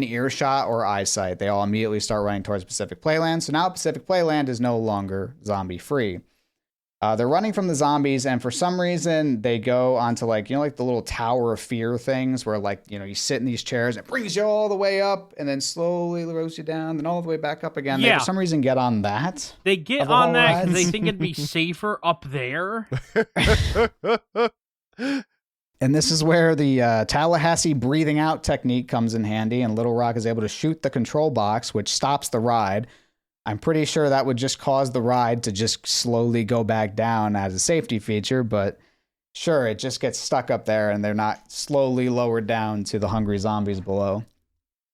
[SPEAKER 3] earshot or eyesight. They all immediately start running towards Pacific Playland. So now Pacific Playland is no longer zombie free. They're running from the zombies, and for some reason they go onto like the little Tower of Fear things where you sit in these chairs and it brings you all the way up and then slowly lowers you down, then all the way back up again.
[SPEAKER 2] Yeah.
[SPEAKER 3] They for some reason get on that.
[SPEAKER 2] They get on that because they think it'd be safer up there.
[SPEAKER 3] And this is where the Tallahassee breathing out technique comes in handy, and Little Rock is able to shoot the control box, which stops the ride. I'm pretty sure that would just cause the ride to just slowly go back down as a safety feature, but sure, it just gets stuck up there and they're not slowly lowered down to the hungry zombies below.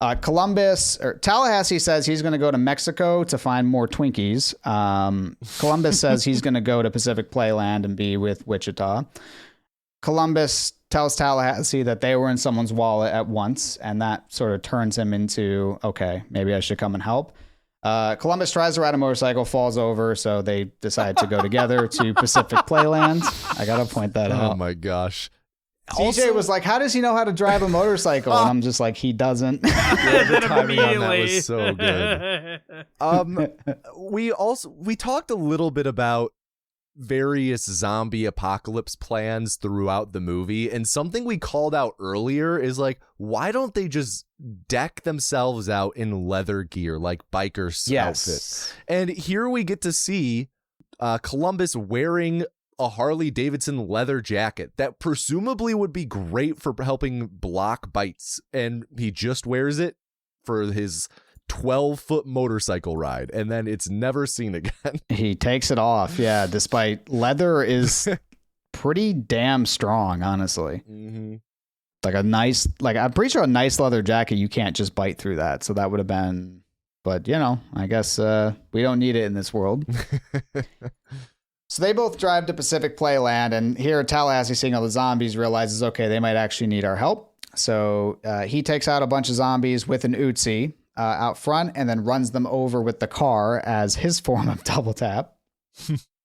[SPEAKER 3] Tallahassee says he's going to go to Mexico to find more Twinkies. Columbus says he's going to go to Pacific Playland and be with Wichita. Columbus tells Tallahassee that they were in someone's wallet at once, and that sort of turns him into, okay, maybe I should come and help. Columbus tries to ride a motorcycle, falls over, so they decide to go together to Pacific Playland. I gotta point that out.
[SPEAKER 1] Oh my gosh.
[SPEAKER 3] CJ was like, how does he know how to drive a motorcycle? And I'm just like, he doesn't.
[SPEAKER 1] Yeah, the timing on that was so good. We talked a little bit about various zombie apocalypse plans throughout the movie, and something we called out earlier is like, why don't they just deck themselves out in leather gear like bikers outfits? And here we get to see Columbus wearing a Harley Davidson leather jacket that presumably would be great for helping block bites, and he just wears it for his 12-foot motorcycle ride, and then it's never seen again. He
[SPEAKER 3] takes it off, yeah, despite leather is pretty damn strong, honestly. Mm-hmm. I'm pretty sure a nice leather jacket, you can't just bite through that, so that would have been, but I guess we don't need it in this world. So they both drive to Pacific Playland, and here Tallahassee, seeing all the zombies, realizes, okay, they might actually need our help. So he takes out a bunch of zombies with an Uzi out front and then runs them over with the car as his form of double tap.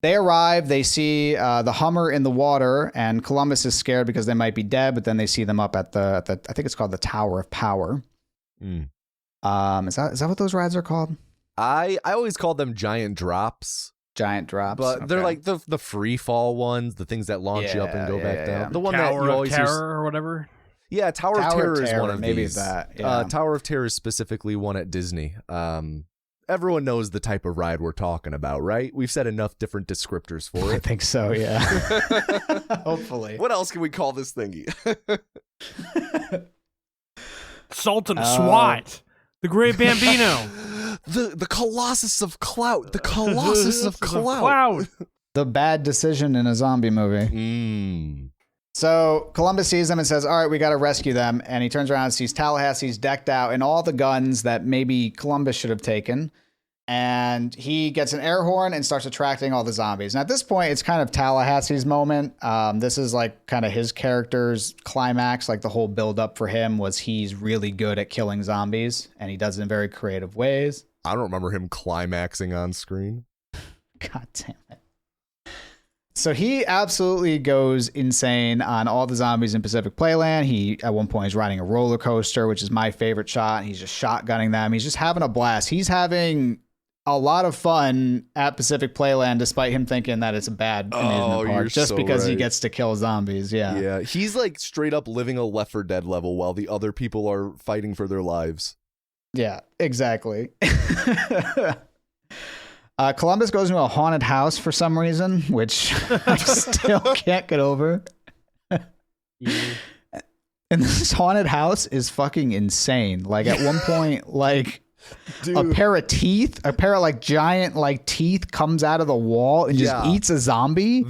[SPEAKER 3] They arrive, they see the Hummer in the water, and Columbus is scared because they might be dead, but then they see them up at the I think it's called the Tower of Power. Is that what those rides are called?
[SPEAKER 1] I always called them giant drops.
[SPEAKER 3] Giant drops.
[SPEAKER 1] But they're like the free fall ones, the things that launch you up and go back down. The one
[SPEAKER 2] Tower
[SPEAKER 1] that you always
[SPEAKER 2] of Terror or whatever.
[SPEAKER 1] Yeah, Tower of Terror is one of
[SPEAKER 3] maybe
[SPEAKER 1] these.
[SPEAKER 3] That. Yeah.
[SPEAKER 1] Tower of Terror is specifically one at Disney. Everyone knows the type of ride we're talking about, right? We've said enough different descriptors for
[SPEAKER 3] I
[SPEAKER 1] it.
[SPEAKER 3] think so, yeah. Hopefully.
[SPEAKER 1] What else can we call this thingy?
[SPEAKER 2] Sultan SWAT. The Great Bambino.
[SPEAKER 1] The Colossus of Clout. The Colossus of Clout.
[SPEAKER 3] The bad decision in a zombie movie. So Columbus sees them and says, all right, we got to rescue them. And he turns around and sees Tallahassee's decked out in all the guns that maybe Columbus should have taken. And he gets an air horn and starts attracting all the zombies. And at this point, it's kind of Tallahassee's moment. This is like kind of his character's climax. Like the whole build up for him was he's really good at killing zombies, and he does it in very creative ways.
[SPEAKER 1] I don't remember him climaxing on screen.
[SPEAKER 3] God damn it. So he absolutely goes insane on all the zombies in Pacific Playland. He, at one point, is riding a roller coaster, which is my favorite shot. He's just shotgunning them. He's just having a blast. He's having a lot of fun at Pacific Playland, despite him thinking that it's a bad amusement park, just so because he gets to kill zombies. Yeah.
[SPEAKER 1] Yeah. He's like straight up living a Left 4 Dead level while the other people are fighting for their lives.
[SPEAKER 3] Yeah, exactly. Columbus goes into a haunted house for some reason, which I still can't get over. And this haunted house is fucking insane. Like at one point, like dude, a pair of like giant like teeth comes out of the wall and just eats a zombie.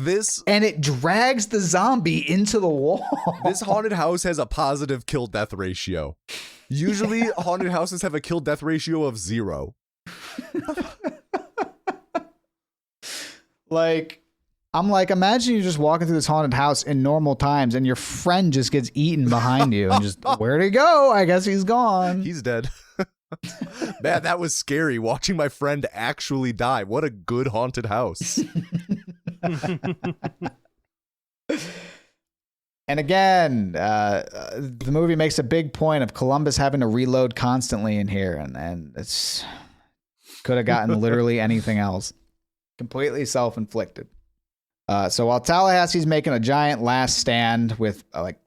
[SPEAKER 3] And it drags the zombie into the wall.
[SPEAKER 1] This haunted house has a positive kill death ratio. Usually haunted houses have a kill death ratio of 0.
[SPEAKER 3] Like, I'm like, imagine you're just walking through this haunted house in normal times and your friend just gets eaten behind you and just, where'd he go? I guess he's gone.
[SPEAKER 1] He's dead. Man, that was scary watching my friend actually die. What a good haunted house.
[SPEAKER 3] And again, the movie makes a big point of Columbus having to reload constantly in here, and it's could have gotten literally anything else. Completely self-inflicted. So while Tallahassee's making a giant last stand with like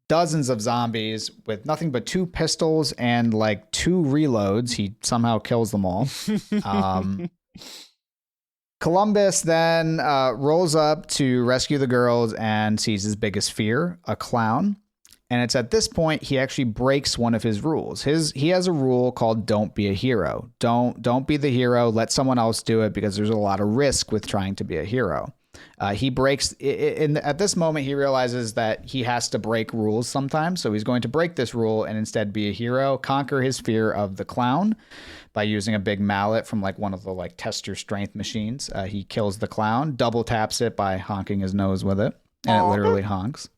[SPEAKER 3] dozens of zombies with nothing but 2 pistols and like 2 reloads, he somehow kills them all. Columbus then rolls up to rescue the girls and sees his biggest fear, a clown. And it's at this point he actually breaks one of his rules. He has a rule called "Don't be a hero." Don't be the hero. Let someone else do it because there's a lot of risk with trying to be a hero. He breaks at this moment. He realizes that he has to break rules sometimes, so he's going to break this rule and instead be a hero, conquer his fear of the clown by using a big mallet from like one of the like test your strength machines. He kills the clown, double taps it by honking his nose with it, and it literally honks.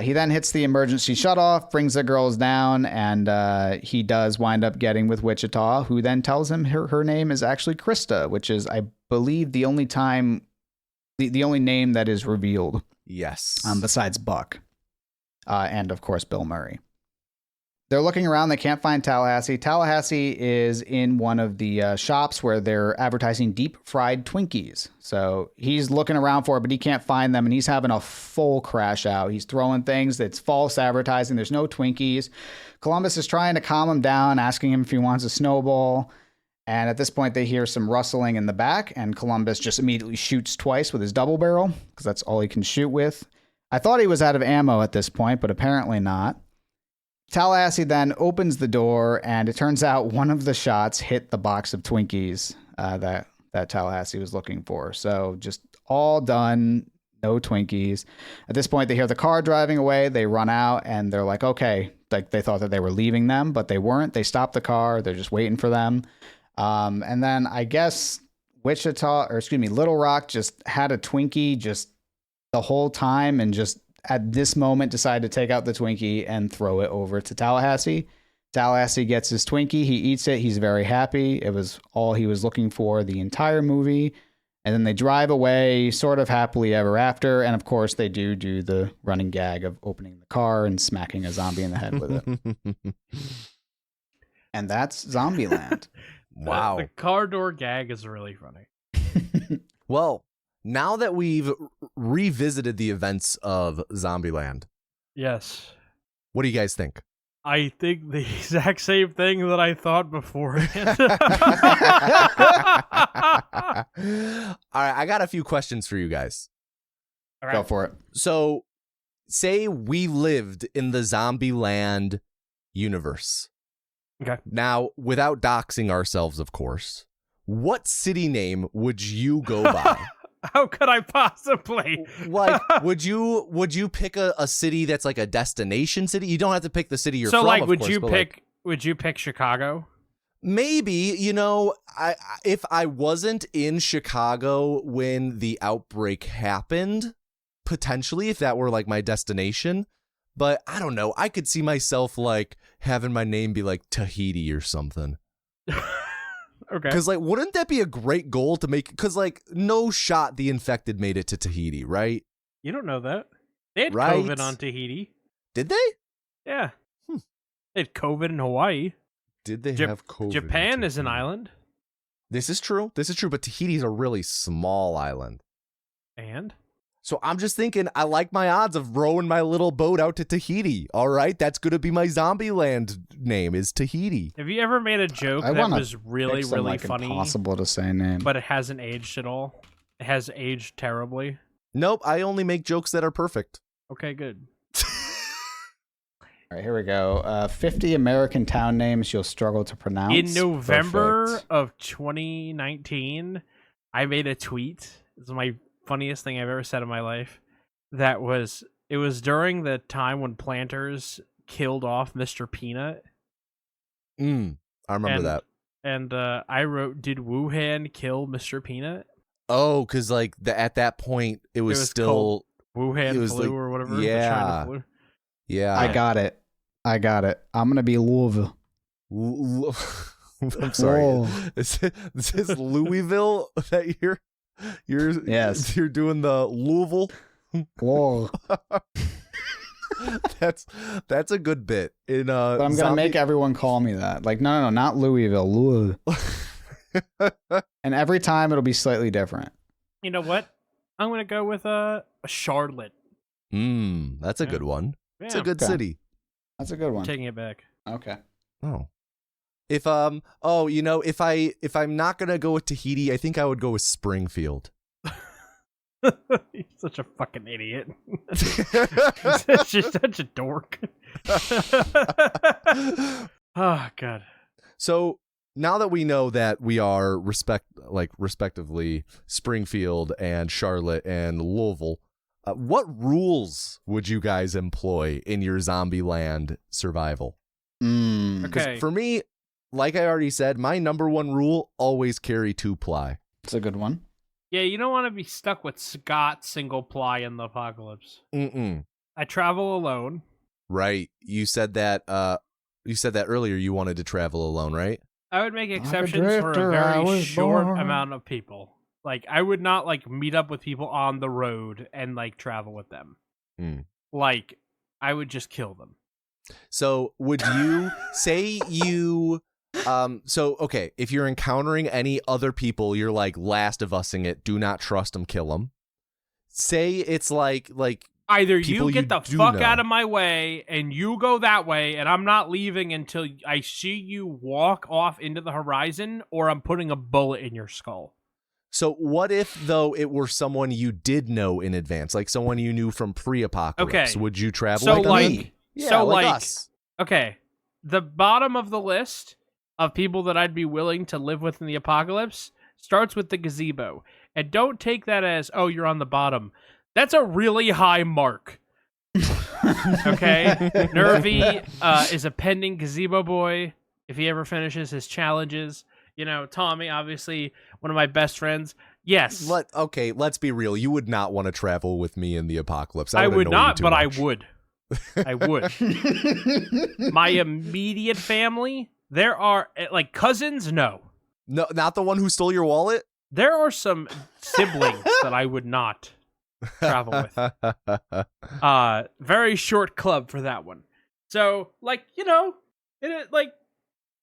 [SPEAKER 3] He then hits the emergency shutoff, brings the girls down, and he does wind up getting with Wichita, who then tells him her name is actually Krista, which is, I believe, the only name that is revealed.
[SPEAKER 1] Yes.
[SPEAKER 3] Besides Buck. And, of course, Bill Murray. They're looking around. They can't find Tallahassee. Tallahassee is in one of the shops where they're advertising deep fried Twinkies. So he's looking around for it, but he can't find them. And he's having a full crash out. He's throwing things that's false advertising. There's no Twinkies. Columbus is trying to calm him down, asking him if he wants a snowball. And at this point, they hear some rustling in the back. And Columbus just immediately shoots twice with his double barrel because that's all he can shoot with. I thought he was out of ammo at this point, but apparently not. Tallahassee then opens the door, and it turns out one of the shots hit the box of Twinkies that Tallahassee was looking for. So just all done, no Twinkies. At this point, they hear the car driving away. They run out, and they're like, okay. Like they thought that they were leaving them, but they weren't. They stopped the car. They're just waiting for them. And then I guess Little Rock just had a Twinkie just the whole time and just at this moment decided to take out the Twinkie and throw it over to Tallahassee. Tallahassee gets his Twinkie. He eats it. He's very happy. It was all he was looking for the entire movie. And then they drive away sort of happily ever after. And of course they do the running gag of opening the car and smacking a zombie in the head with it. And that's Zombieland.
[SPEAKER 1] Wow.
[SPEAKER 2] The car door gag is really funny.
[SPEAKER 1] Well, now that we've revisited the events of Zombieland,
[SPEAKER 2] Yes.
[SPEAKER 1] what do you guys think?
[SPEAKER 2] I think the exact same thing that I thought beforehand.
[SPEAKER 1] All right, I got a few questions for you guys.
[SPEAKER 2] All right.
[SPEAKER 3] Go for it.
[SPEAKER 1] So, say we lived in the Zombieland universe.
[SPEAKER 2] Okay.
[SPEAKER 1] Now, without doxing ourselves, of course, what city name would you go by?
[SPEAKER 2] How could I possibly?
[SPEAKER 1] Like, would you pick a city that's like a destination city? You don't have to pick the city you're
[SPEAKER 2] So
[SPEAKER 1] from.
[SPEAKER 2] like,
[SPEAKER 1] of
[SPEAKER 2] would
[SPEAKER 1] course,
[SPEAKER 2] you
[SPEAKER 1] but,
[SPEAKER 2] pick?
[SPEAKER 1] like,
[SPEAKER 2] Would you pick Chicago?
[SPEAKER 1] maybe, if I wasn't in Chicago when the outbreak happened, potentially if that were like my destination, but I don't know. I could see myself like having my name be like Tahiti or something.
[SPEAKER 2] Okay.
[SPEAKER 1] Because like, wouldn't that be a great goal to make? Because like, no shot the infected made it to Tahiti, right?
[SPEAKER 2] You don't know that. They had
[SPEAKER 1] Right.
[SPEAKER 2] COVID on Tahiti.
[SPEAKER 1] Did they?
[SPEAKER 2] Yeah. They had COVID in Hawaii.
[SPEAKER 1] Did they
[SPEAKER 2] Jap-
[SPEAKER 1] have COVID? in
[SPEAKER 2] Japan is an
[SPEAKER 1] Tahiti?
[SPEAKER 2] island.
[SPEAKER 1] This is true. But Tahiti's a really small island.
[SPEAKER 2] And?
[SPEAKER 1] So I'm just thinking, I like my odds of rowing my little boat out to Tahiti. All right, that's going to be my Zombieland name is Tahiti.
[SPEAKER 2] Have you ever made a joke
[SPEAKER 3] I
[SPEAKER 2] that
[SPEAKER 3] wanna
[SPEAKER 2] was really,
[SPEAKER 3] Pick some,
[SPEAKER 2] really
[SPEAKER 3] like,
[SPEAKER 2] funny,
[SPEAKER 3] impossible to say name.
[SPEAKER 2] but it hasn't aged at all? It has aged terribly.
[SPEAKER 1] Nope, I only make jokes that are perfect.
[SPEAKER 2] Okay, good.
[SPEAKER 3] All right, here we go. 50 American town names you'll struggle to pronounce.
[SPEAKER 2] In November
[SPEAKER 3] Perfect.
[SPEAKER 2] of 2019, I made a tweet. This is my funniest thing I've ever said in my life. It was during the time when planters killed off Mr. Peanut.
[SPEAKER 1] I remember that.
[SPEAKER 2] And I wrote, "Did Wuhan kill Mr. Peanut?"
[SPEAKER 1] Oh, because like at that point, it was still
[SPEAKER 2] Wuhan
[SPEAKER 1] it was
[SPEAKER 2] flu
[SPEAKER 1] like-
[SPEAKER 2] or whatever. the
[SPEAKER 1] yeah.
[SPEAKER 2] China flu.
[SPEAKER 1] yeah.
[SPEAKER 3] I got it. I'm going to be Louisville.
[SPEAKER 1] I'm sorry.
[SPEAKER 3] Whoa.
[SPEAKER 1] This is Louisville that you're
[SPEAKER 3] Yes.
[SPEAKER 1] you're doing the Louisville.
[SPEAKER 3] Whoa.
[SPEAKER 1] That's a good bit. In
[SPEAKER 3] But I'm going to make everyone call me that. Like, no, not Louisville. Louisville. And every time it'll be slightly different.
[SPEAKER 2] You know what? I'm gonna go with a Charlotte.
[SPEAKER 1] That's a good one.
[SPEAKER 2] Yeah,
[SPEAKER 1] It's a good
[SPEAKER 3] Okay.
[SPEAKER 1] city.
[SPEAKER 3] That's a good one.
[SPEAKER 2] taking it back.
[SPEAKER 3] Okay.
[SPEAKER 1] Oh. If if I'm not gonna go with Tahiti, I think I would go with Springfield.
[SPEAKER 2] You're such a fucking idiot. Such a dork. Oh god.
[SPEAKER 1] So now that we know that we are respectively Springfield and Charlotte and Louisville, what rules would you guys employ in your Zombieland survival? Because
[SPEAKER 2] Okay.
[SPEAKER 1] for me, like I already said, my number one rule: always carry 2-ply.
[SPEAKER 3] It's a good one.
[SPEAKER 2] Yeah, you don't want to be stuck with Scott single ply in the apocalypse. I travel alone.
[SPEAKER 1] Right. You said that. You said that earlier. You wanted to travel alone, right?
[SPEAKER 2] I would make
[SPEAKER 3] Like a
[SPEAKER 2] exceptions for a
[SPEAKER 3] drifter, I
[SPEAKER 2] very
[SPEAKER 3] was
[SPEAKER 2] short
[SPEAKER 3] born.
[SPEAKER 2] amount of people. Like, I would not like meet up with people on the road and like travel with them. Like, I would just kill them.
[SPEAKER 1] So would you say you? So okay, if you're encountering any other people, you're like Last of Us-ing it. Do not trust them. Kill them. Say it's like
[SPEAKER 2] Either
[SPEAKER 1] people
[SPEAKER 2] you get
[SPEAKER 1] you
[SPEAKER 2] the
[SPEAKER 1] do
[SPEAKER 2] fuck
[SPEAKER 1] know.
[SPEAKER 2] out of my way and you go that way, and I'm not leaving until I see you walk off into the horizon, or I'm putting a bullet in your skull.
[SPEAKER 1] So what if though it were someone you did know in advance, like someone you knew from pre-apocalypse?
[SPEAKER 2] Okay.
[SPEAKER 1] Would you travel
[SPEAKER 2] So
[SPEAKER 1] like
[SPEAKER 2] like,
[SPEAKER 1] me? Yeah,
[SPEAKER 2] so
[SPEAKER 1] like
[SPEAKER 2] like,
[SPEAKER 1] us.
[SPEAKER 2] okay, the bottom of the list of people that I'd be willing to live with in the apocalypse starts with the gazebo, and don't take that as, oh, you're on the bottom. That's a really high mark. Okay, Nervy is a pending gazebo boy. If he ever finishes his challenges, Tommy, obviously one of my best friends. Yes.
[SPEAKER 1] Let's be real. You would not want to travel with me in the apocalypse.
[SPEAKER 2] I would not, but
[SPEAKER 1] much.
[SPEAKER 2] I would. I would. My immediate family, there are like cousins. No,
[SPEAKER 1] not the one who stole your wallet.
[SPEAKER 2] There are some siblings that I would not travel with. Very short club for that one. So,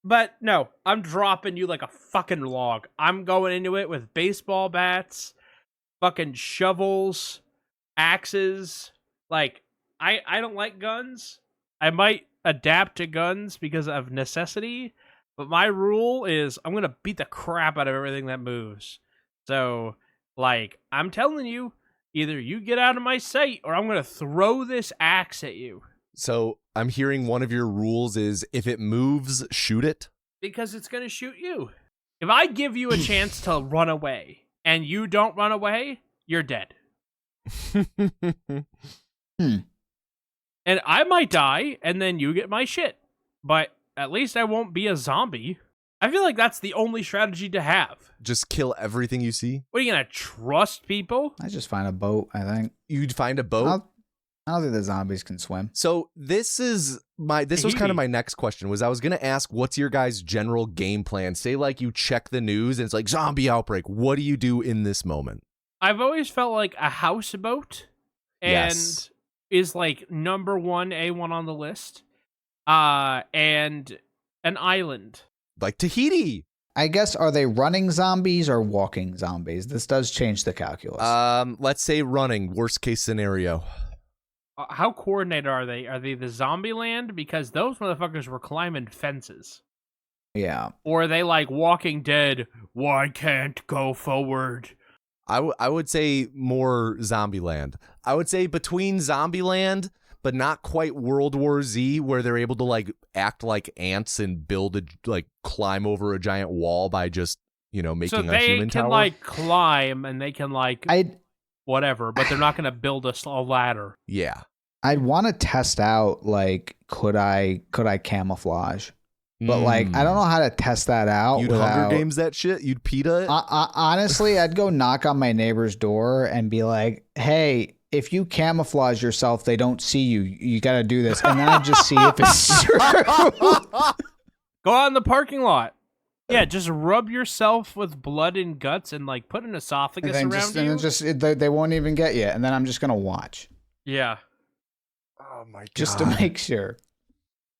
[SPEAKER 2] but no, I'm dropping you like a fucking log. I'm going into it with baseball bats, fucking shovels, axes. Like, I don't like guns. I might adapt to guns because of necessity, but my rule is I'm going to beat the crap out of everything that moves. So, like, I'm telling you, either you get out of my sight or I'm going to throw this axe at you.
[SPEAKER 1] So, I'm hearing one of your rules is if it moves, shoot it.
[SPEAKER 2] Because it's going to shoot you. If I give you a chance to run away and you don't run away, you're dead. And I might die and then you get my shit. But at least I won't be a zombie. I feel like that's the only strategy to have.
[SPEAKER 1] Just kill everything you see?
[SPEAKER 2] What, are you going to trust people?
[SPEAKER 3] I just find a boat, I think.
[SPEAKER 1] You'd find a boat?
[SPEAKER 3] I don't think the zombies can swim.
[SPEAKER 1] So this was kind of my next question. I was gonna ask, what's your guys' general game plan? Say like you check the news and it's like zombie outbreak. What do you do in this moment?
[SPEAKER 2] I've always felt like a houseboat and is like number one, A1 on the list. And an island.
[SPEAKER 1] Like Tahiti.
[SPEAKER 3] I guess, are they running zombies or walking zombies? This does change the calculus.
[SPEAKER 1] Let's say running, worst case scenario.
[SPEAKER 2] How coordinated are they? Are they the Zombieland? Because those motherfuckers were climbing fences.
[SPEAKER 3] Yeah.
[SPEAKER 2] Or are they like Walking Dead? Why can't go forward?
[SPEAKER 1] I would say more Zombieland. I would say between Zombieland, but not quite World War Z, where they're able to like act like ants and climb over a giant wall by just making a human tower.
[SPEAKER 2] So they can like climb and they can like whatever, but they're not going to build a ladder.
[SPEAKER 1] Yeah.
[SPEAKER 3] I'd want to test out, like, could I camouflage? But, like, I don't know how to test that out.
[SPEAKER 1] You'd Hunger Games that shit? You'd PETA it?
[SPEAKER 3] Honestly, I'd go knock on my neighbor's door and be like, hey, if you camouflage yourself, they don't see you. You got to do this. And then I'd just see if it's true.
[SPEAKER 2] Go out in the parking lot. Yeah, just rub yourself with blood and guts and like put an esophagus around you.
[SPEAKER 3] And then they won't even get you. And then I'm just going to watch.
[SPEAKER 2] Yeah.
[SPEAKER 1] Oh my God.
[SPEAKER 3] Just to make sure.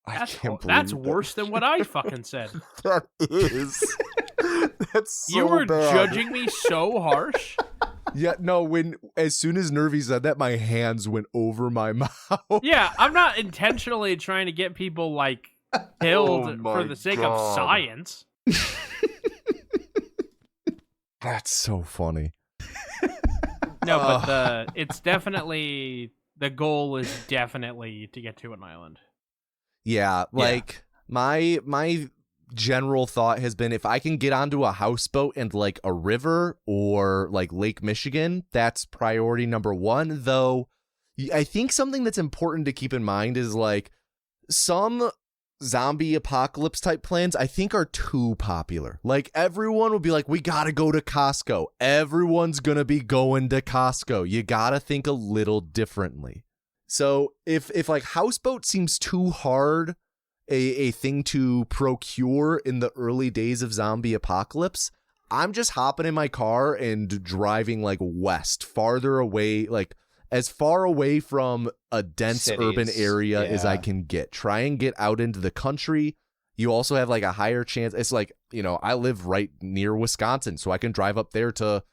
[SPEAKER 2] That's worse than what I fucking said.
[SPEAKER 1] That is. That's so
[SPEAKER 2] You were
[SPEAKER 1] bad.
[SPEAKER 2] judging me so harsh.
[SPEAKER 1] Yeah, no, as soon as Nervy said that, my hands went over my mouth.
[SPEAKER 2] Yeah, I'm not intentionally trying to get people like killed for the sake of science.
[SPEAKER 1] That's so funny.
[SPEAKER 2] No, but it's definitely, the goal is definitely to get to an island.
[SPEAKER 1] Yeah, like my general thought has been if I can get onto a houseboat and like a river or like Lake Michigan, that's priority number one. Though I think something that's important to keep in mind is like some zombie apocalypse type plans I think are too popular. Like everyone will be like, we gotta go to Costco. Everyone's gonna be going to Costco. You gotta think a little differently. So if like houseboat seems too hard a thing to procure in the early days of zombie apocalypse, I'm just hopping in my car and driving like west, farther away, like as far away from a dense
[SPEAKER 3] cities,
[SPEAKER 1] urban area as I can get. Try and get out into the country. You also have like a higher chance. It's like, I live right near Wisconsin, so I can drive up there to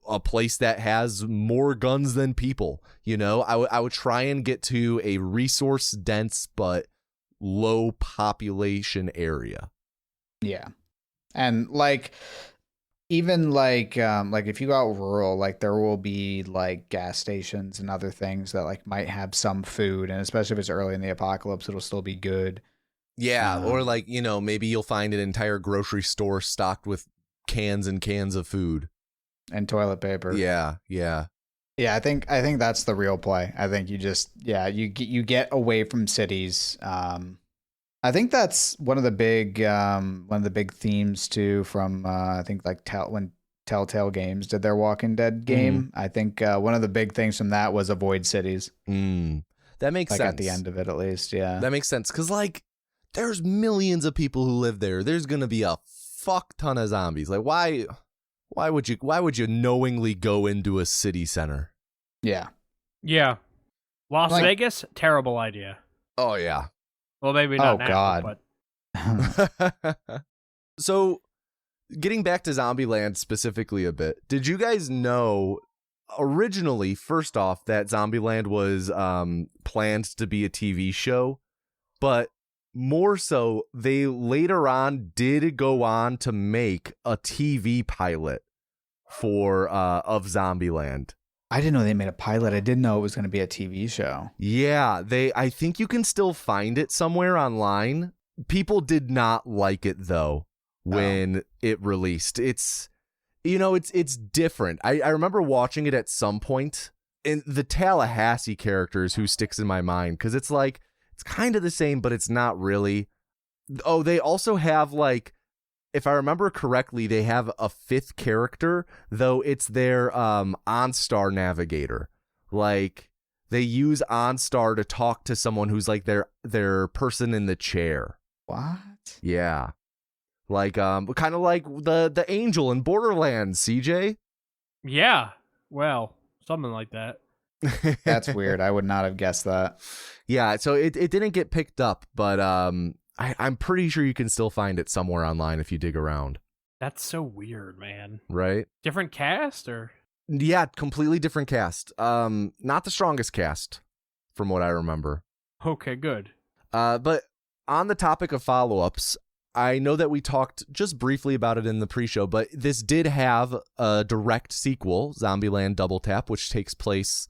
[SPEAKER 1] a place that has more guns than people. I would try and get to a resource dense but low population area.
[SPEAKER 3] Yeah. And like even like if you go out rural, like there will be like gas stations and other things that like might have some food, and especially if it's early in the apocalypse, it'll still be good.
[SPEAKER 1] Yeah, or like, maybe you'll find an entire grocery store stocked with cans and cans of food
[SPEAKER 3] and toilet paper.
[SPEAKER 1] Yeah.
[SPEAKER 3] Yeah, I think that's the real play. I think you just you get away from cities, I think that's one of the big themes too from I think like when Telltale Games did their Walking Dead game. I think one of the big things from that was avoid cities.
[SPEAKER 1] That makes sense.
[SPEAKER 3] At the end of it, at least, yeah.
[SPEAKER 1] That makes sense because like there's millions of people who live there. There's gonna be a fuck ton of zombies. Like why would you knowingly go into a city center?
[SPEAKER 3] Yeah.
[SPEAKER 2] Yeah. Las Vegas, terrible idea.
[SPEAKER 1] Oh yeah.
[SPEAKER 2] Well, maybe not now,
[SPEAKER 3] God.
[SPEAKER 2] but
[SPEAKER 1] So, getting back to Zombieland specifically a bit, did you guys know originally, first off, that Zombieland was planned to be a TV show, but more so, they later on did go on to make a TV pilot for of Zombieland.
[SPEAKER 3] I didn't know they made a pilot. I didn't know it was going to be a TV show.
[SPEAKER 1] Yeah, I think you can still find it somewhere online. People did not like it though when it released. It's it's different. I remember watching it at some point, and the Tallahassee character is who sticks in my mind because it's like it's kind of the same, but it's not really. Oh, they also have like, if I remember correctly, they have a fifth character, though it's their OnStar navigator. Like they use OnStar to talk to someone who's like their person in the chair.
[SPEAKER 3] What?
[SPEAKER 1] Yeah. Like kind of like the angel in Borderlands, CJ.
[SPEAKER 2] yeah, well, something like that.
[SPEAKER 3] That's weird. I would not have guessed that.
[SPEAKER 1] Yeah, so it didn't get picked up, but I'm pretty sure you can still find it somewhere online if you dig around.
[SPEAKER 2] That's so weird, man.
[SPEAKER 1] Right?
[SPEAKER 2] Different cast or?
[SPEAKER 1] Yeah, completely different cast. Not the strongest cast from what I remember.
[SPEAKER 2] Okay, good.
[SPEAKER 1] But on the topic of follow-ups, I know that we talked just briefly about it in the pre-show, but this did have a direct sequel, Zombieland Double Tap, which takes place,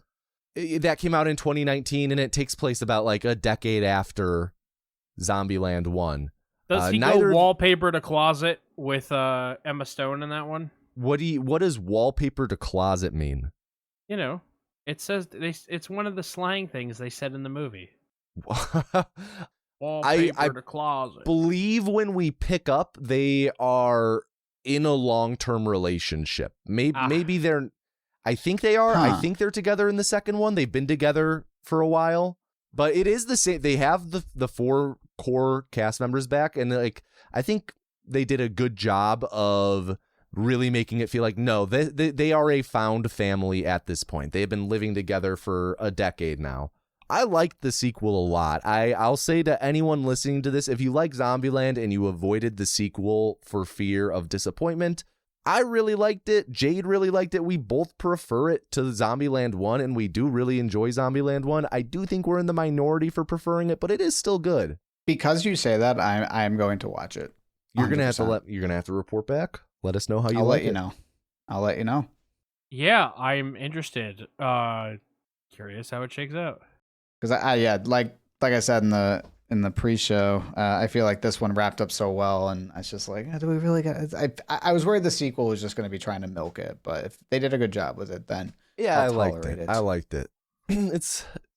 [SPEAKER 1] that came out in 2019, and it takes place about like a decade after Zombieland 1.
[SPEAKER 2] Does he go wallpaper to closet with Emma Stone in that one? What
[SPEAKER 1] does wallpaper to closet mean?
[SPEAKER 2] You know, it says it's one of the slang things they said in the movie. Wallpaper to closet.
[SPEAKER 1] Believe when we pick up, they are in a long-term relationship. Maybe they're. I think they are. I think they're together in the second one. They've been together for a while, but it is the same. They have the four core cast members back, and like I think they did a good job of really making it feel like no, they are a found family at this point. They have been living together for a decade now. I liked the sequel a lot. I'll say to anyone listening to this, if you like Zombieland and you avoided the sequel for fear of disappointment, I really liked it. Jade really liked it. We both prefer it to Zombieland 1, and we do really enjoy Zombieland 1. I do think we're in the minority for preferring it, but it is still good.
[SPEAKER 3] Because you say that, I'm going to watch it. 100%.
[SPEAKER 1] You're gonna have to report back. Let us know how you
[SPEAKER 3] I'll
[SPEAKER 1] like
[SPEAKER 3] let you know. I'll let you know.
[SPEAKER 2] Yeah, I'm interested. Curious how it shakes out.
[SPEAKER 3] Because like I said in the pre-show, I feel like this one wrapped up so well, and I was just like, do we really got? I was worried the sequel was just going to be trying to milk it, but if they did a good job with it, then
[SPEAKER 1] I liked it.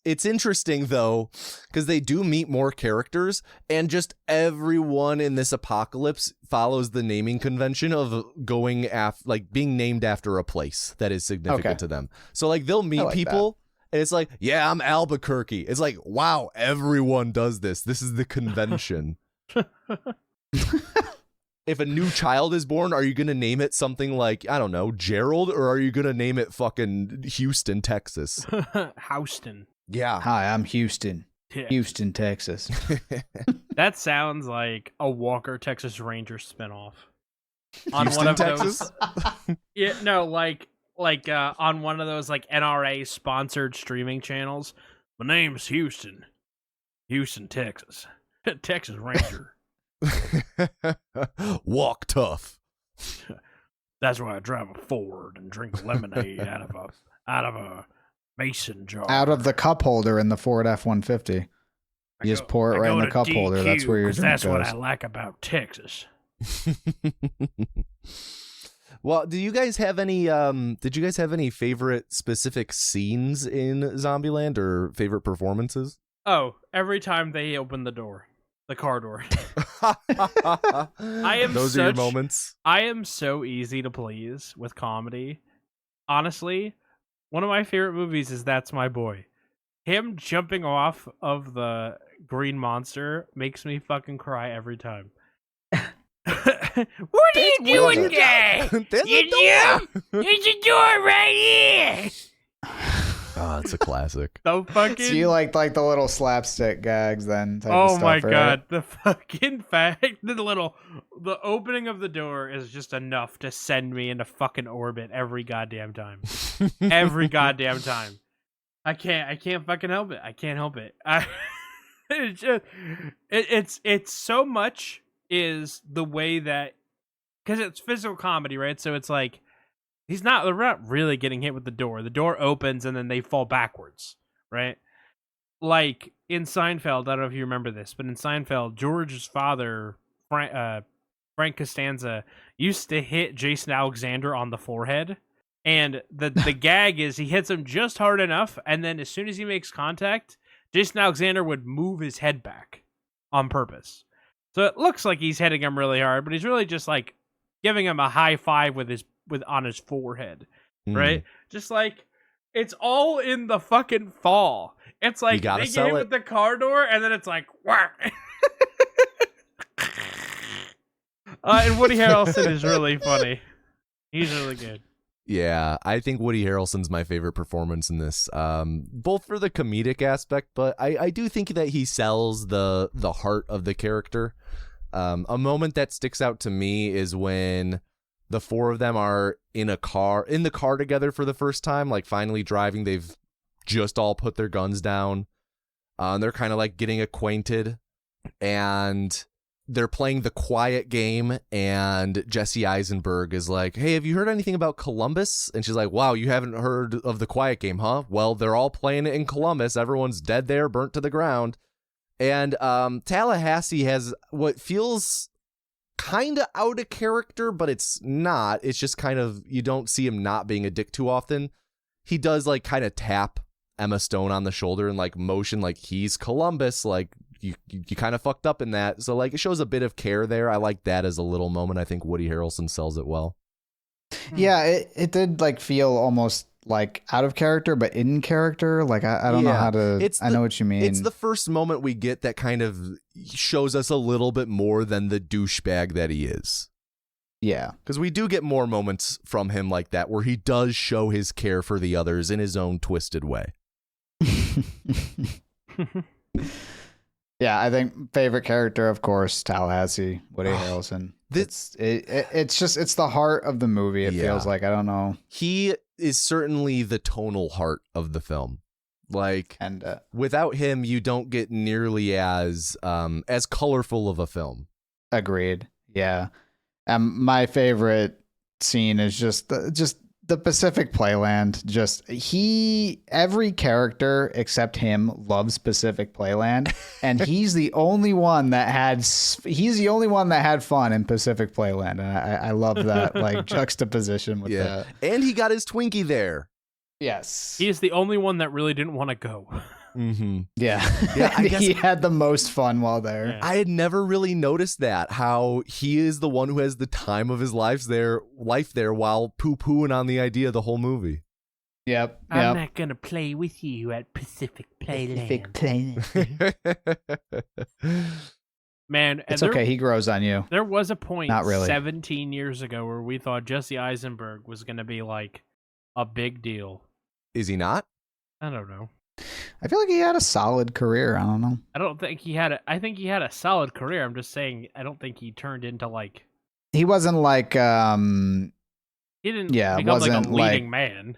[SPEAKER 1] It's interesting though, because they do meet more characters, and just everyone in this apocalypse follows the naming convention of going after, like being named after a place that is significant to them. So like they'll meet people. That. And it's like, yeah, I'm Albuquerque. It's like, wow, everyone does this. This is the convention. If a new child is born, are you going to name it something like, I don't know, Gerald? Or are you going to name it fucking Houston, Texas?
[SPEAKER 2] Houston.
[SPEAKER 1] Yeah.
[SPEAKER 3] Hi, I'm Houston. Yeah. Houston, Texas.
[SPEAKER 2] That sounds like a Walker, Texas Rangers spinoff. On
[SPEAKER 1] Houston,
[SPEAKER 2] one of
[SPEAKER 1] Texas?
[SPEAKER 2] Those, yeah, no, like on one of those like NRA sponsored streaming channels. My name's Houston, Texas, Texas Ranger.
[SPEAKER 1] Walk tough.
[SPEAKER 2] That's why I drive a Ford and drink lemonade out of a mason jar.
[SPEAKER 3] Out of the cup holder in the Ford F-150. You just pour it right in the cup holder. That's where your drink
[SPEAKER 2] goes. That's what I like about Texas.
[SPEAKER 1] Well, did you guys have any favorite specific scenes in Zombieland or favorite performances?
[SPEAKER 2] Oh, every time they open the door. the car door. I am
[SPEAKER 1] Those are your moments.
[SPEAKER 2] I am so easy to please with comedy. Honestly, one of my favorite movies is That's My Boy. Him jumping off of the green monster makes me fucking cry every time. What are you doing, guy? There's a door right here.
[SPEAKER 1] Oh, it's a classic.
[SPEAKER 2] The fucking.
[SPEAKER 3] So you like the little slapstick gags then? Type of
[SPEAKER 2] Oh
[SPEAKER 3] stuff,
[SPEAKER 2] my
[SPEAKER 3] right?
[SPEAKER 2] god, the fucking fact the opening of the door is just enough to send me into fucking orbit every goddamn time. Every goddamn time. I can't fucking help it. I can't help it. It's just, it's so much is the way that, because it's physical comedy, right? So it's like they're not really getting hit with the door. The door opens and then they fall backwards, right? Like in Seinfeld, I don't know if you remember this, but in Seinfeld, George's father, Frank Costanza, used to hit Jason Alexander on the forehead. And the gag is he hits him just hard enough, and then as soon as he makes contact, Jason Alexander would move his head back on purpose. So it looks like he's hitting him really hard, but he's really just like giving him a high five on his forehead, right? Just like it's all in the fucking fall. It's like they get hit with the car door, and then it's like whack. And Woody Harrelson is really funny. He's really good.
[SPEAKER 1] Yeah, I think Woody Harrelson's my favorite performance in this, both for the comedic aspect, but I do think that he sells the heart of the character. A moment that sticks out to me is when the four of them are in the car together for the first time, like finally driving. They've just all put their guns down. They're kind of like getting acquainted, and they're playing the quiet game, and Jesse Eisenberg is like, hey, have you heard anything about Columbus? And she's like, wow, you haven't heard of the quiet game, huh? Well, they're all playing it in Columbus. Everyone's dead there, burnt to the ground. And Tallahassee has what feels kind of out of character, but it's not. It's just kind of, you don't see him not being a dick too often. He does like kind of tap Emma Stone on the shoulder and like motion like he's Columbus, like you kind of fucked up in that. So like it shows a bit of care there. I like that as a little moment. I think Woody Harrelson sells it well.
[SPEAKER 3] Yeah, it did like feel almost like out of character, but in character. Like I don't know how to. I know what you mean.
[SPEAKER 1] It's the first moment we get that kind of shows us a little bit more than the douchebag that he is.
[SPEAKER 3] Yeah,
[SPEAKER 1] because we do get more moments from him like that where he does show his care for the others in his own twisted way.
[SPEAKER 3] Yeah, I think favorite character, of course, Tallahassee, Woody Harrelson. It's the heart of the movie. It feels like, I don't know.
[SPEAKER 1] He is certainly the tonal heart of the film. Like, and without him, you don't get nearly as colorful of a film.
[SPEAKER 3] Agreed. Yeah. My favorite scene is just the Pacific Playland. Every character except him loves Pacific Playland, and he's the only one that had fun in Pacific Playland, and I love that like juxtaposition with that.
[SPEAKER 1] And he got his Twinkie there.
[SPEAKER 3] Yes,
[SPEAKER 2] he is the only one that really didn't want to go.
[SPEAKER 1] Mm-hmm.
[SPEAKER 3] Yeah,
[SPEAKER 1] I guess
[SPEAKER 3] he had the most fun while there.
[SPEAKER 1] Yeah. I had never really noticed that, how he is the one who has the time of his life there while poo-pooing on the idea of the whole movie.
[SPEAKER 3] Yep.
[SPEAKER 2] I'm not gonna play with you at Pacific Playland. Man,
[SPEAKER 3] it's okay. He grows on you.
[SPEAKER 2] There was a point
[SPEAKER 3] not really
[SPEAKER 2] 17 years ago where we thought Jesse Eisenberg was gonna be like a big deal.
[SPEAKER 1] Is he not?
[SPEAKER 2] I don't know.
[SPEAKER 3] I feel like he had a solid career. I don't know.
[SPEAKER 2] I think he had a solid career. I'm just saying I don't think he turned into like.
[SPEAKER 3] He wasn't like
[SPEAKER 2] he didn't become
[SPEAKER 3] wasn't
[SPEAKER 2] like a leading man.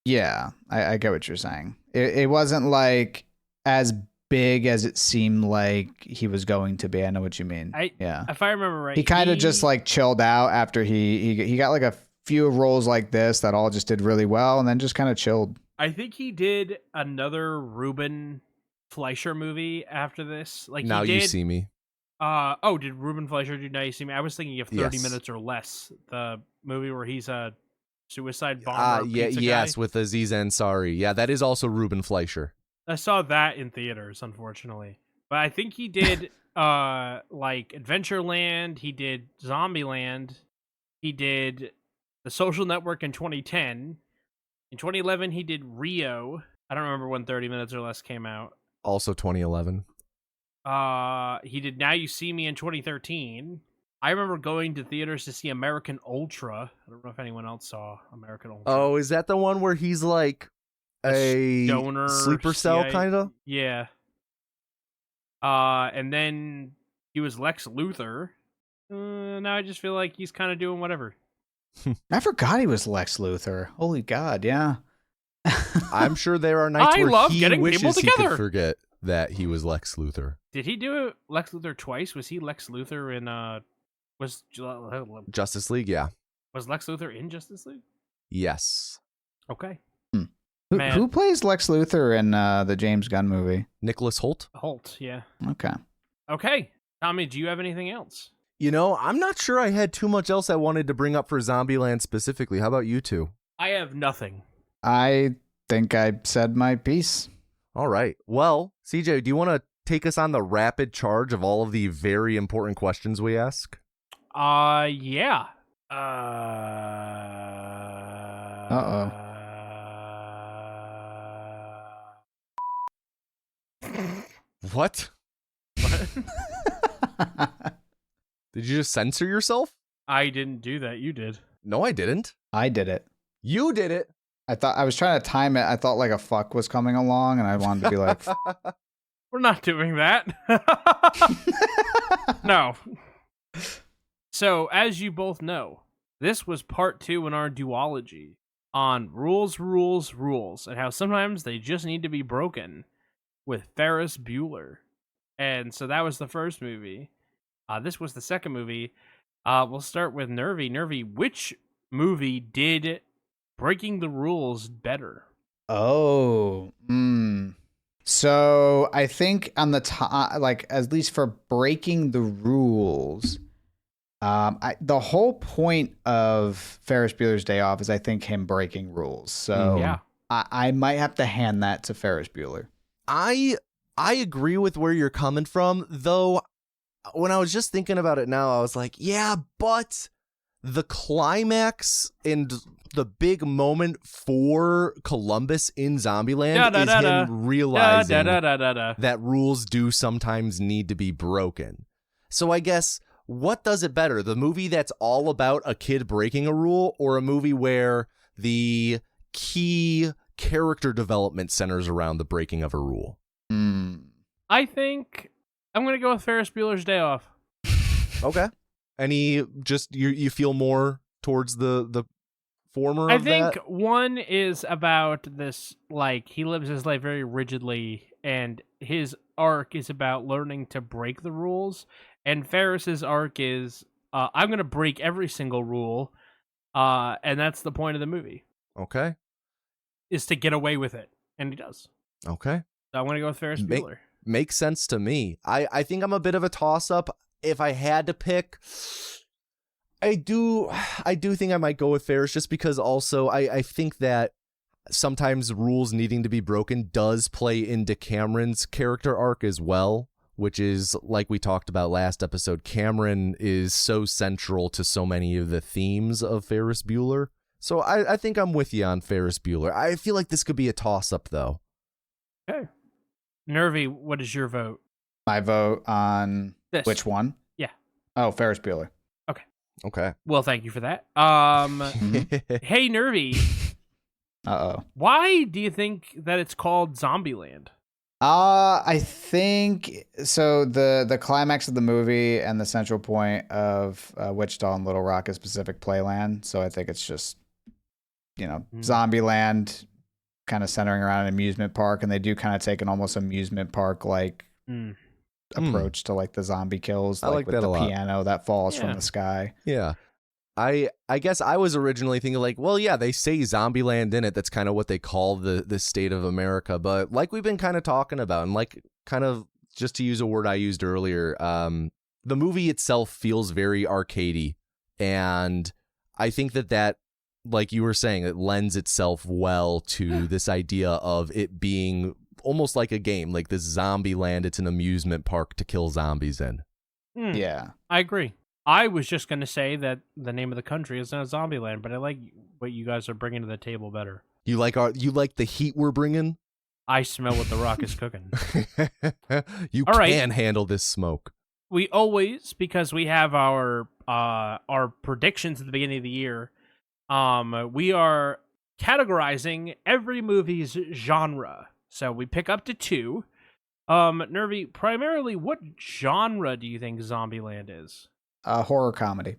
[SPEAKER 3] Yeah, I get what you're saying. It wasn't like as big as it seemed like he was going to be. I know what you mean.
[SPEAKER 2] If I remember right,
[SPEAKER 3] he kind of just like chilled out after he got like a few roles like this that all just did really well, and then just kind of chilled.
[SPEAKER 2] I think he did another Ruben Fleischer movie after this. Like
[SPEAKER 1] Now You See Me.
[SPEAKER 2] Did Ruben Fleischer do Now You See Me? I was thinking of 30 Minutes or Less, the movie where he's a suicide bomber.
[SPEAKER 1] Yes, with Aziz Ansari. Yeah, that is also Ruben Fleischer.
[SPEAKER 2] I saw that in theaters, unfortunately. But I think he did like Adventureland. He did Zombieland. He did The Social Network in 2010. In 2011, he did Rio. I don't remember when 30 Minutes or Less came out.
[SPEAKER 1] Also 2011.
[SPEAKER 2] He did Now You See Me in 2013. I remember going to theaters to see American Ultra. I don't know if anyone else saw American Ultra.
[SPEAKER 1] Oh, is that the one where he's like a
[SPEAKER 2] stoner
[SPEAKER 1] sleeper cell
[SPEAKER 2] CIA
[SPEAKER 1] kind of?
[SPEAKER 2] Yeah. And then he was Lex Luthor. Now I just feel like he's kind of doing whatever.
[SPEAKER 3] I forgot he was Lex Luthor. Holy God, yeah.
[SPEAKER 1] I'm sure there are nights
[SPEAKER 2] I
[SPEAKER 1] where
[SPEAKER 2] love
[SPEAKER 1] he
[SPEAKER 2] getting people
[SPEAKER 1] wishes he
[SPEAKER 2] together.
[SPEAKER 1] could forget that he was Lex Luthor.
[SPEAKER 2] Did he do Lex Luthor twice? Was he Lex Luthor in was
[SPEAKER 1] Justice League, yeah.
[SPEAKER 2] was Lex Luthor in Justice League?
[SPEAKER 1] Yes.
[SPEAKER 2] Okay.
[SPEAKER 3] Who, who plays Lex Luthor in the James Gunn movie?
[SPEAKER 1] Nicholas Hoult?
[SPEAKER 2] Holt, yeah.
[SPEAKER 3] Okay.
[SPEAKER 2] Tommy, do you have anything else?
[SPEAKER 1] You know, I'm not sure I had too much else I wanted to bring up for Zombieland specifically. How about you two?
[SPEAKER 2] I have nothing.
[SPEAKER 3] I think I said my piece.
[SPEAKER 1] All right. Well, CJ, do you want to take us on the rapid charge of all of the very important questions we ask?
[SPEAKER 2] Yeah.
[SPEAKER 1] What? Did you just censor yourself?
[SPEAKER 2] I didn't do that. You did.
[SPEAKER 1] No, I didn't.
[SPEAKER 3] I did it.
[SPEAKER 1] You did it.
[SPEAKER 3] I thought I was trying to time it. I thought like a fuck was coming along, and I wanted to be like,
[SPEAKER 2] We're not doing that. No. So, as you both know, this was part 2 in our duology on rules, and how sometimes they just need to be broken with Ferris Bueller. And so that was the first movie. This was the second movie. We'll start with Nervy. Nervy, which movie did Breaking the Rules better?
[SPEAKER 3] So I think on the top, like at least for breaking the rules, the whole point of Ferris Bueller's Day Off is I think him breaking rules. So
[SPEAKER 2] Yeah.
[SPEAKER 3] I might have to hand that to Ferris Bueller.
[SPEAKER 1] I agree with where you're coming from, though. When I was just thinking about it now, I was like, yeah, but the climax and the big moment for Columbus in Zombieland is him realizing that rules do sometimes need to be broken. So I guess, what does it better? The movie that's all about a kid breaking a rule, or a movie where the key character development centers around the breaking of a rule?
[SPEAKER 2] I think I'm going to go with Ferris Bueller's Day Off.
[SPEAKER 1] Okay. Any, just, you feel more towards the former
[SPEAKER 2] I
[SPEAKER 1] of
[SPEAKER 2] think
[SPEAKER 1] that?
[SPEAKER 2] one is about this, like, he lives his life very rigidly, and his arc is about learning to break the rules. And Ferris's arc is, I'm going to break every single rule, and that's the point of the movie.
[SPEAKER 1] Okay.
[SPEAKER 2] Is to get away with it, and he does.
[SPEAKER 1] Okay.
[SPEAKER 2] So I'm going to go with Ferris Bueller.
[SPEAKER 1] Makes sense to me. I think I'm a bit of a toss-up. If I had to pick, I do think I might go with Ferris, just because also I think that sometimes rules needing to be broken does play into Cameron's character arc as well, which is, like we talked about last episode, Cameron is so central to so many of the themes of Ferris Bueller. So I think I'm with you on Ferris Bueller. I feel like this could be a toss-up, though.
[SPEAKER 2] Okay. Nervy, what is your vote?
[SPEAKER 3] My vote on
[SPEAKER 2] This.
[SPEAKER 3] which one?
[SPEAKER 2] Yeah.
[SPEAKER 3] Oh, Ferris Bueller.
[SPEAKER 1] Okay.
[SPEAKER 2] Well, thank you for that. Hey, Nervy, why do you think that it's called Zombieland?
[SPEAKER 3] I think so. The climax of the movie and the central point of Wichita and Little Rock is Pacific Playland. So I think it's just, Zombieland, kind of centering around an amusement park, and they do kind of take an almost amusement park like approach to like the zombie kills, like with
[SPEAKER 1] that
[SPEAKER 3] the
[SPEAKER 1] a lot.
[SPEAKER 3] Piano that falls from the sky.
[SPEAKER 1] Yeah. I guess I was originally thinking like, well, yeah, they say Zombieland in it. That's kind of what they call the state of America. But like we've been kind of talking about, and like kind of just to use a word I used earlier, the movie itself feels very arcadey. And I think that, like you were saying, it lends itself well to this idea of it being almost like a game, like this Zombieland. It's an amusement park to kill zombies in.
[SPEAKER 3] Yeah.
[SPEAKER 2] I agree. I was just going to say that the name of the country is not Zombieland, but I like what you guys are bringing to the table better.
[SPEAKER 1] You like the heat we're bringing?
[SPEAKER 2] I smell what The Rock is cooking.
[SPEAKER 1] You
[SPEAKER 2] All right.
[SPEAKER 1] can handle this smoke.
[SPEAKER 2] We always, because we have our predictions at the beginning of the year, we are categorizing every movie's genre. So we pick up to 2. Nervy, primarily, what genre do you think Zombieland is?
[SPEAKER 3] Horror comedy.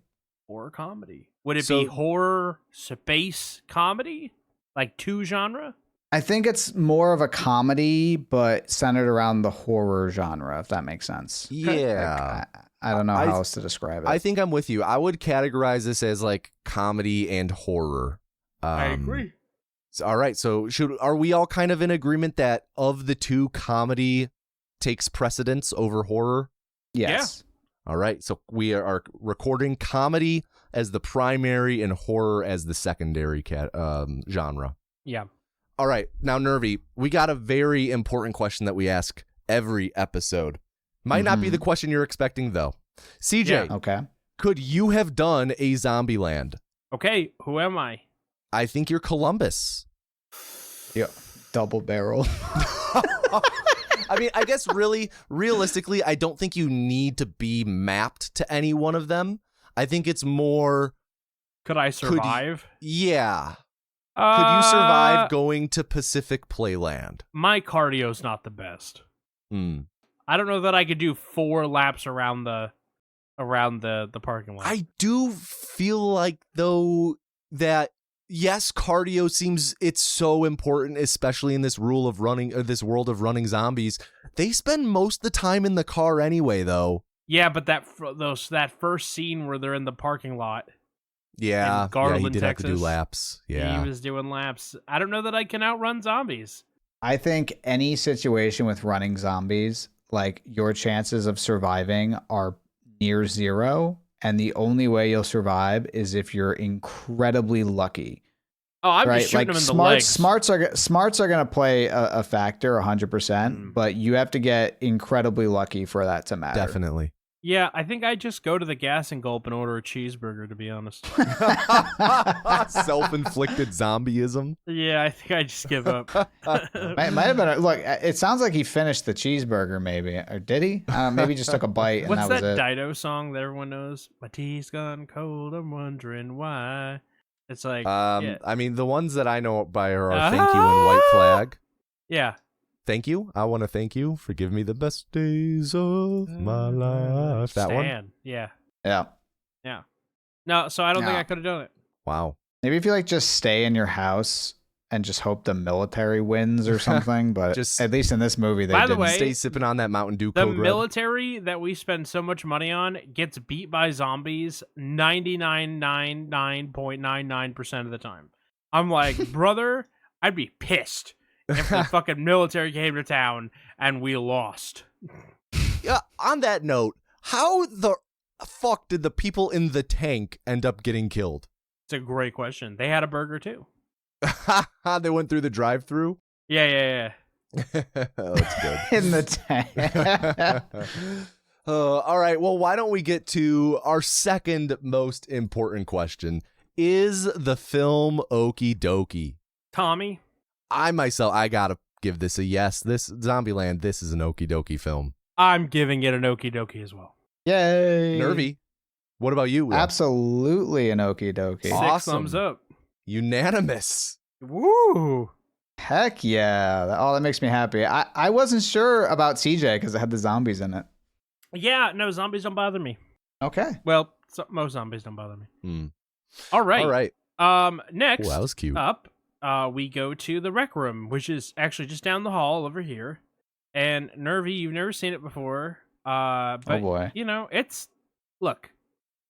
[SPEAKER 2] Horror comedy. Would it be horror space comedy? Like 2 genre?
[SPEAKER 3] I think it's more of a comedy, but centered around the horror genre, if that makes sense.
[SPEAKER 1] Yeah.
[SPEAKER 3] I don't know how else to describe it.
[SPEAKER 1] I think I'm with you. I would categorize this as like comedy and horror.
[SPEAKER 2] I agree.
[SPEAKER 1] All right. So are we all kind of in agreement that of the 2, comedy takes precedence over horror?
[SPEAKER 3] Yes.
[SPEAKER 1] All right. So we are recording comedy as the primary and horror as the secondary genre.
[SPEAKER 2] Yeah.
[SPEAKER 1] All right. Now, Nervy, we got a very important question that we ask every episode. Might not be the question you're expecting, though. CJ,
[SPEAKER 2] Yeah.
[SPEAKER 3] Okay.
[SPEAKER 1] could you have done a Zombieland?
[SPEAKER 2] Okay, who am I?
[SPEAKER 1] I think you're Columbus.
[SPEAKER 3] Yeah. Double barrel.
[SPEAKER 1] I mean, I guess realistically, I don't think you need to be mapped to any one of them. I think it's more,
[SPEAKER 2] Could I survive?
[SPEAKER 1] yeah. Could you survive going to Pacific Playland?
[SPEAKER 2] My cardio's not the best.
[SPEAKER 1] Hmm.
[SPEAKER 2] I don't know that I could do 4 laps around the parking lot.
[SPEAKER 1] I do feel like, though, that yes, cardio seems it's so important, especially in this world of running zombies. They spend most of the time in the car anyway, though.
[SPEAKER 2] Yeah, but that first scene where they're in the parking lot.
[SPEAKER 1] Yeah,
[SPEAKER 2] in Garland,
[SPEAKER 1] he did
[SPEAKER 2] Texas,
[SPEAKER 1] have to do laps. Yeah,
[SPEAKER 2] he was doing laps. I don't know that I can outrun zombies.
[SPEAKER 3] I think any situation with running zombies, like your chances of surviving are near 0. And the only way you'll survive is if you're incredibly lucky.
[SPEAKER 2] Oh, I'm
[SPEAKER 3] right?
[SPEAKER 2] just shooting
[SPEAKER 3] Like
[SPEAKER 2] them in the legs.
[SPEAKER 3] Smarts are going to play a factor 100%, but you have to get incredibly lucky for that to matter.
[SPEAKER 1] definitely.
[SPEAKER 2] Yeah, I think I just go to the gas and gulp and order a cheeseburger, to be honest.
[SPEAKER 1] Self-inflicted zombieism.
[SPEAKER 2] Yeah, I think I just give up.
[SPEAKER 3] Might have been. Look, it sounds like he finished the cheeseburger, maybe, or did he? Maybe just took a bite and
[SPEAKER 2] What's
[SPEAKER 3] that was
[SPEAKER 2] that
[SPEAKER 3] it.
[SPEAKER 2] Dido song that everyone knows? My tea's gone cold, I'm wondering why. It's like, yeah.
[SPEAKER 1] I mean, the ones that I know by her are "Thank You" and "White Flag."
[SPEAKER 2] Yeah.
[SPEAKER 1] Thank you. I want to thank you for giving me the best days of my life. That one.
[SPEAKER 2] Stan. Yeah.
[SPEAKER 3] Yeah.
[SPEAKER 2] Yeah. No, so I don't think
[SPEAKER 3] No.
[SPEAKER 2] I could have done it.
[SPEAKER 1] Wow.
[SPEAKER 3] Maybe if you like just stay in your house and just hope the military wins or something, but
[SPEAKER 1] Just-
[SPEAKER 3] at least in this movie they
[SPEAKER 2] By the
[SPEAKER 3] didn't.
[SPEAKER 2] way,
[SPEAKER 1] Stay sipping on that Mountain Dew
[SPEAKER 2] The
[SPEAKER 1] Code Red.
[SPEAKER 2] military that we spend so much money on gets beat by zombies 99.99% of the time. I'm like, brother, I'd be pissed if the fucking military came to town and we lost.
[SPEAKER 1] Yeah, on that note, how the fuck did the people in the tank end up getting killed?
[SPEAKER 2] It's a great question. They had a burger too.
[SPEAKER 1] They went through the drive-through?
[SPEAKER 2] Yeah.
[SPEAKER 1] That's good.
[SPEAKER 3] in the tank.
[SPEAKER 1] All right, well, why don't we get to our second most important question. Is the film okie dokie?
[SPEAKER 2] Tommy?
[SPEAKER 1] I gotta give this a yes. This Zombieland, this is an okie dokie film.
[SPEAKER 2] I'm giving it an okie dokie as well.
[SPEAKER 3] Yay.
[SPEAKER 1] Nervy, what about you, Will?
[SPEAKER 3] Absolutely an okie dokie.
[SPEAKER 2] Six
[SPEAKER 1] Awesome.
[SPEAKER 2] thumbs up.
[SPEAKER 1] Unanimous.
[SPEAKER 2] Woo!
[SPEAKER 3] Heck yeah. Oh, that makes me happy. I wasn't sure about CJ because it had the zombies in it.
[SPEAKER 2] Yeah, no, zombies don't bother me.
[SPEAKER 3] Okay.
[SPEAKER 2] Well, most zombies don't bother me.
[SPEAKER 1] Hmm.
[SPEAKER 2] All right.
[SPEAKER 1] All right.
[SPEAKER 2] Next
[SPEAKER 1] Ooh, that was cute.
[SPEAKER 2] up, we go to the rec room, which is actually just down the hall over here. And Nervy, you've never seen it before. But,
[SPEAKER 3] Oh boy.
[SPEAKER 2] you know, look,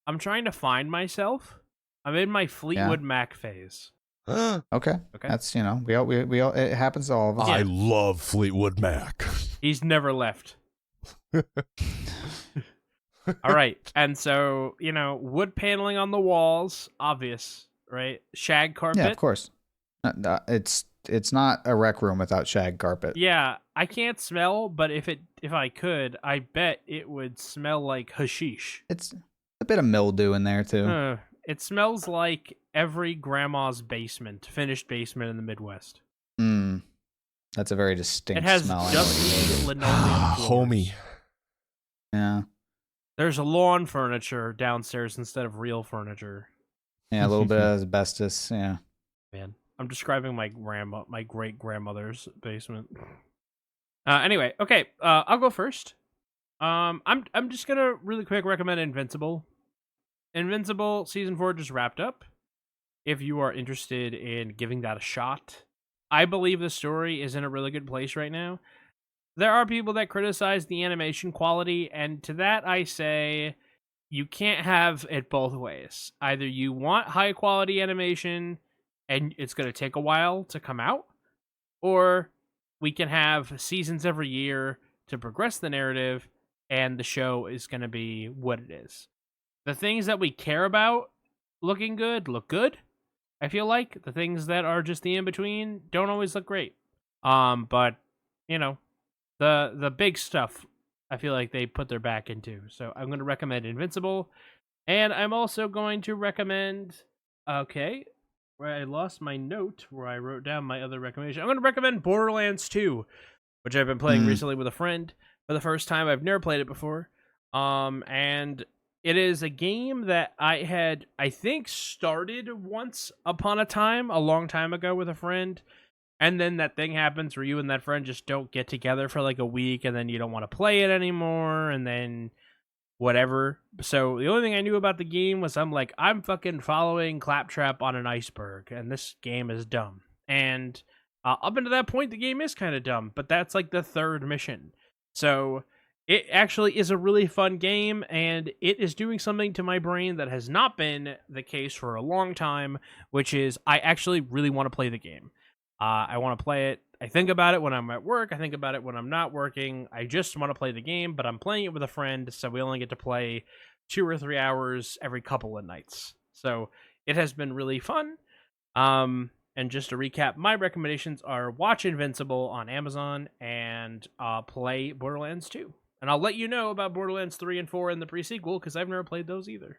[SPEAKER 2] I'm trying to find myself. I'm in my Fleetwood Mac phase.
[SPEAKER 3] Okay.
[SPEAKER 2] Okay.
[SPEAKER 3] That's, we all, it happens to all of us.
[SPEAKER 1] I love Fleetwood Mac.
[SPEAKER 2] He's never left. All right. And so, wood paneling on the walls, obvious, right? Shag carpet.
[SPEAKER 3] Yeah, of course. It's It's not a rec room without shag carpet.
[SPEAKER 2] Yeah, I can't smell, but if I could, I bet it would smell like hashish.
[SPEAKER 3] It's a bit of mildew in there too.
[SPEAKER 2] It smells like every grandma's finished basement in the Midwest.
[SPEAKER 3] That's a very distinct
[SPEAKER 2] It has
[SPEAKER 3] smell.
[SPEAKER 2] dusty linoleum floors.
[SPEAKER 1] Homie.
[SPEAKER 3] Yeah.
[SPEAKER 2] There's a lawn furniture downstairs instead of real furniture.
[SPEAKER 3] Yeah, a little bit of asbestos. Yeah.
[SPEAKER 2] Man, I'm describing my great grandmother's basement. Anyway, okay, I'll go first. I'm just gonna really quick recommend Invincible. Invincible season 4 just wrapped up. If you are interested in giving that a shot, I believe the story is in a really good place right now. There are people that criticize the animation quality, and to that I say, you can't have it both ways. Either you want high quality animation, and it's going to take a while to come out, or we can have seasons every year to progress the narrative, and the show is going to be what it is. The things that we care about looking good, look good. I feel like the things that are just the in-between don't always look great. But, you know, the big stuff, I feel like they put their back into. So I'm going to recommend Invincible. And I'm also going to recommend, where I lost my note where I wrote down my other recommendation. I'm going to recommend Borderlands 2, which I've been playing recently with a friend for the first time. I've never played it before. And it is a game that I think, started once upon a time, a long time ago with a friend. And then that thing happens where you and that friend just don't get together for like a week, and then you don't want to play it anymore, and then whatever. So the only thing I knew about the game was I'm fucking following Claptrap on an iceberg, and this game is dumb. And up until that point, the game is kind of dumb, but that's like the third mission. So it actually is a really fun game, and it is doing something to my brain that has not been the case for a long time, which is I actually really want to play the game. I want to play it. I think about it when I'm at work. I think about it when I'm not working. I just want to play the game, but I'm playing it with a friend, so we only get to play 2 or 3 hours every couple of nights. So it has been really fun. And just to recap, my recommendations are watch Invincible on Amazon and play Borderlands 2. And I'll let you know about Borderlands 3 and 4 in the pre-sequel, because I've never played those either.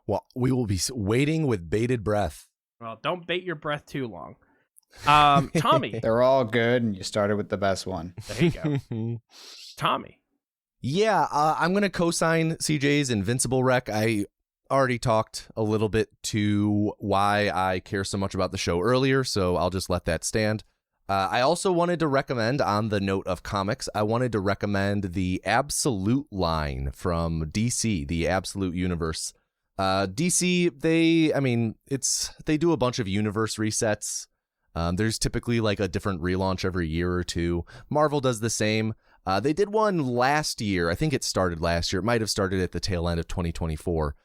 [SPEAKER 1] Well, we will be waiting with bated breath.
[SPEAKER 2] Well, don't bait your breath too long. Tommy.
[SPEAKER 3] They're all good, and you started with the best one.
[SPEAKER 2] There you go. Tommy.
[SPEAKER 1] Yeah, I'm going to co-sign CJ's Invincible rec. I already talked a little bit to why I care so much about the show earlier, so I'll just let that stand. I also wanted to recommend, on the note of comics, I wanted to recommend the Absolute line from DC, the Absolute Universe. DC, they do a bunch of universe resets. There's typically like a different relaunch every year or two. Marvel does the same. They did one last year. I think it started last year. It might have started at the tail end of 2024,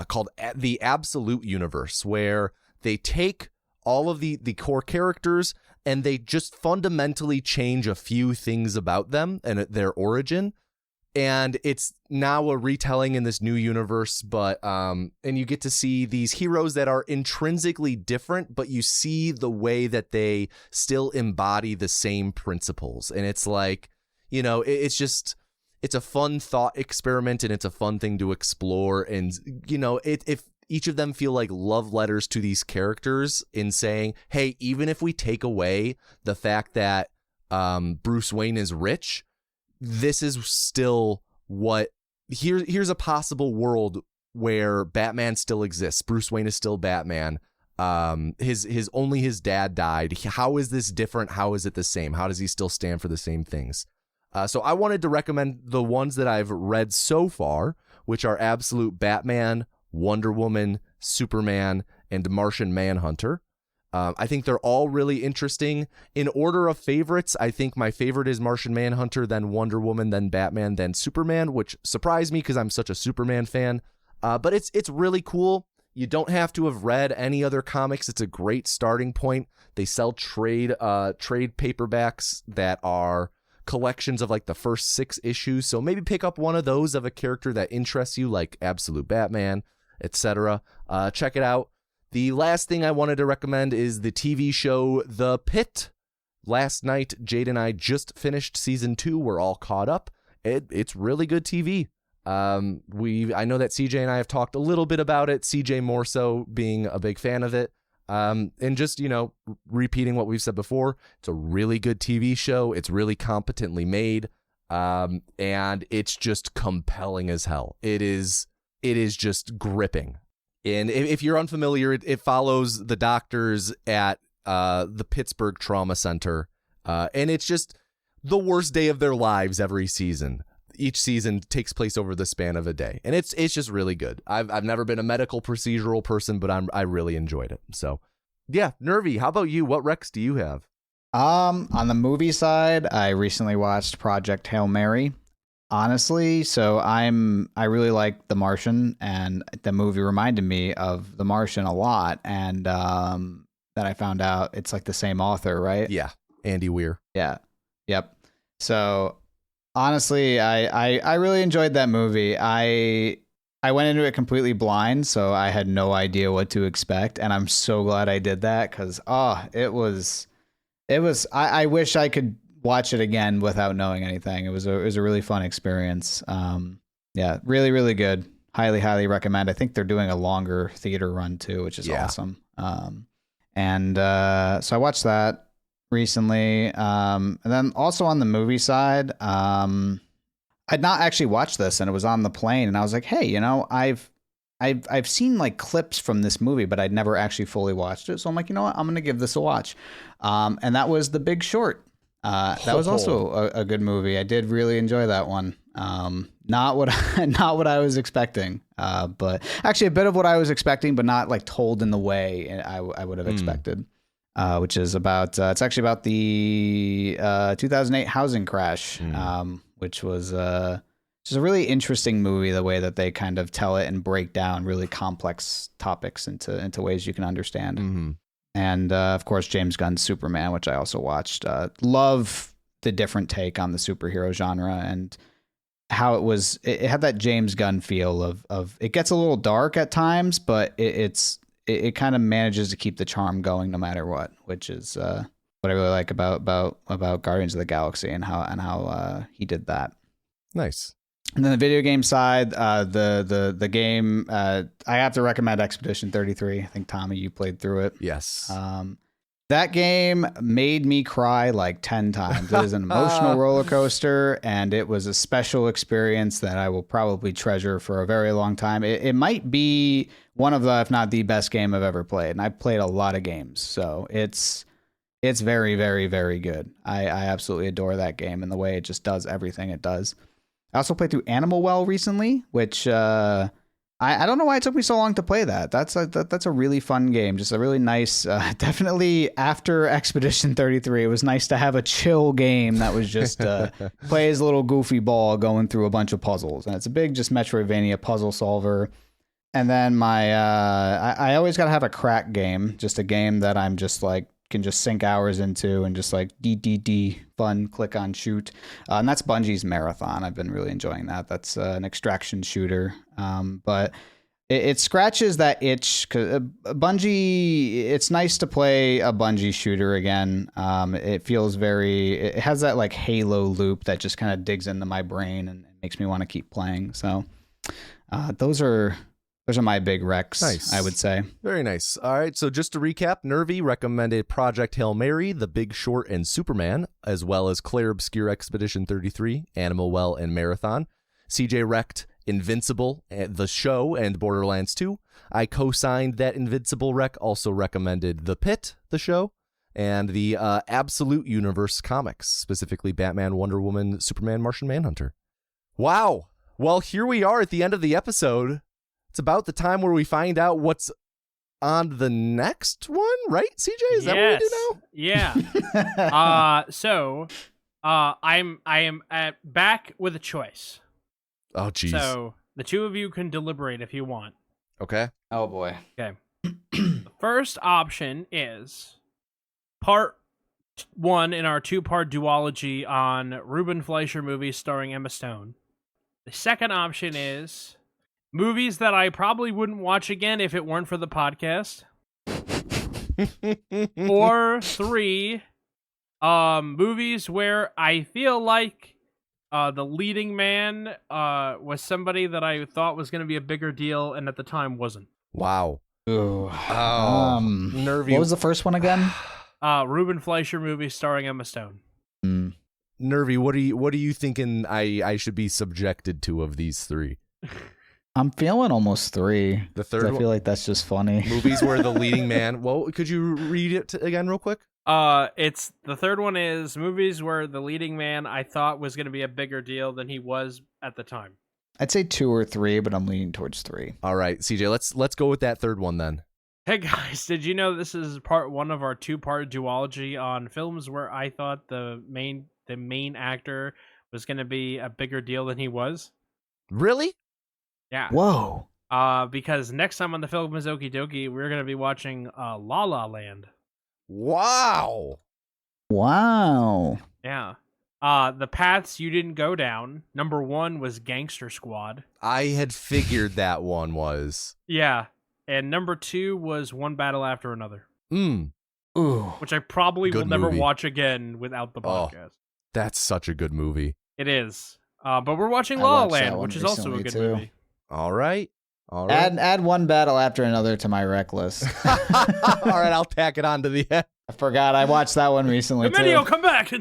[SPEAKER 1] called the Absolute Universe, where they take all of the core characters and they just fundamentally change a few things about them and their origin. And it's now a retelling in this new universe, but and you get to see these heroes that are intrinsically different, but you see the way that they still embody the same principles. And it's like, you know, it's a fun thought experiment, and it's a fun thing to explore. And, you know, if each of them feel like love letters to these characters in saying, hey, even if we take away the fact that Bruce Wayne is rich, this is still here's a possible world where Batman still exists. Bruce Wayne is still Batman. Only his dad died. How is this different? How is it the same? How does he still stand for the same things? So I wanted to recommend the ones that I've read so far, which are Absolute Batman, Wonder Woman, Superman, and Martian Manhunter. I think they're all really interesting. In order of favorites, I think my favorite is Martian Manhunter, then Wonder Woman, then Batman, then Superman, which surprised me because I'm such a Superman fan. But it's really cool. You don't have to have read any other comics. It's a great starting point. They sell trade paperbacks that are collections of like the first 6 issues. So maybe pick up one of those of a character that interests you, like Absolute Batman, etc. Check it out. The last thing I wanted to recommend is the TV show The Pitt, last night, Jade and I just finished season 2. We're all caught up. It's really good TV. I know that CJ and I have talked a little bit about it. CJ more so being a big fan of it. And just, repeating what we've said before, it's a really good TV show. It's really competently made. And it's just compelling as hell. It is just gripping. And if you're unfamiliar, it follows the doctors at the Pittsburgh Trauma Center. And it's just the worst day of their lives every season. Each season takes place over the span of a day. And it's just really good. I've never been a medical procedural person, but I really enjoyed it. So yeah, Nervy, how about you? What recs do you have?
[SPEAKER 3] On the movie side, I recently watched Project Hail Mary. Honestly, so I really like The Martian, and the movie reminded me of The Martian a lot. And that I found out it's like the same author, right?
[SPEAKER 1] Yeah, Andy Weir.
[SPEAKER 3] Yeah, yep. So honestly, I really enjoyed that movie. I went into it completely blind, so I had no idea what to expect, and I'm so glad I did that because it was. I wish I could watch it again without knowing anything. It was a really fun experience. Yeah, really, really good. Highly, highly recommend. I think they're doing a longer theater run too, which is awesome. And so I watched that recently. And then also on the movie side, I'd not actually watched this, and it was on the plane, and I was like, hey, I've seen like clips from this movie, but I'd never actually fully watched it. So I'm like, you know what? I'm going to give this a watch. And that was The Big Short. That was also a good movie. I did really enjoy that one. Not what I was expecting, but actually a bit of what I was expecting, but not like told in the way I would have expected. Which is about it's actually about the 2008 housing crash, which was just a really interesting movie. The way that they kind of tell it and break down really complex topics into ways you can understand.
[SPEAKER 1] Mm-hmm.
[SPEAKER 3] And of course, James Gunn's Superman, which I also watched. Love the different take on the superhero genre and how it had that James Gunn feel of it gets a little dark at times, but it kind of manages to keep the charm going no matter what, which is what I really like about Guardians of the Galaxy and how he did that.
[SPEAKER 1] Nice.
[SPEAKER 3] And then the video game side, the game, I have to recommend Expedition 33. I think, Tommy, you played through it.
[SPEAKER 1] Yes.
[SPEAKER 3] That game made me cry like 10 times. It is an emotional roller coaster, and it was a special experience that I will probably treasure for a very long time. It might be one of the, if not the best game I've ever played. And I've played a lot of games, so it's very, very, very good. I absolutely adore that game and the way it just does everything it does. I also played through Animal Well recently, which I don't know why it took me so long to play that. That's a really fun game. Just a really nice, definitely after Expedition 33, it was nice to have a chill game that was just play as a little goofy ball going through a bunch of puzzles. And it's a big just Metroidvania puzzle solver. And then I always got to have a crack game, just a game that I'm just like, can just sink hours into and just like D fun, click on shoot. And that's Bungie's Marathon. I've been really enjoying that. That's an extraction shooter. But it scratches that itch because Bungie, it's nice to play a Bungie shooter again. It feels it has that like Halo loop that just kind of digs into my brain and makes me want to keep playing. So those are my big recs, nice. I would say.
[SPEAKER 1] Very nice. All right, so just to recap, Nervy recommended Project Hail Mary, The Big Short, and Superman, as well as Claire Obscure Expedition 33, Animal Well, and Marathon. CJ wrecked Invincible, the show, and Borderlands 2. I co-signed that Invincible rec, also recommended The Pit, the show, and the Absolute Universe comics, specifically Batman, Wonder Woman, Superman, Martian Manhunter. Wow. Well, here we are at the end of the episode. It's about the time where we find out what's on the next one, right, CJ? Is that what we do
[SPEAKER 2] now? Yeah. So I am back with a choice.
[SPEAKER 1] Oh, geez.
[SPEAKER 2] So the two of you can deliberate if you want.
[SPEAKER 1] Okay.
[SPEAKER 3] Oh, boy.
[SPEAKER 2] Okay. The first option is part 1 in our 2-part duology on Ruben Fleischer movies starring Emma Stone. The second option is movies that I probably wouldn't watch again if it weren't for the podcast. Or 3, Movies where I feel like the leading man was somebody that I thought was going to be a bigger deal, and at the time wasn't.
[SPEAKER 1] Wow.
[SPEAKER 3] Ooh.
[SPEAKER 1] Nervy.
[SPEAKER 3] What was the first one again?
[SPEAKER 2] Ruben Fleischer movie starring Emma Stone.
[SPEAKER 1] Nervy, what are you thinking I should be subjected to of these three?
[SPEAKER 3] I'm feeling almost 3.
[SPEAKER 1] The third
[SPEAKER 3] I
[SPEAKER 1] one?
[SPEAKER 3] feel like that's just funny.
[SPEAKER 1] Movies where the leading man. Well, could you read it again real quick?
[SPEAKER 2] It's the third one is movies where the leading man I thought was going to be a bigger deal than he was at the time.
[SPEAKER 3] I'd say 2 or 3, but I'm leaning towards 3.
[SPEAKER 1] All right, CJ, let's go with that third one then.
[SPEAKER 2] Hey guys, did you know this is part 1 of our 2-part duology on films where I thought the main actor was going to be a bigger deal than he was?
[SPEAKER 1] Really?
[SPEAKER 2] Yeah.
[SPEAKER 3] Whoa.
[SPEAKER 2] Because next time on the Film is Okie Dokie, we're going to be watching La La Land.
[SPEAKER 1] Wow.
[SPEAKER 2] Yeah. The paths you didn't go down. Number 1 was Gangster Squad.
[SPEAKER 1] I had figured that one was.
[SPEAKER 2] Yeah. And number 2 was One Battle After Another.
[SPEAKER 3] Ooh.
[SPEAKER 2] Which I probably
[SPEAKER 1] Good
[SPEAKER 2] will never
[SPEAKER 1] movie.
[SPEAKER 2] watch again without the
[SPEAKER 1] Oh.
[SPEAKER 2] podcast.
[SPEAKER 1] That's such a good movie.
[SPEAKER 2] It is. But we're watching
[SPEAKER 3] I
[SPEAKER 2] La La
[SPEAKER 3] watched that
[SPEAKER 2] Land,
[SPEAKER 3] one
[SPEAKER 2] which is also a
[SPEAKER 3] recently,
[SPEAKER 2] good
[SPEAKER 3] too.
[SPEAKER 2] movie.
[SPEAKER 1] All right.
[SPEAKER 3] Add One Battle After Another to my rec list.
[SPEAKER 1] All right, I'll tack it on to the end.
[SPEAKER 3] I forgot I watched that one recently
[SPEAKER 2] Emilio,
[SPEAKER 3] too.
[SPEAKER 2] come back!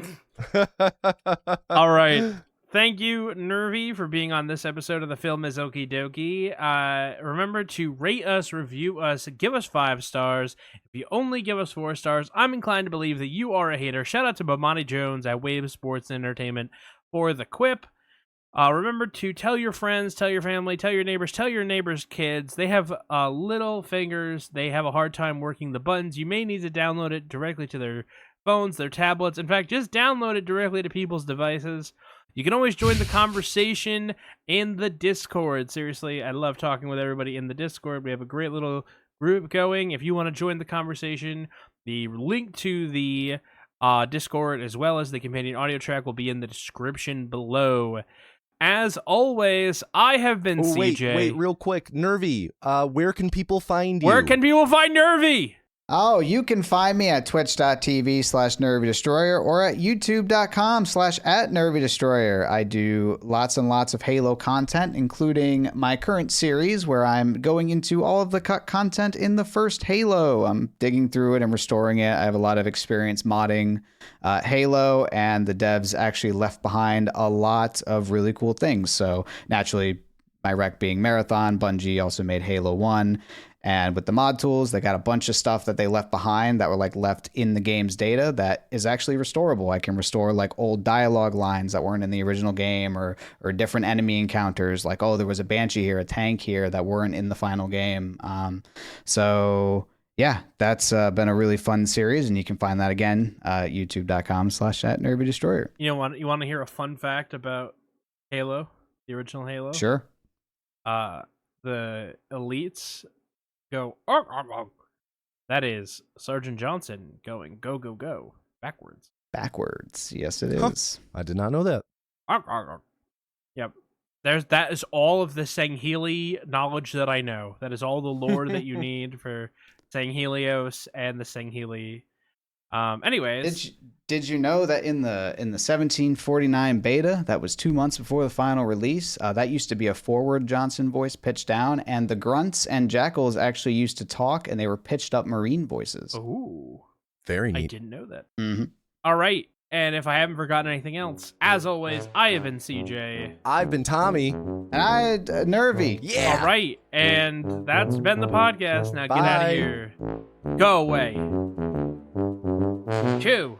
[SPEAKER 2] All right. Thank you, Nervy, for being on this episode of the Film is Okie Dokie. Remember to rate us, review us, give us 5 stars. If you only give us 4 stars, I'm inclined to believe that you are a hater. Shout out to Bomani Jones at Wave Sports Entertainment for the quip. Remember to tell your friends, tell your family, tell your neighbors' kids. They have little fingers. They have a hard time working the buttons. You may need to download it directly to their phones, their tablets. In fact, just download it directly to people's devices. You can always join the conversation in the Discord. Seriously, I love talking with everybody in the Discord. We have a great little group going. If you want to join the conversation, the link to the Discord as well as the companion audio track will be in the description below. As always, I have been CJ.
[SPEAKER 1] Wait, real quick. Nervy, where can people find you?
[SPEAKER 2] Where can people find Nervy?
[SPEAKER 3] Oh, you can find me at twitch.tv/NervyDestroyer or at youtube.com/@NervyDestroyer. I do lots and lots of Halo content, including my current series where I'm going into all of the cut content in the first Halo. I'm digging through it and restoring it. I have a lot of experience modding Halo, and the devs actually left behind a lot of really cool things. So naturally, my rec being Marathon, Bungie also made Halo 1. And with the mod tools, they got a bunch of stuff that they left behind that were like left in the game's data that is actually restorable. I can restore like old dialogue lines that weren't in the original game, or different enemy encounters, like, oh, there was a Banshee here, a tank here that weren't in the final game. So yeah, that's been a really fun series, and you can find that again youtube.com/@NervyDestroyer.
[SPEAKER 2] You want to hear a fun fact about Halo, the original Halo?
[SPEAKER 3] Sure.
[SPEAKER 2] The elites go, "Arr, arr, arr." That is Sergeant Johnson going go, go, go backwards.
[SPEAKER 3] Backwards. Yes, it is.
[SPEAKER 1] I did not know that.
[SPEAKER 2] Arr, arr, arr. Yep. That is all of the Sangheli knowledge that I know. That is all the lore that you need for Sanghelios and the Sangheli. Anyways,
[SPEAKER 3] Did you know that in the 1749 beta, that was 2 months before the final release, that used to be a forward Johnson voice pitched down, and the grunts and jackals actually used to talk, and they were pitched up Marine voices.
[SPEAKER 2] ooh,
[SPEAKER 1] Very
[SPEAKER 2] I
[SPEAKER 1] neat.
[SPEAKER 2] didn't know that.
[SPEAKER 3] Mm-hmm.
[SPEAKER 2] All right, and if I haven't forgotten anything else, as always, I have been CJ.
[SPEAKER 1] I've been Tommy.
[SPEAKER 3] And I had Nervy.
[SPEAKER 1] Yeah.
[SPEAKER 2] All right, and that's been the podcast. Now get out
[SPEAKER 1] Bye.
[SPEAKER 2] of here. Go away. Chew.